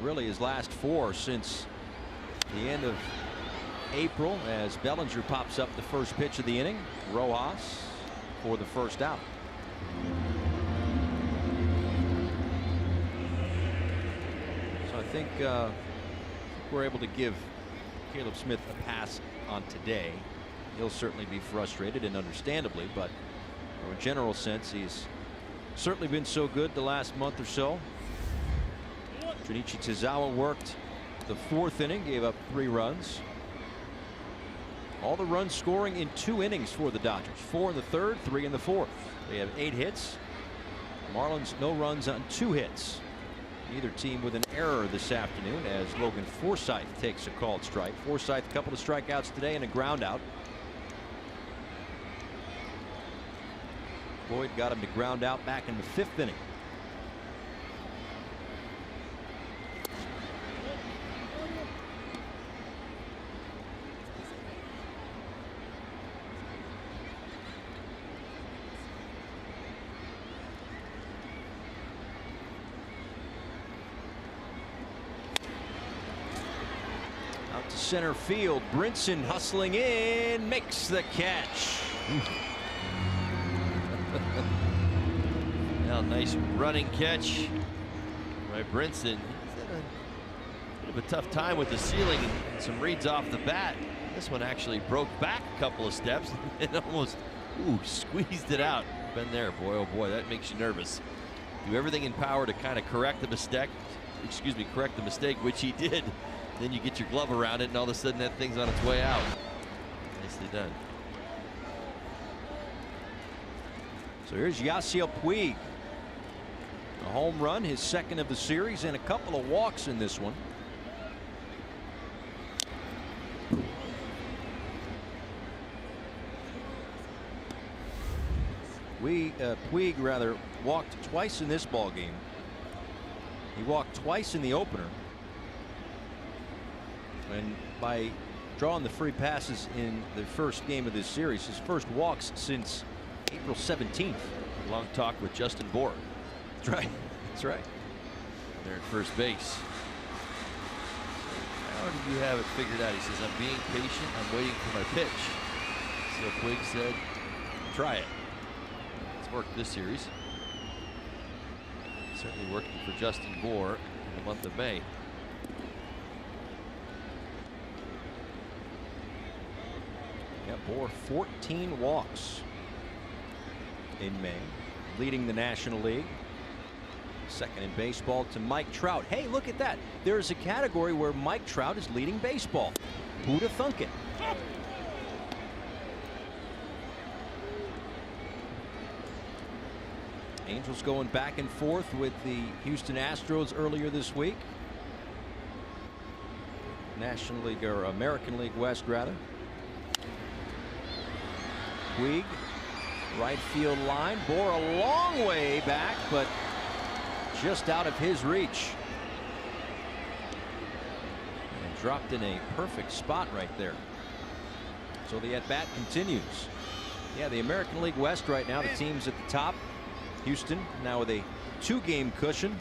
Really his last 4 since the end of April, as Bellinger pops up the first pitch of the inning. Rojas for the first out. So I think we're able to give Caleb Smith a pass on today. He'll certainly be frustrated, and understandably, but from a general sense, he's certainly been so good the last month or so. Junichi Tazawa worked the 4th inning, gave up 3 runs. All the runs scoring in 2 innings for the Dodgers. 4 in the 3rd, 3 in the 4th. They have 8 hits. Marlins no runs on 2 hits. Neither team with an error this afternoon, as Logan Forsythe takes a called strike. Forsythe, a couple of strikeouts today and a ground out. Cloyd got him to ground out back in the 5th inning. Out to center field. Brinson hustling in, makes the catch. Now, nice running catch by Brinson. He's had a bit of a tough time with the ceiling and some reads off the bat. This one actually broke back a couple of steps and almost squeezed it out. Been there, boy, oh boy, that makes you nervous. Do everything in power to kind of correct the mistake, which he did. Then you get your glove around it, and all of a sudden that thing's on its way out. Nicely done. So here's Yasiel Puig. A home run, his 2nd of the series, and a couple of walks in this one. Puig rather walked twice in this ball game. He walked twice in the opener. And by drawing the free passes in the first game of this series, his first walks since April 17th. Long talk with Justin Bohr. That's right. That's right. There at first base. How do you have it figured out? He says, I'm being patient. I'm waiting for my pitch. So Puig said, try it. It's worked this series. Certainly working for Justin Bohr in the month of May. Yeah, Bohr 14 walks in May, leading the National League. 2nd in baseball to Mike Trout. Hey, look at that. There's a category where Mike Trout is leading baseball. Who'd have thunk it? Angels going back and forth with the Houston Astros earlier this week. National League, or American League West rather. Puig, right field line. Bohr a long way back, but just out of his reach. And dropped in a perfect spot right there. So the at-bat continues. Yeah, the American League West right now, the teams at the top. Houston now with a 2-game cushion.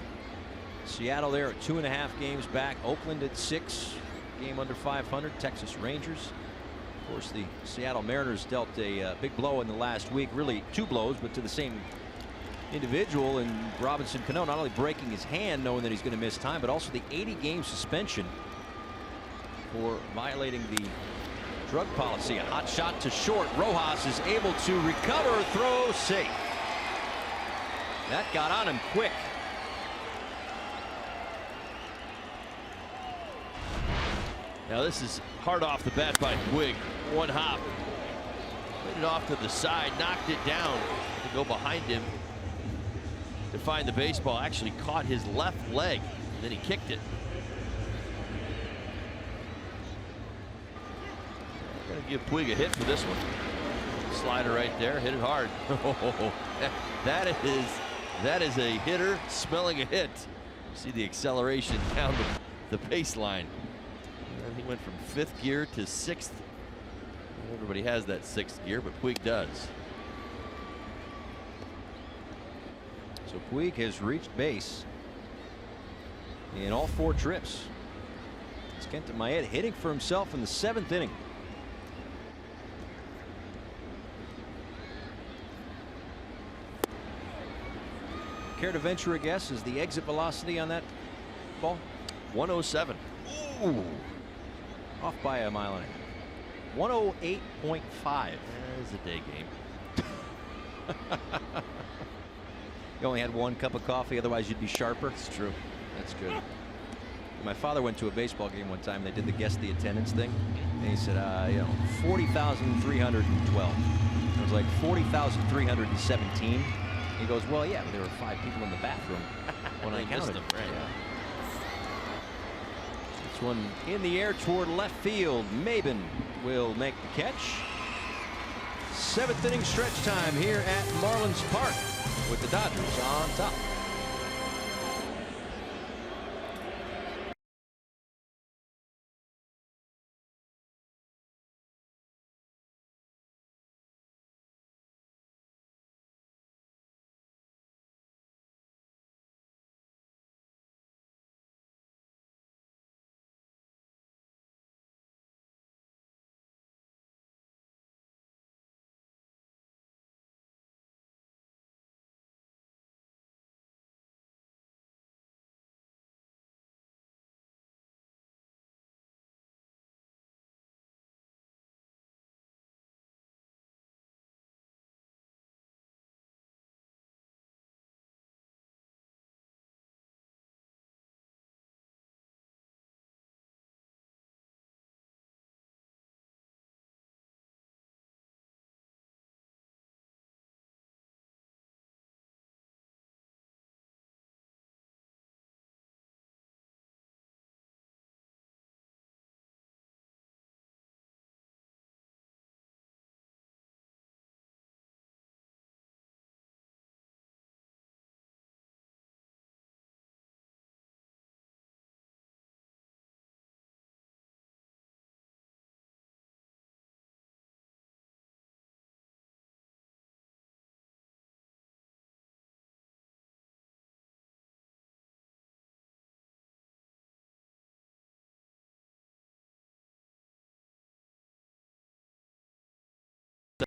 Seattle there at 2.5 games back. Oakland at 6, game under 500. Texas Rangers. Of course, the Seattle Mariners dealt a big blow in the last week. Really 2 blows, but to the same individual, and Robinson Cano not only breaking his hand knowing that he's going to miss time, but also the 80-game suspension for violating the drug policy. A hot shot to short. Rojas is able to recover, throw safe. That got on him quick. Now this is hard off the bat by Puig. One hop. Played it off to the side, knocked it down to go behind him to find the baseball. Actually caught his left leg, and then he kicked it. I'm gonna give Puig a hit for this one. Slider right there, hit it hard. That is a hitter smelling a hit. You see the acceleration down the baseline. He went from 5th gear to 6th. Everybody has that 6th gear, but Puig does. So Puig has reached base in all 4 trips. It's Kenta Maeda hitting for himself in the 7th inning. Care to venture a guess? Is the exit velocity on that ball? 107. Ooh. Off by a mile and a half. 108.5. That is a day game. You only had 1 cup of coffee, otherwise you'd be sharper. It's true. That's good. My father went to a baseball game one time. They did the guess the attendance thing, and he said, 40,312. It was like 40,317. He goes, well, yeah, but there were 5 people in the bathroom when I counted them. Right. Yeah. This one in the air toward left field. Maben will make the catch. 7th inning stretch time here at Marlins Park with the Dodgers on top.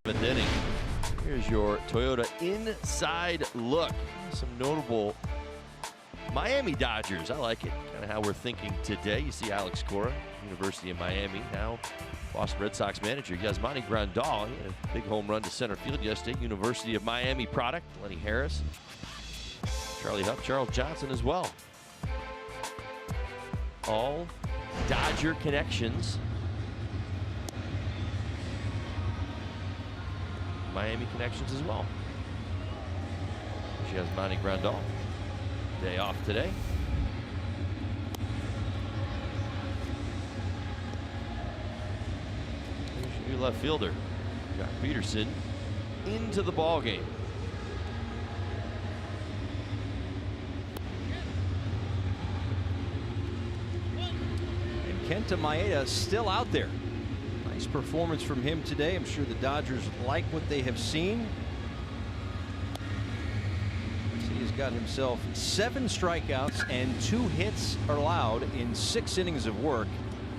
Seventh inning. Here's your Toyota inside look. Some notable Miami Dodgers. I like it. Kind of how we're thinking today. You see Alex Cora, University of Miami, now Boston Red Sox manager. Yasmani Grandal, he had a big home run to center field yesterday. University of Miami product. Lenny Harris, Charlie Huff, Charles Johnson as well. All Dodger connections. Miami connections as well. She has Manny Grandal. Day off today. Here's your new left fielder, Jock Peterson, into the ball game. And Kenta Maeda still out there. Nice performance from him today. I'm sure the Dodgers like what they have seen. He has got himself 7 strikeouts and 2 hits allowed in 6 innings of work,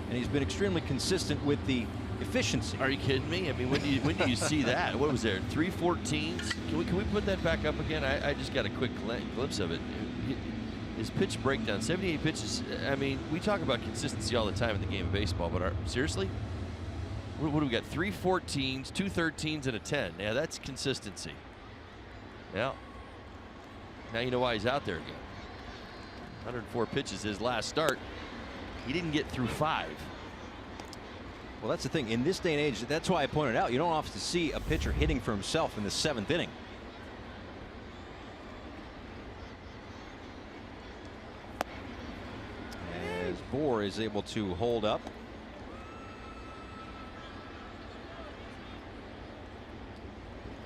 and he's been extremely consistent with the efficiency. Are you kidding me? I mean, when do you see that? What was there? 3 14s? Can we put that back up again? I just got a quick glimpse of it. His pitch breakdown, 78 pitches. I mean, we talk about consistency all the time in the game of baseball, but seriously? What do we got? 3 14s, 2 13s, and a 10. Yeah, that's consistency. Yeah. Now you know why he's out there again. 104 pitches his last start. He didn't get through 5. Well, that's the thing. In this day and age, that's why I pointed out, you don't often see a pitcher hitting for himself in the 7th inning. As Bohr is able to hold up.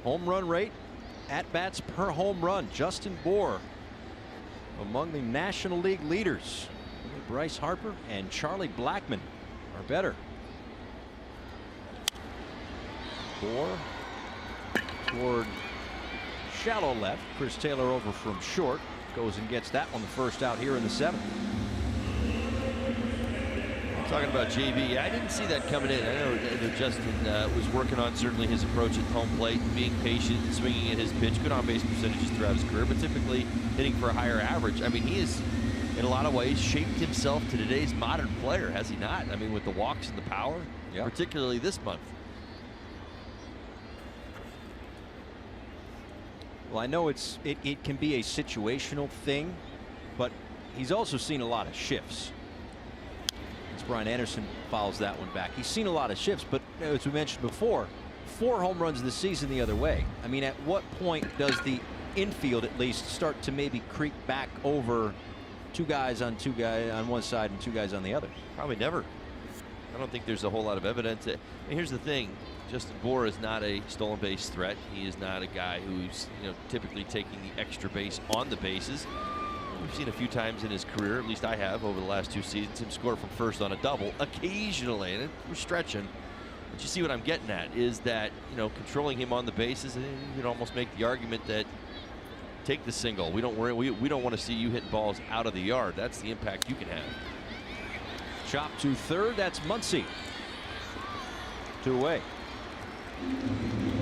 Home run rate, at-bats per home run. Justin Bohr among the National League leaders. Bryce Harper and Charlie Blackmon are better. Bohr toward shallow left. Chris Taylor over from short. Goes and gets that one, the first out here in the 7th. Talking about JB, I didn't see that coming in. I know Justin was working on certainly his approach at home plate, being patient, swinging at his pitch. Good on-base percentages throughout his career, but typically hitting for a higher average. I mean, he has, in a lot of ways, shaped himself to today's modern player, has he not? I mean, with the walks and the power, particularly this month. Well, I know it can be a situational thing, but he's also seen a lot of shifts. As Brian Anderson fouls that one back. He's seen a lot of shifts, but as we mentioned before, 4 home runs this season the other way. I mean, at what point does the infield at least start to maybe creep back over 2 guys on one side and 2 guys on the other? Probably never. I don't think there's a whole lot of evidence. And here's the thing. Justin Bohr is not a stolen base threat. He is not a guy who's typically taking the extra base on the bases. We've seen a few times in his career, at least I have over the last 2 seasons, him score from first on a double occasionally, and we're stretching. But you see what I'm getting at is that controlling him on the bases, you can almost make the argument that take the single. We don't want to see you hitting balls out of the yard. That's the impact you can have. Chop to third. That's Muncy. 2 away.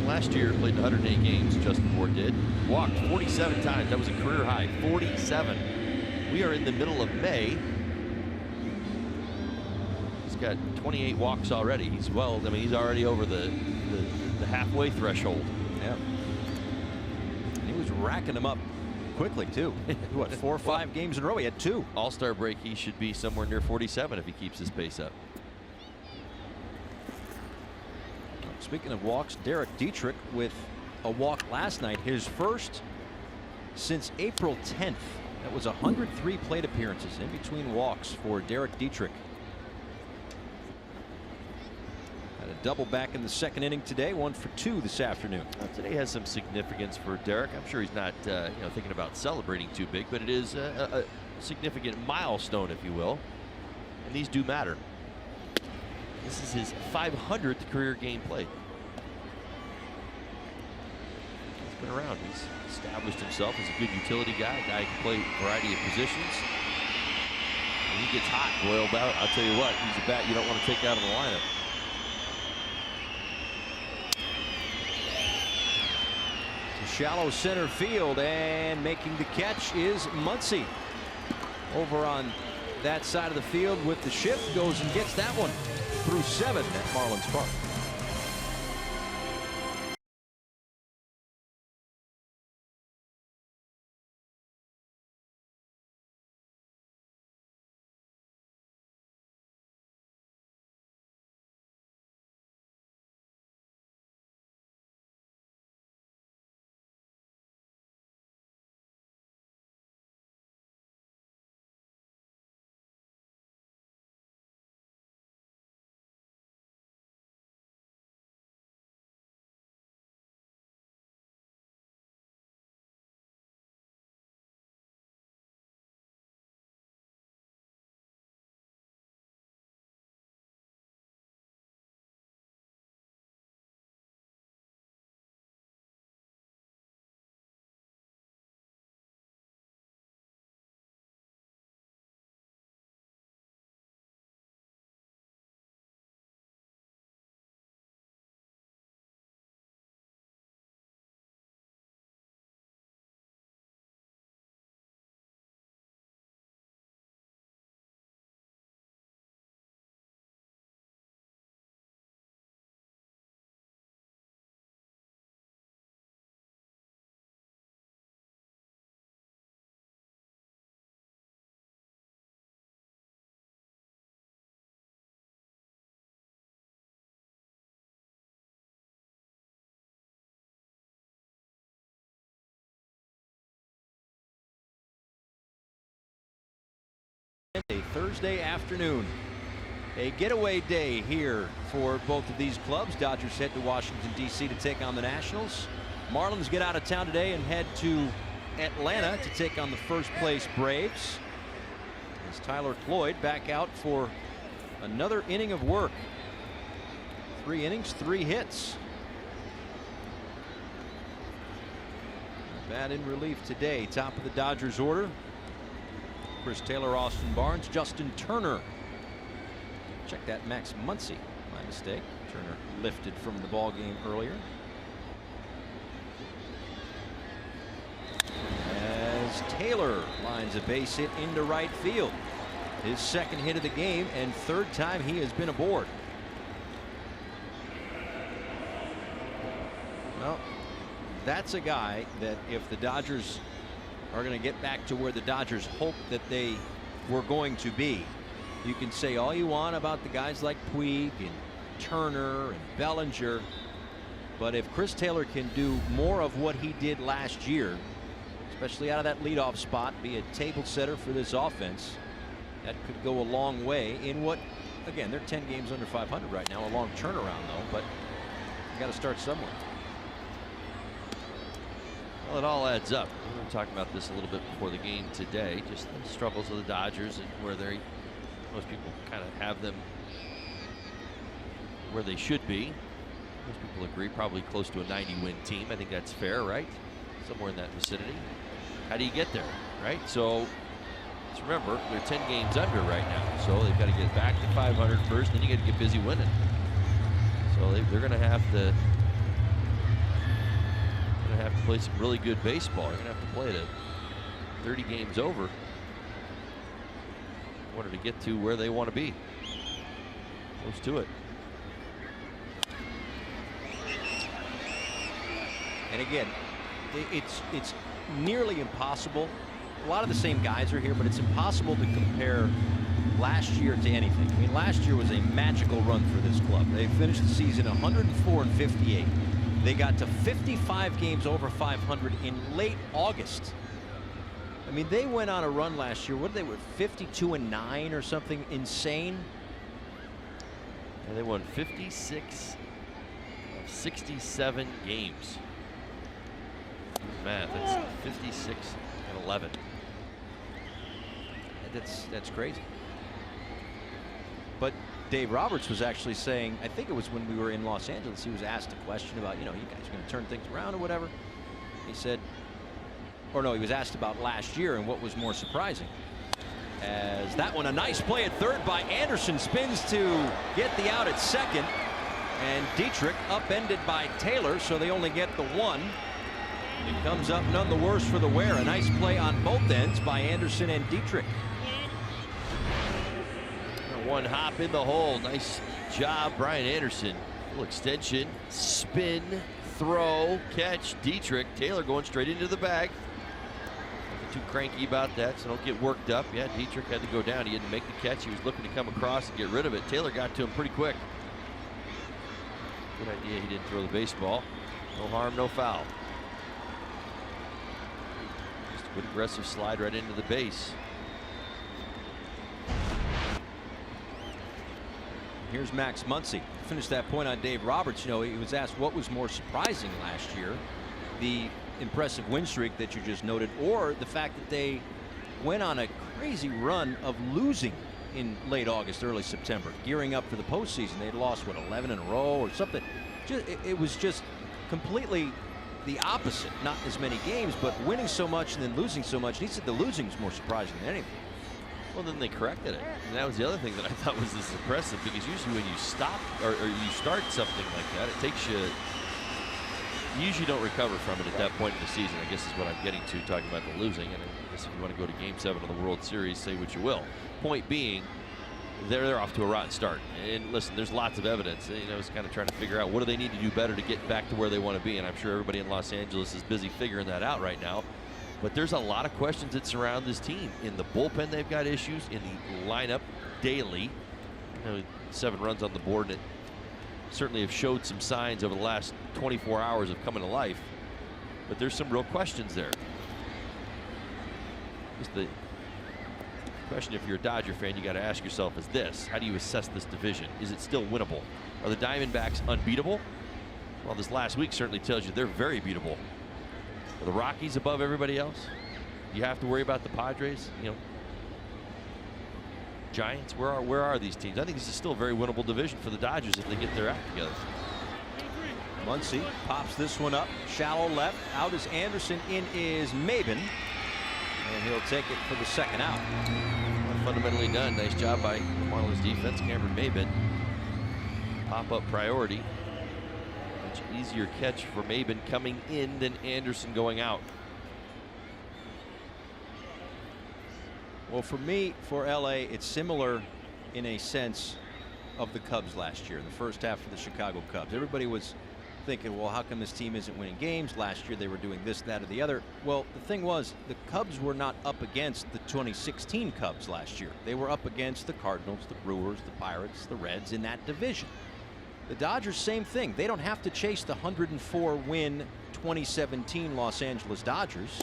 Last year, played 108 games, Justin Bohr did. Walked 47 times. That was a career high, 47. We are in the middle of May. He's got 28 walks already. He's he's already over the halfway threshold. Yeah. And he was racking them up quickly, too. What, 4 or 5 games in a row? He had 2. All-Star break, he should be somewhere near 47 if he keeps his pace up. Speaking of walks, Derek Dietrich with a walk last night, his first since April 10th. That was 103 plate appearances in between walks for Derek Dietrich. Had a double back in the 2nd inning today, 1 for 2 this afternoon. Today has some significance for Derek. I'm sure he's not thinking about celebrating too big, but it is a significant milestone, if you will, and these do matter. This is his 500th career game played. He's been around. He's established himself as a good utility guy, a guy who can play a variety of positions. When he gets hot, boiled out, I'll tell you what, he's a bat you don't want to take out of the lineup. To shallow center field, and making the catch is Muncy. Over on that side of the field with the shift, goes and gets that one. Through 7 at Marlins Park. A Thursday afternoon, a getaway day here for both of these clubs. Dodgers head to Washington, D.C. to take on the Nationals. Marlins get out of town today and head to Atlanta to take on the first place Braves. As Tyler Cloyd back out for another inning of work. 3 innings, 3 hits. Bat in relief today. Top of the Dodgers order: Chris Taylor, Austin Barnes, Justin Turner. Check that, Max Muncy. My mistake. Turner lifted from the ball game earlier. As Taylor lines a base hit into right field. His second hit of the game and 3rd time he has been aboard. Well, that's a guy that if the Dodgers are going to get back to where the Dodgers hoped that they were going to be, you can say all you want about the guys like Puig and Turner and Bellinger, but if Chris Taylor can do more of what he did last year, especially out of that leadoff spot, be a table setter for this offense, that could go a long way in what, again, they're 10 games under 500 right now. A long turnaround though, but you got to start somewhere. Well, it all adds up. We were talking about this a little bit before the game today, just the struggles of the Dodgers and where most people kind of have them where they should be. Most people agree probably close to a 90-win team. I think that's fair, right? Somewhere in that vicinity. How do you get there, right? So let's remember, they're 10 games under right now, so they've got to get back to 500 first, then you got to get busy winning. So they're going to have to play some really good baseball. You're going to have to play it at 30 games over in order to get to where they want to be. Close to it. And again, it's nearly impossible. A lot of the same guys are here, but it's impossible to compare last year to anything. I mean, last year was a magical run for this club. They finished the season 104-58. They got to 55 games over 500 in late August. I mean, they went on a run last year. What did they win? 52-9 or something insane. And they won 56 of 67 games. Man, that's 56-11. That's crazy. But Dave Roberts was actually saying, I think it was when we were in Los Angeles, he was asked a question about, you guys are going to turn things around or whatever. He said, or no, he was asked about last year and what was more surprising. As that one, a nice play at third by Anderson, spins to get the out at second, and Dietrich upended by Taylor, so they only get the one. It comes up none the worse for the wear. A nice play on both ends by Anderson and Dietrich. One hop in the hole. Nice job, Brian Anderson. Little extension, spin, throw, catch. Dietrich. Taylor going straight into the bag. Nothing too cranky about that, so don't get worked up. Yeah, Dietrich had to go down. He didn't make the catch. He was looking to come across and get rid of it. Taylor got to him pretty quick. Good idea he didn't throw the baseball. No harm, no foul. Just a good aggressive slide right into the base. Here's Max Muncy. Finish that point on Dave Roberts. He was asked what was more surprising last year, the impressive win streak that you just noted, or the fact that they went on a crazy run of losing in late August, early September, gearing up for the postseason. They'd lost, 11 in a row or something. It was just completely the opposite. Not as many games, but winning so much and then losing so much. And he said the losing was more surprising than anything. Well, then they corrected it. And that was the other thing that I thought was this impressive, because usually when you stop or you start something like that, it takes you usually don't recover from it at that point in the season, I guess is what I'm getting to, talking about the losing. And I guess if you want to go to Game 7 of the World Series, say what you will. Point being, they're off to a rotten start. And listen, there's lots of evidence. It's kind of trying to figure out what do they need to do better to get back to where they want to be. And I'm sure everybody in Los Angeles is busy figuring that out right now. But there's a lot of questions that surround this team. In the bullpen, they've got issues. In the lineup, daily, 7 runs on the board, and it certainly have showed some signs over the last 24 hours of coming to life. But there's some real questions there. Just the question, if you're a Dodger fan, you got to ask yourself is this: how do you assess this division? Is it still winnable? Are the Diamondbacks unbeatable? Well, this last week certainly tells you they're very beatable. Are the Rockies above everybody else? You have to worry about the Padres. Giants? Where are these teams? I think this is still a very winnable division for the Dodgers if they get their act together. Muncy pops this one up, shallow left. Out is Anderson, in is Maben, and he'll take it for the second out. Fundamentally done. Nice job by Marlins defense. Cameron Maben. Pop-up priority. Much easier catch for Maben coming in than Anderson going out. Well, for me, for LA, it's similar in a sense of the Cubs last year, the first half of the Chicago Cubs. Everybody was thinking, well, how come this team isn't winning games? Last year they were doing this, that, or the other. Well, the thing was, the Cubs were not up against the 2016 Cubs last year. They were up against the Cardinals, the Brewers, the Pirates, the Reds in that division. The Dodgers, same thing. They don't have to chase the 104-win 2017 Los Angeles Dodgers.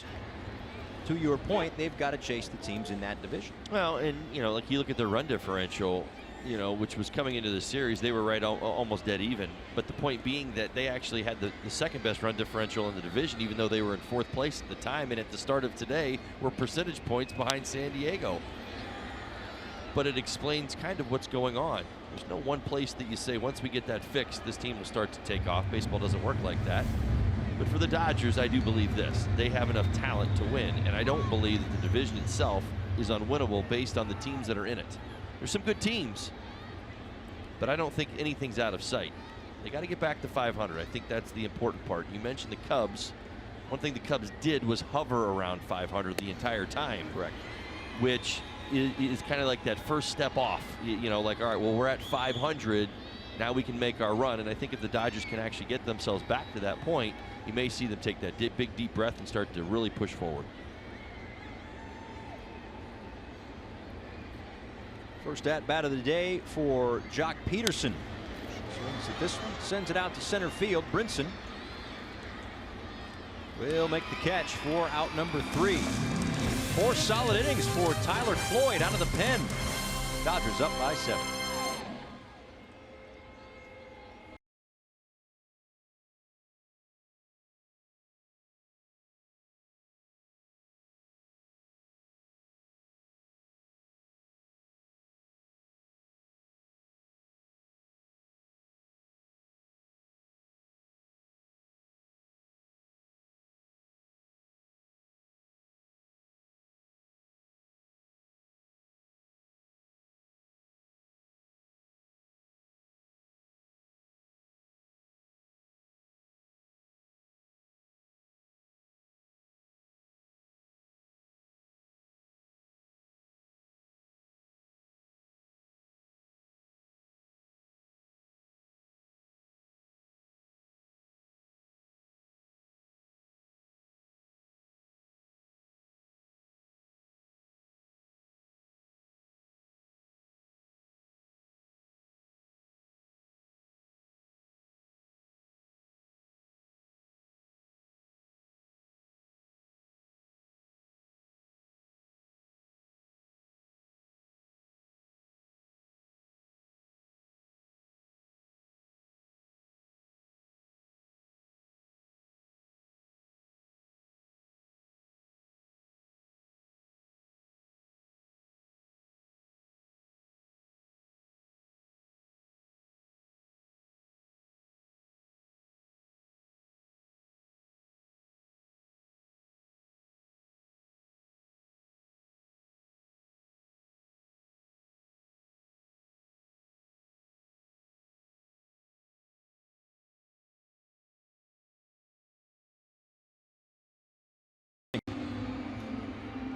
To your point, they've got to chase the teams in that division. Well, and you know, like you look at their run differential, you know, which was coming into the series, they were right almost dead even. But the point being that they actually had the second best run differential in the division, even though they were in 4th place at the time, and at the start of today were percentage points behind San Diego. But it explains kind of what's going on. There's no one place that you say, once we get that fixed, this team will start to take off. Baseball doesn't work like that. But for the Dodgers, I do believe this. They have enough talent to win, and I don't believe that the division itself is unwinnable based on the teams that are in it. There's some good teams, but I don't think anything's out of sight. They got to get back to 500. I think that's the important part. You mentioned the Cubs. One thing the Cubs did was hover around 500 the entire time. Correct. Which is kind of like that first step off. You know, like, all right, well, we're at 500. Now we can make our run. And I think if the Dodgers can actually get themselves back to that point, you may see them take that big, deep breath and start to really push forward. First at bat of the day for Jock Peterson. Swings at this one, sends it out to center field. Brinson will make the catch for out number 3. 4 solid innings for Tyler Cloyd out of the pen. Dodgers up by 7.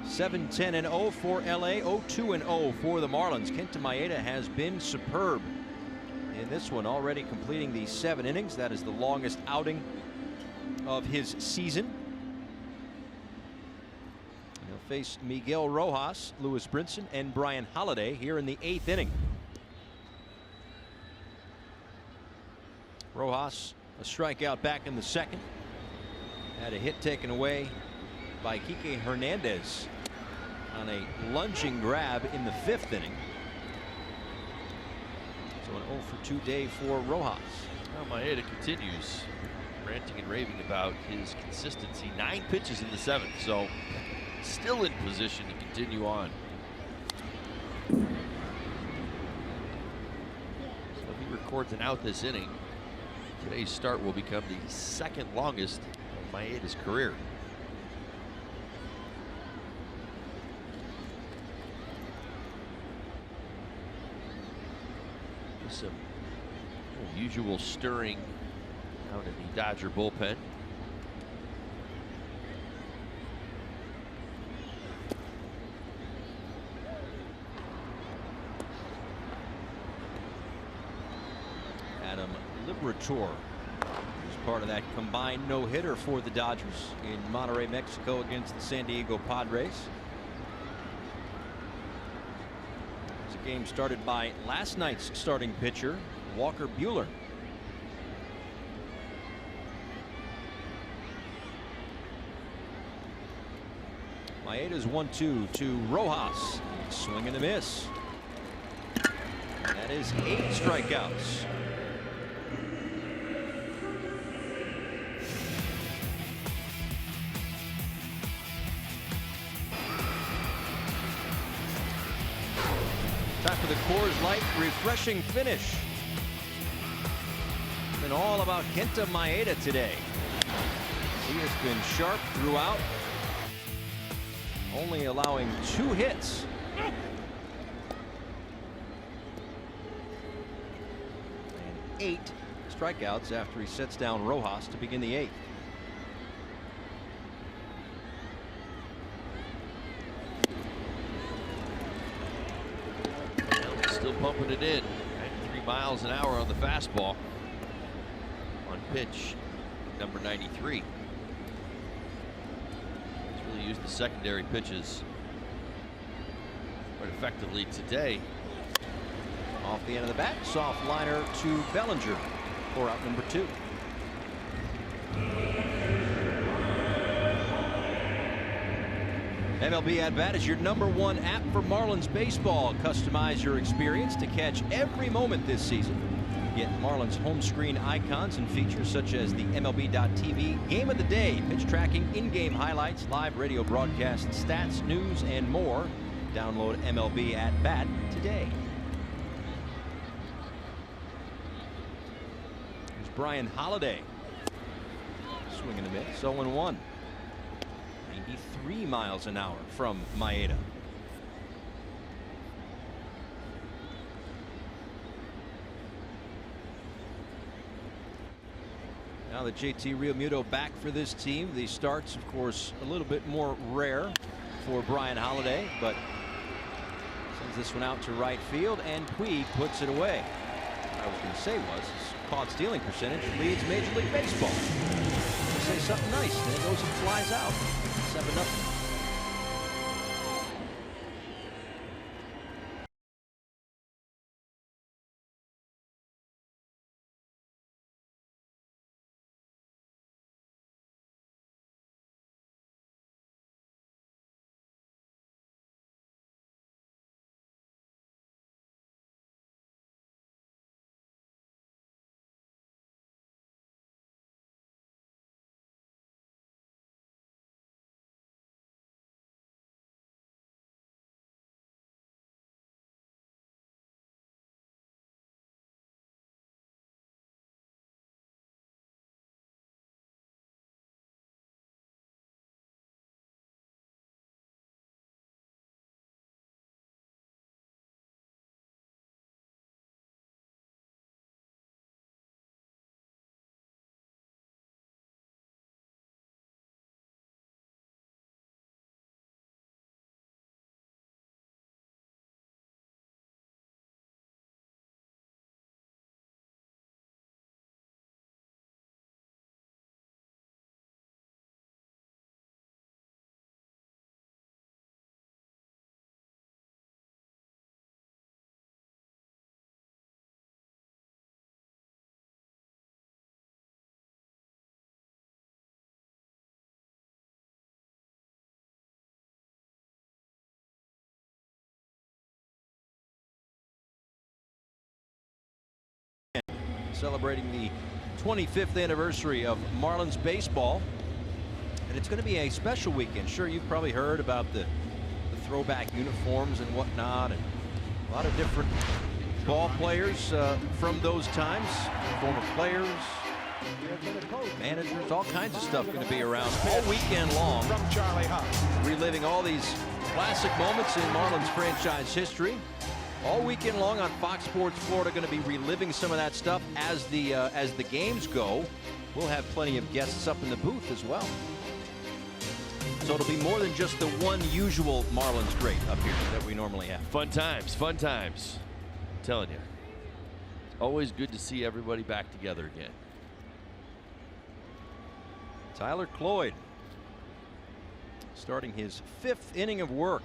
(7-10-0) for LA, 0-2-0 for the Marlins. Kenta Maeda has been superb in this one, already completing the 7 innings. That is the longest outing of his season. He'll face Miguel Rojas, Lewis Brinson, and Brian Holiday here in the 8th inning. Rojas, a strikeout back in the 2nd. Had a hit taken away by Enrique Hernandez on a lunging grab in the 5th inning. So an 0-for-2 day for Rojas. Well, Maeda continues ranting and raving about his consistency. 9 pitches in the 7th, so still in position to continue on. records an out this inning. Today's start will become the second longest of Maeda's career. Some usual stirring out in the Dodger bullpen. Adam Liberator is part of that combined no-hitter for the Dodgers in Monterrey, Mexico against the San Diego Padres. It's a game started by last night's starting pitcher, Walker Buehler. Maeda's 1-2 to Rojas. Swing and a miss. That is 8 strikeouts. Time for the Coors Light refreshing finish. Been all about Kenta Maeda today. He has been sharp throughout, only allowing 2 hits. And 8 strikeouts after he sets down Rojas to begin the 8th. Still pumping it in. 93 miles an hour on the fastball. On pitch, number 93. He's really used the secondary pitches quite effectively today. Off the end of the bat, soft liner to Bellinger for out number 2. MLB At Bat is your #1 app for Marlins baseball. Customize your experience to catch every moment this season. Get Marlins home screen icons and features such as the MLB.TV Game of the Day, pitch tracking, in-game highlights, live radio broadcast, stats, news, and more. Download MLB At Bat today. Here's Brian Holiday. Swing and a miss, 0-1. 93 miles an hour from Maeda. Now that JT Realmuto back for this team, the starts, of course, a little bit more rare for Brian Holiday, but sends this one out to right field, and Puig puts it away. What I was going to say was his caught stealing percentage leads Major League Baseball. Say something nice, and it goes and flies out. 7-0. Celebrating the 25th anniversary of Marlins baseball, and it's going to be a special weekend. Sure, you've probably heard about the throwback uniforms and whatnot, and a lot of different ball players from those times, former players, managers, all kinds of stuff going to be around all weekend long. From Charlie Huff. Reliving all these classic moments in Marlins franchise history. All weekend long on Fox Sports Florida, going to be reliving some of that stuff as the games go. We'll have plenty of guests up in the booth as well. So it'll be more than just the one usual Marlins great up here that we normally have. Fun times, fun times. I'm telling you. It's always good to see everybody back together again. Tyler Cloyd starting his 5th inning of work.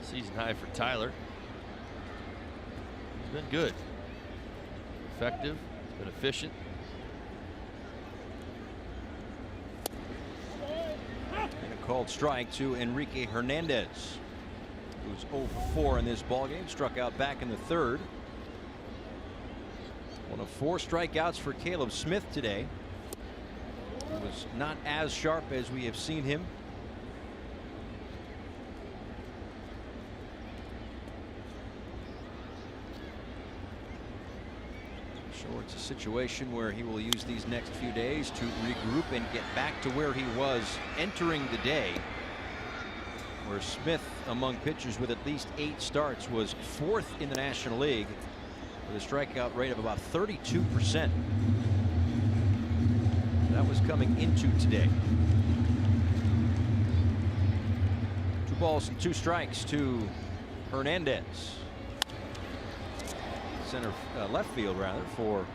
Season high for Tyler. He's been good. Effective. He's been efficient. And a called strike to Enrique Hernandez, who's 0 for 4 in this ballgame. Struck out back in the 3rd. One of 4 strikeouts for Caleb Smith today. He was not as sharp as we have seen him. Sure, it's a situation where he will use these next few days to regroup and get back to where he was entering the day, where Smith, among pitchers with at least 8 starts, was 4th in the National League with a strikeout rate of about 32%. That was coming into today. 2 balls and 2 strikes to Hernandez. Center left field rather for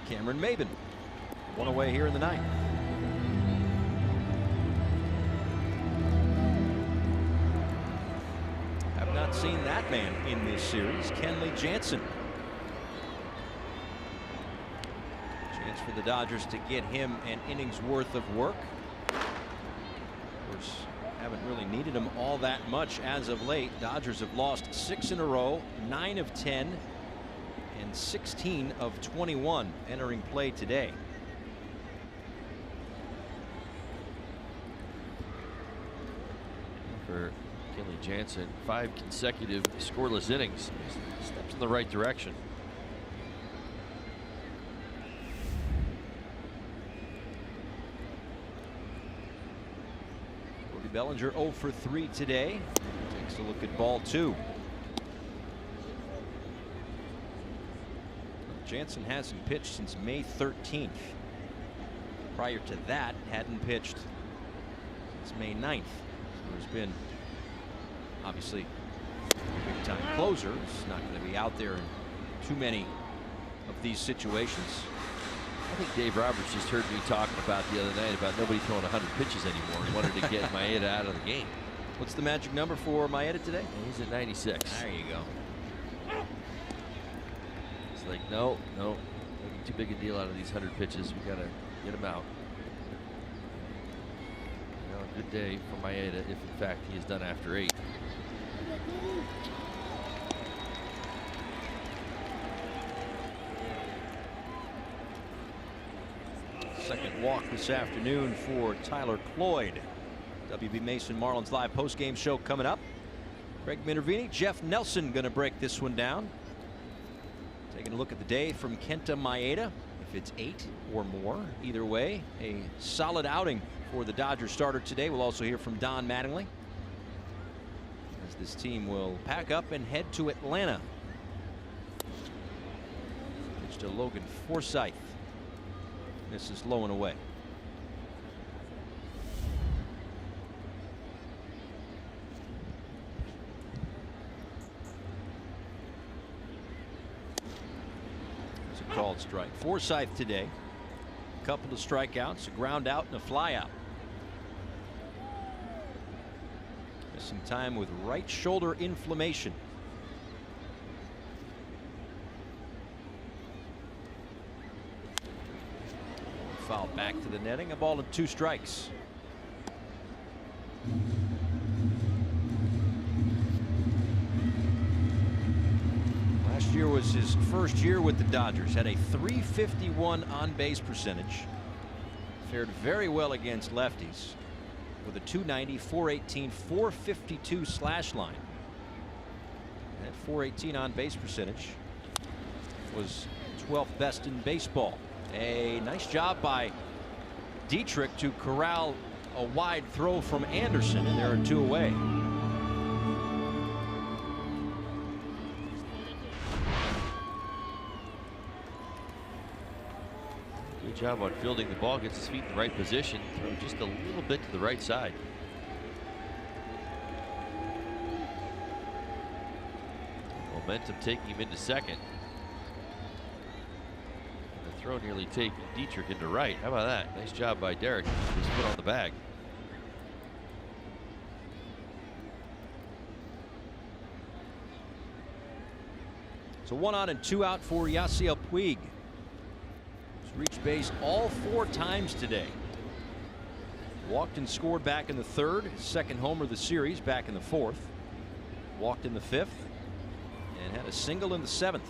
Cameron Maben. 1 away here in the 9th. Have not seen that man in this series. Kenley Jansen. Chance for the Dodgers to get him an inning's worth of work. Of course, haven't really needed him all that much as of late. Dodgers have lost 6 in a row, 9 of 10. And 16 of 21 entering play today. For Kenley Jansen, 5 consecutive scoreless innings. Steps in the right direction. Cody Bellinger 0 for 3 today. Takes a look at ball 2. Jansen hasn't pitched since May 13th. Prior to that, hadn't pitched since May 9th. So there's been obviously a big time closer. He's not going to be out there in too many of these situations. I think Dave Roberts just heard me talking about the other night about nobody throwing 100 pitches anymore. He wanted to get Maeda out of the game. What's the magic number for Maeda today? He's at 96. There you go. It's like, no, making too big a deal out of these 100 pitches. We got to get him out. You know, a good day for Maeda if, in fact, he is done after 8. Second walk this afternoon for Tyler Cloyd. WB Mason Marlins live postgame show coming up. Greg Minervini, Jeff Nelson going to break this one down. Taking a look at the day from Kenta Maeda. If it's 8 or more, either way, a solid outing for the Dodgers starter today. We'll also hear from Don Mattingly as this team will pack up and head to Atlanta. Pitch to Logan Forsythe. This is low and away. Called strike. Forsythe today. A couple of strikeouts, a ground out and a fly out. Missing time with right shoulder inflammation. Foul back to the netting. A ball and 2 strikes. Last year was his first year with the Dodgers. Had a .351 on-base percentage. Fared very well against lefties with a .290, .418, .452 slash line. At .418 on base percentage. Was 12th best in baseball. A nice job by Dietrich to corral a wide throw from Anderson, and there are 2 away. Good job on fielding the ball, gets his feet in the right position, throw just a little bit to the right side. Momentum taking him into second. And the throw nearly taking Dietrich into right. How about that? Nice job by Derek. His foot on the bag. So 1 on and 2 out for Yasiel Puig. He's reached base all 4 times today. Walked and scored back in the 3rd. His 2nd homer of the series back in the 4th. Walked in the 5th. And had a single in the 7th.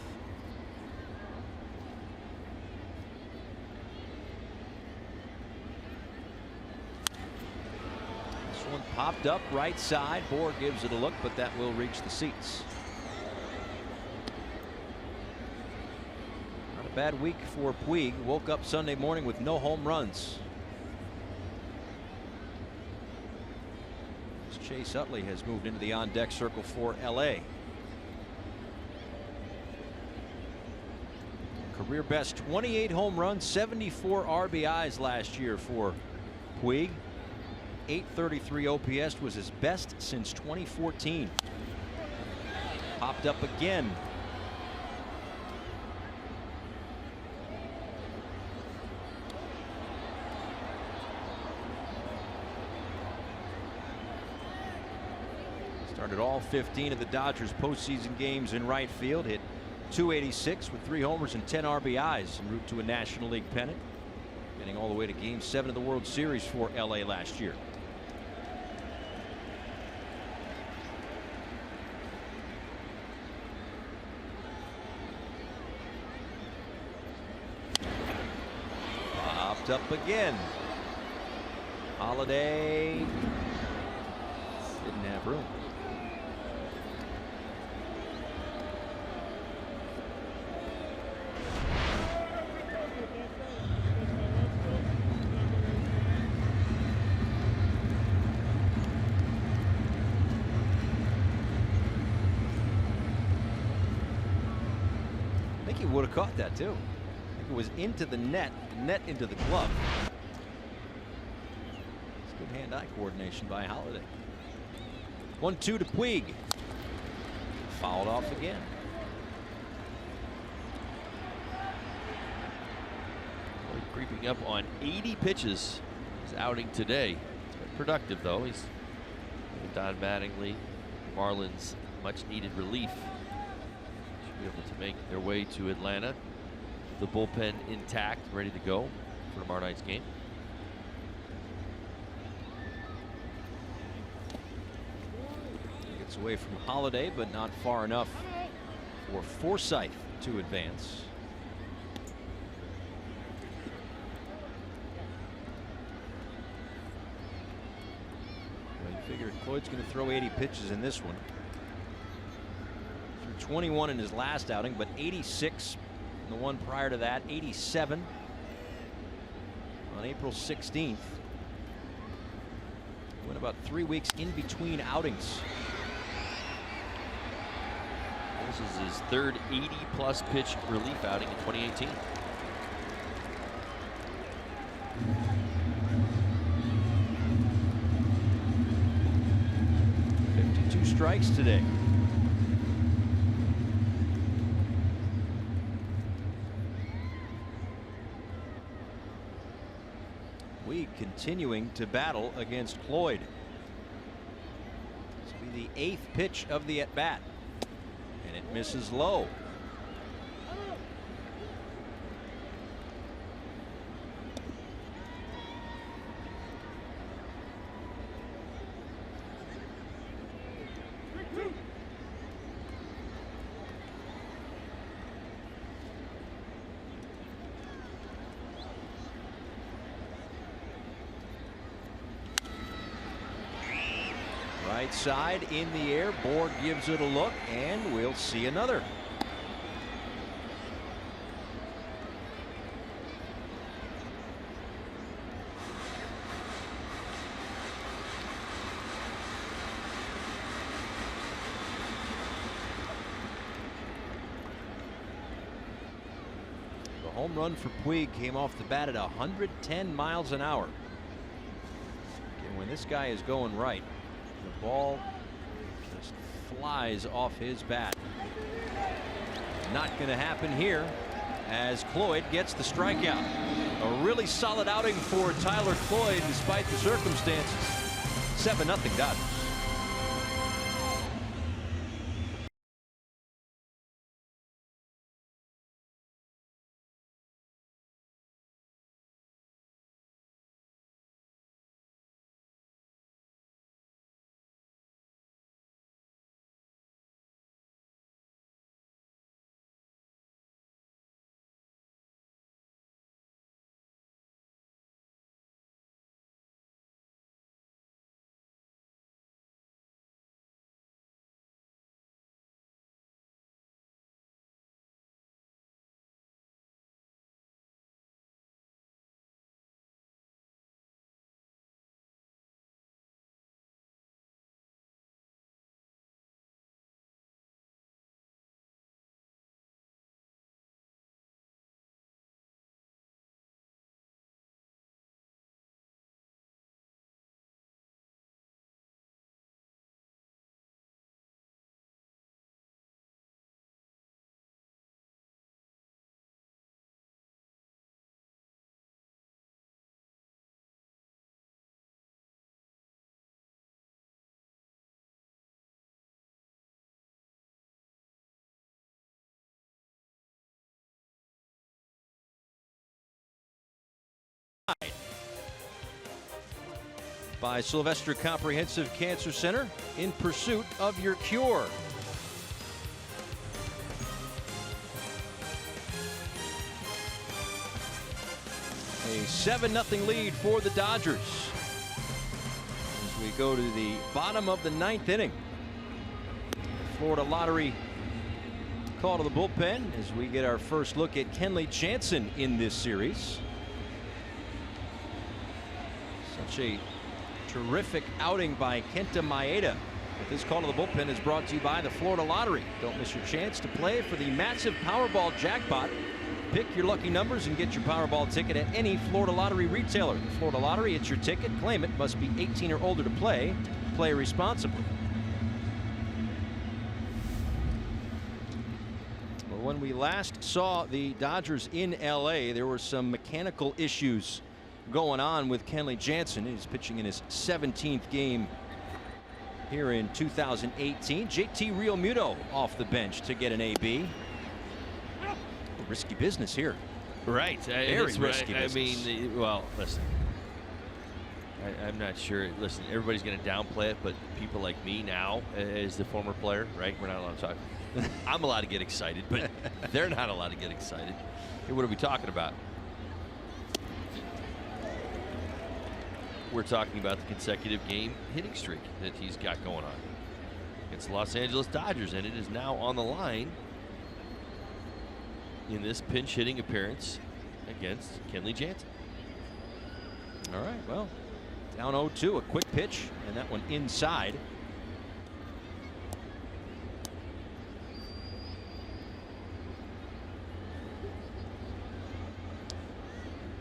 This one popped up right side. Bohr gives it a look, but that will reach the seats. Not a bad week for Puig. Woke up Sunday morning with no home runs. Chase Utley has moved into the on-deck circle for LA. Career best 28 home runs, 74 RBIs last year for Puig. .833 OPS was his best since 2014. Popped up again. Started all 15 of the Dodgers postseason games in right field. Hit .286 with 3 homers and 10 RBIs en route to a National League pennant. Getting all the way to Game 7 of the World Series for LA last year. Popped up again. Holiday didn't have room. Would have caught that too. I think it was into the net into the glove. It's good hand-eye coordination by Holiday. 1-2 to Puig. Fouled off again. Creeping up on 80 pitches. His outing today. It's been productive though. He's Don Mattingly, Marlins much-needed relief. Be able to make their way to Atlanta. The bullpen intact, ready to go for tomorrow night's game. Gets away from Holiday, but not far enough for Forsythe to advance. Well, you figure Cloyd's going to throw 80 pitches in this one. 21 in his last outing, but 86 in the one prior to that, 87 on April 16th. Went about 3 weeks in between outings. This is his 3rd 80-plus pitch relief outing in 2018. $52 strikes today. Continuing to battle against Cloyd. This will be the 8th pitch of the at-bat, and it misses low. Right side in the air. Borg gives it a look, and we'll see another. Home run for Puig came off the bat at 110 miles an hour. And when this guy is going right, the ball just flies off his bat. Not going to happen here as Cloyd gets the strikeout. A really solid outing for Tyler Cloyd despite the circumstances. 7-0 Dodgers. By Sylvester Comprehensive Cancer Center, in pursuit of your cure. A 7-0 lead for the Dodgers as we go to the bottom of the 9th inning. Florida Lottery call to the bullpen as we get our first look at Kenley Jansen in this series. Such a terrific outing by Kenta Maeda. But this call to the bullpen is brought to you by the Florida Lottery. Don't miss your chance to play for the massive Powerball jackpot. Pick your lucky numbers and get your Powerball ticket at any Florida Lottery retailer. The Florida Lottery, it's your ticket. Claim it. Must be 18 or older to play. Play responsibly. Well, when we last saw the Dodgers in LA, there were some mechanical issues going on with Kenley Jansen. He's pitching in his 17th game here in 2018. JT Realmuto off the bench to get an AB. Risky business here. Right. Very risky business. I mean, well, listen. I'm not sure. Listen, everybody's going to downplay it, but people like me now, as the former player, right? We're not allowed to talk. I'm allowed to get excited, but they're not allowed to get excited. Hey, what are we talking about? We're talking about the consecutive game hitting streak that he's got going on against the Los Angeles Dodgers, and it is now on the line in this pinch hitting appearance against Kenley Jansen. All right, well, down 0-2, a quick pitch, and that one inside.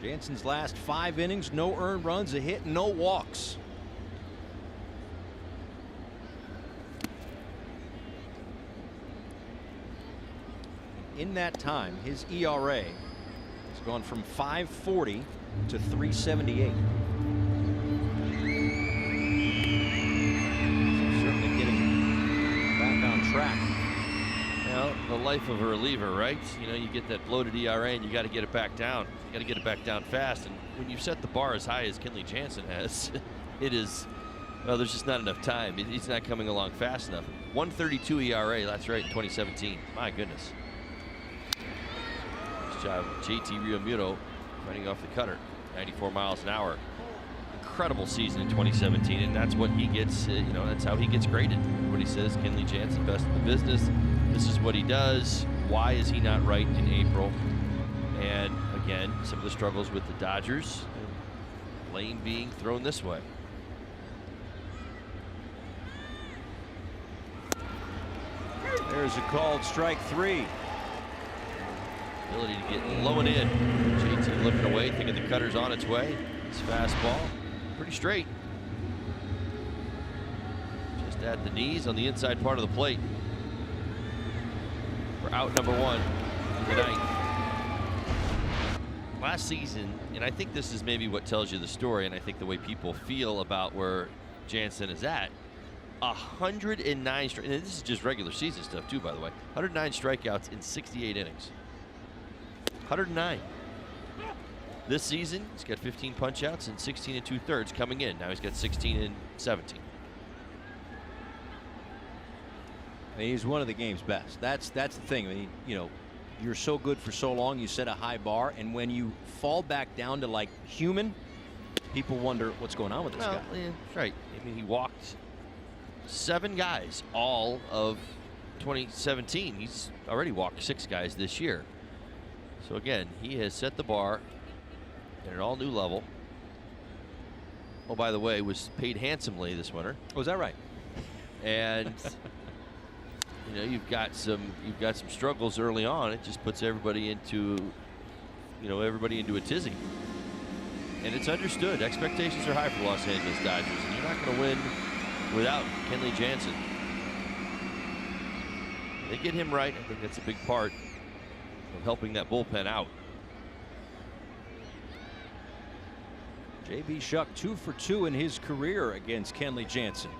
Jansen's last 5 innings, no earned runs, a hit, no walks. In that time, his ERA has gone from 5.40 to 3.78. So certainly getting back on track. Well, the life of a reliever, right? You know, you get that bloated ERA and you got to get it back down. You got to get it back down fast. And when you set the bar as high as Kenley Jansen has, it is, well, there's just not enough time. He's not coming along fast enough. 1.32 ERA, that's right, in 2017. My goodness. Nice job, JT Realmuto running off the cutter, 94 miles an hour. incredible season in 2017, and that's what he gets, that's how he gets graded. Everybody says Kenley Jansen, best in the business. This is what he does. Why is he not right in April? And again, some of the struggles with the Dodgers, blame being thrown this way. There's a called strike 3. Ability to get low and in. JT looking away, thinking the cutter's on its way. His fastball, pretty straight. Just at the knees on the inside part of the plate. We're out number 1 in the ninth. Last season, and I think this is maybe what tells you the story, and I think the way people feel about where Jansen is at. 109 strikeouts, and this is just regular season stuff too, by the way. 109 strikeouts in 68 innings. 109. This season, he's got 15 punch-outs and 16 2/3 coming in. Now he's got 16 and 17. He's one of the game's best. That's the thing. I mean, you're so good for so long. You set a high bar, and when you fall back down to like human, people wonder what's going on with this guy. Yeah, that's right. I mean, he walked 7 guys all of 2017. He's already walked 6 guys this year. So again, he has set the bar at an all new level. Oh, by the way, was paid handsomely this winter. Oh, is that right? And you've got some struggles early on. It just puts everybody into a tizzy. And it's understood. Expectations are high for Los Angeles Dodgers, and you're not going to win without Kenley Jansen. They get him right. I think that's a big part of helping that bullpen out. J.B. Shuck 2 for 2 in his career against Kenley Jansen.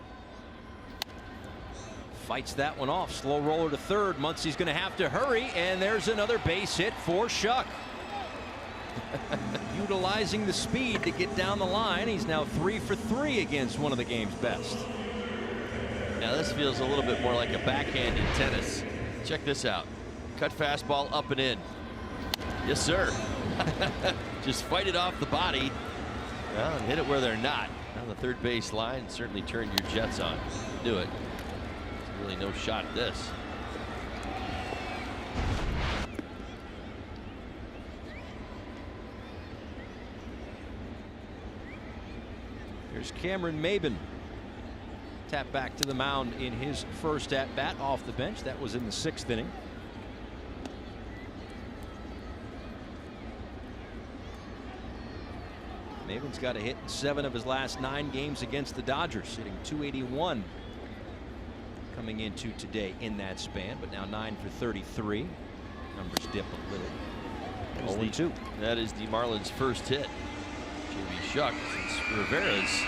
Fights that one off. Slow roller to third. Muncie's going to have to hurry, and there's another base hit for Shuck. Utilizing the speed to get down the line. He's now 3 for 3 against one of the game's best. Now this feels a little bit more like a backhand in tennis. Check this out. Cut fastball up and in. Yes, sir. Just fight it off the body. Well, and hit it where they're not. On the third base line, certainly turn your jets on. Do it. There's really no shot at this. Here's Cameron Maben. Tap back to the mound in his first at bat off the bench. That was in the 6th inning. Maben's got a hit in 7 of his last 9 games against the Dodgers, hitting .281 coming into today in that span, but now 9 for 33. Numbers dip a little. 0-2. That is the Marlins' first hit. J.B. Shuck since Rivera's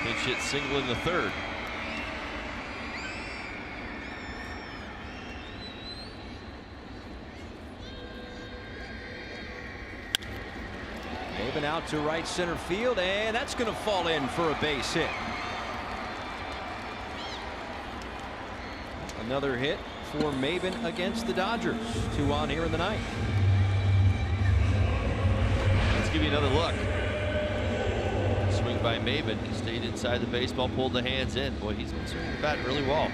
pinch hit single in the 3rd. Maben out to right center field, and that's going to fall in for a base hit. Another hit for Maben against the Dodgers. 2 on here in the 9th. Let's give you another look. Swing by Maben. He stayed inside the baseball, pulled the hands in. Boy, he's been swinging the bat really well.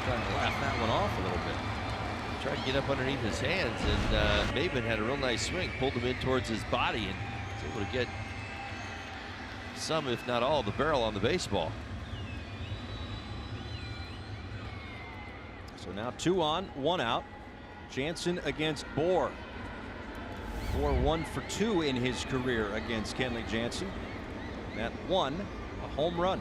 Trying to laugh that one off a little bit. Tried to get up underneath his hands, and Maben had a real nice swing, pulled him in towards his body, and was able to get some, if not all, of the barrel on the baseball. So now 2 on, 1 out. Jansen against Bohr. Bohr 1 for 2 in his career against Kenley Jansen. That one, a home run.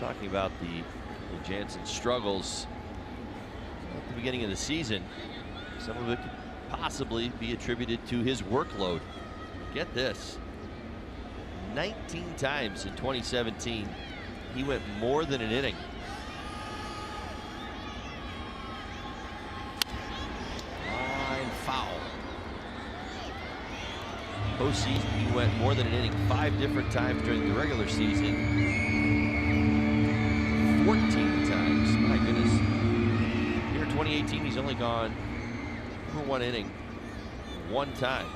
talking about the Jansen struggles at the beginning of the season. Some of it could possibly be attributed to his workload. Get this. 19 times in 2017, he went more than an inning. Line foul. Postseason, he went more than an inning 5 different times during the regular season. 14 times, my goodness. Here in 2018, he's only gone for 1 inning 1 time.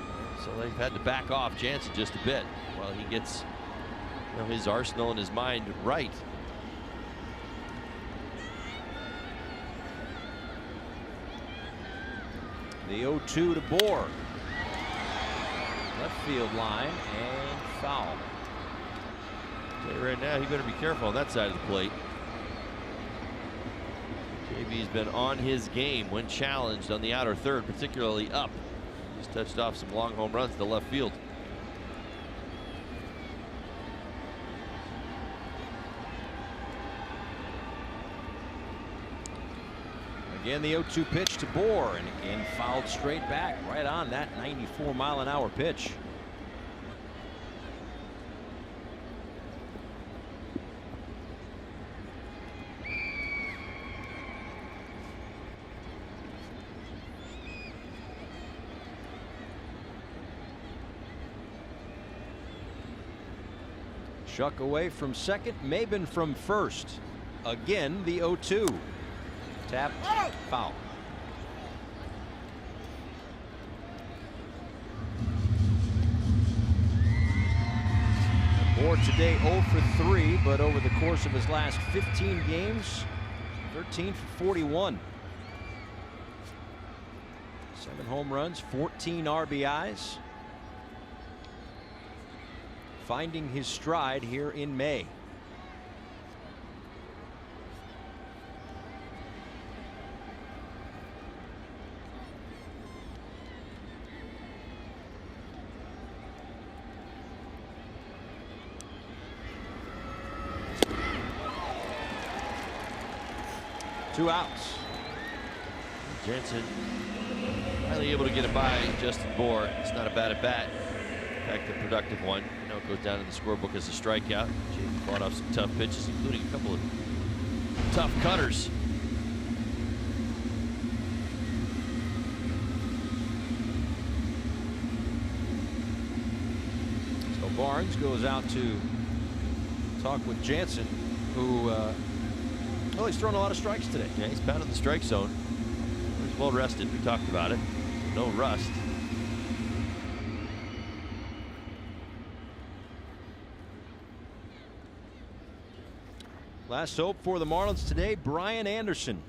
So they've had to back off Jansen just a bit while he gets his arsenal and his mind right. The 0-2 to Bohr. Left field line and foul. Tell you right now, he better be careful on that side of the plate. JB's been on his game when challenged on the outer third, particularly up. He's touched off some long home runs to left field. Again, the 0-2 pitch to Bohr, and again fouled straight back right on that 94-mile-an-hour pitch. Shuck away from second, Maben from first. Again, the 0-2. Tap, foul. Bohr today 0 for 3, but over the course of his last 15 games, 13 for 41. 7 home runs, 14 RBIs. Finding his stride here in May. Two outs. Jansen finally able to get it by Justin Bohr. It's not a bad at bat. In fact, a productive one. You know, it goes down in the scorebook as a strikeout. JB fought off some tough pitches, including a couple of tough cutters. So Barnes goes out to talk with Jansen, who well, he's thrown a lot of strikes today. Yeah, he's pounding the strike zone. He's well rested. We talked about it. No rust. Last hope for the Marlins today, Brian Anderson.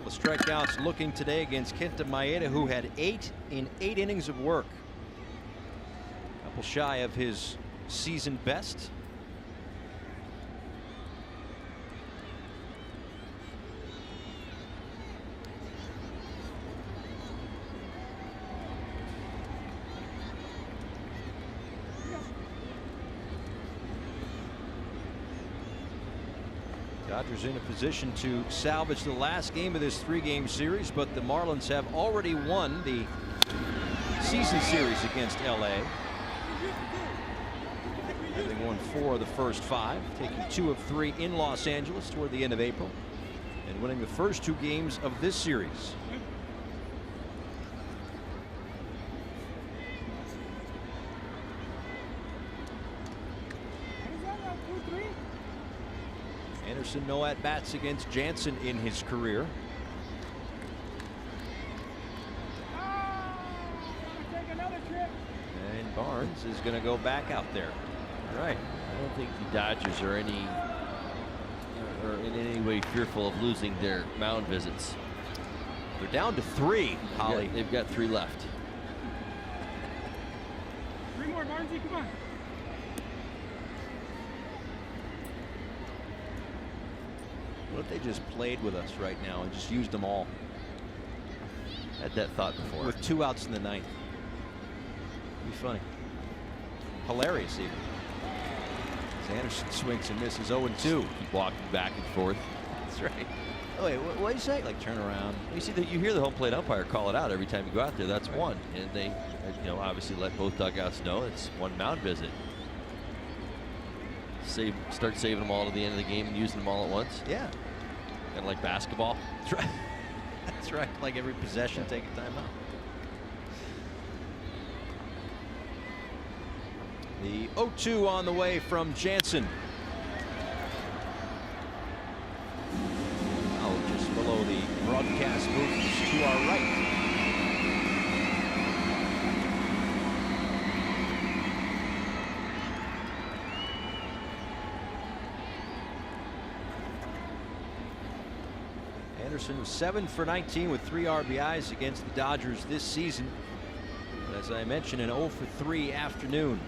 The strikeouts looking today against Kenta Maeda, who had 8 in 8 innings of work. A couple shy of his season best. Dodgers in a position to salvage the last game of this 3-game series, but the Marlins have already won the season series against LA. Having won 4 of the first 5, taking 2 of 3 in Los Angeles toward the end of April, and winning the first 2 games of this series. Anderson no at-bats against Jansen in his career. And Barnes is going to go back out there. All right. I don't think the Dodgers are in any way fearful of losing their mound visits. They're down to 3, Holly. They've got 3 left. 3 more, Barnesy, come on. What if they just played with us right now and just used them all? Had that thought before. With 2 outs in the 9th. Be funny. Hilarious even. As Anderson swings and misses 0-2. Keep walking back and forth. That's right. Oh, wait, what do you say? Like turn around. You see that you hear the home plate umpire call it out every time you go out there. That's one, and they, obviously let both dugouts know it's one mound visit. Start saving them all to the end of the game and using them all at once. Yeah. Kind of like basketball. That's right. That's right. Like every possession, take a timeout. The 0-2 on the way from Jansen. Now just below the broadcast booth to our right. Anderson was 7 for 19 with 3 RBIs against the Dodgers this season. But as I mentioned, an 0 for 3 afternoon.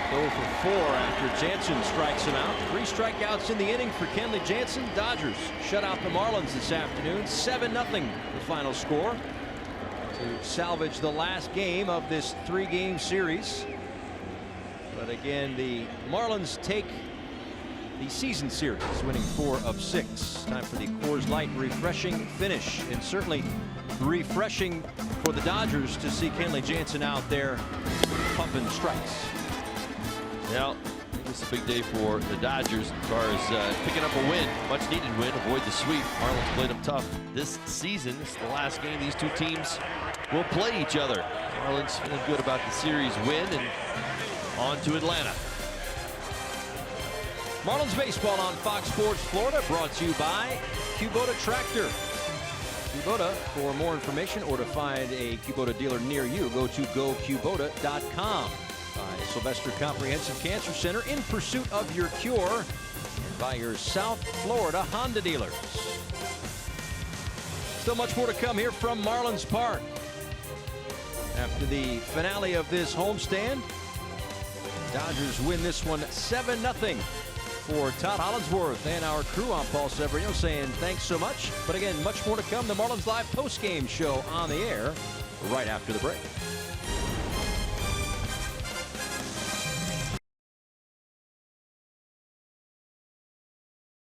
0 for 4 after Jansen strikes him out. 3 strikeouts in the inning for Kenley Jansen. Dodgers shut out the Marlins this afternoon. 7-0 the final score to salvage the last game of this 3-game series. But again, the Marlins take the season series, winning 4 of 6. Time for the Coors Light refreshing finish, and certainly refreshing for the Dodgers to see Kenley Jansen out there pumping strikes. Well, this is a big day for the Dodgers as far as picking up a win, much needed win, avoid the sweep. Marlins played them tough this season. This is the last game these two teams will play each other. Marlins feeling good about the series win and on to Atlanta. Marlins baseball on Fox Sports Florida, brought to you by Kubota Tractor. Kubota. For more information or to find a Kubota dealer near you, go to gokubota.com. By Sylvester Comprehensive Cancer Center, in pursuit of your cure, and by your South Florida Honda dealers. Still much more to come here from Marlins Park. After the finale of this homestand, Dodgers win this one 7-0. For Todd Hollinsworth and our crew, I'm Paul Severino saying thanks so much. But again, much more to come. The Marlins Live post-game show on the air right after the break.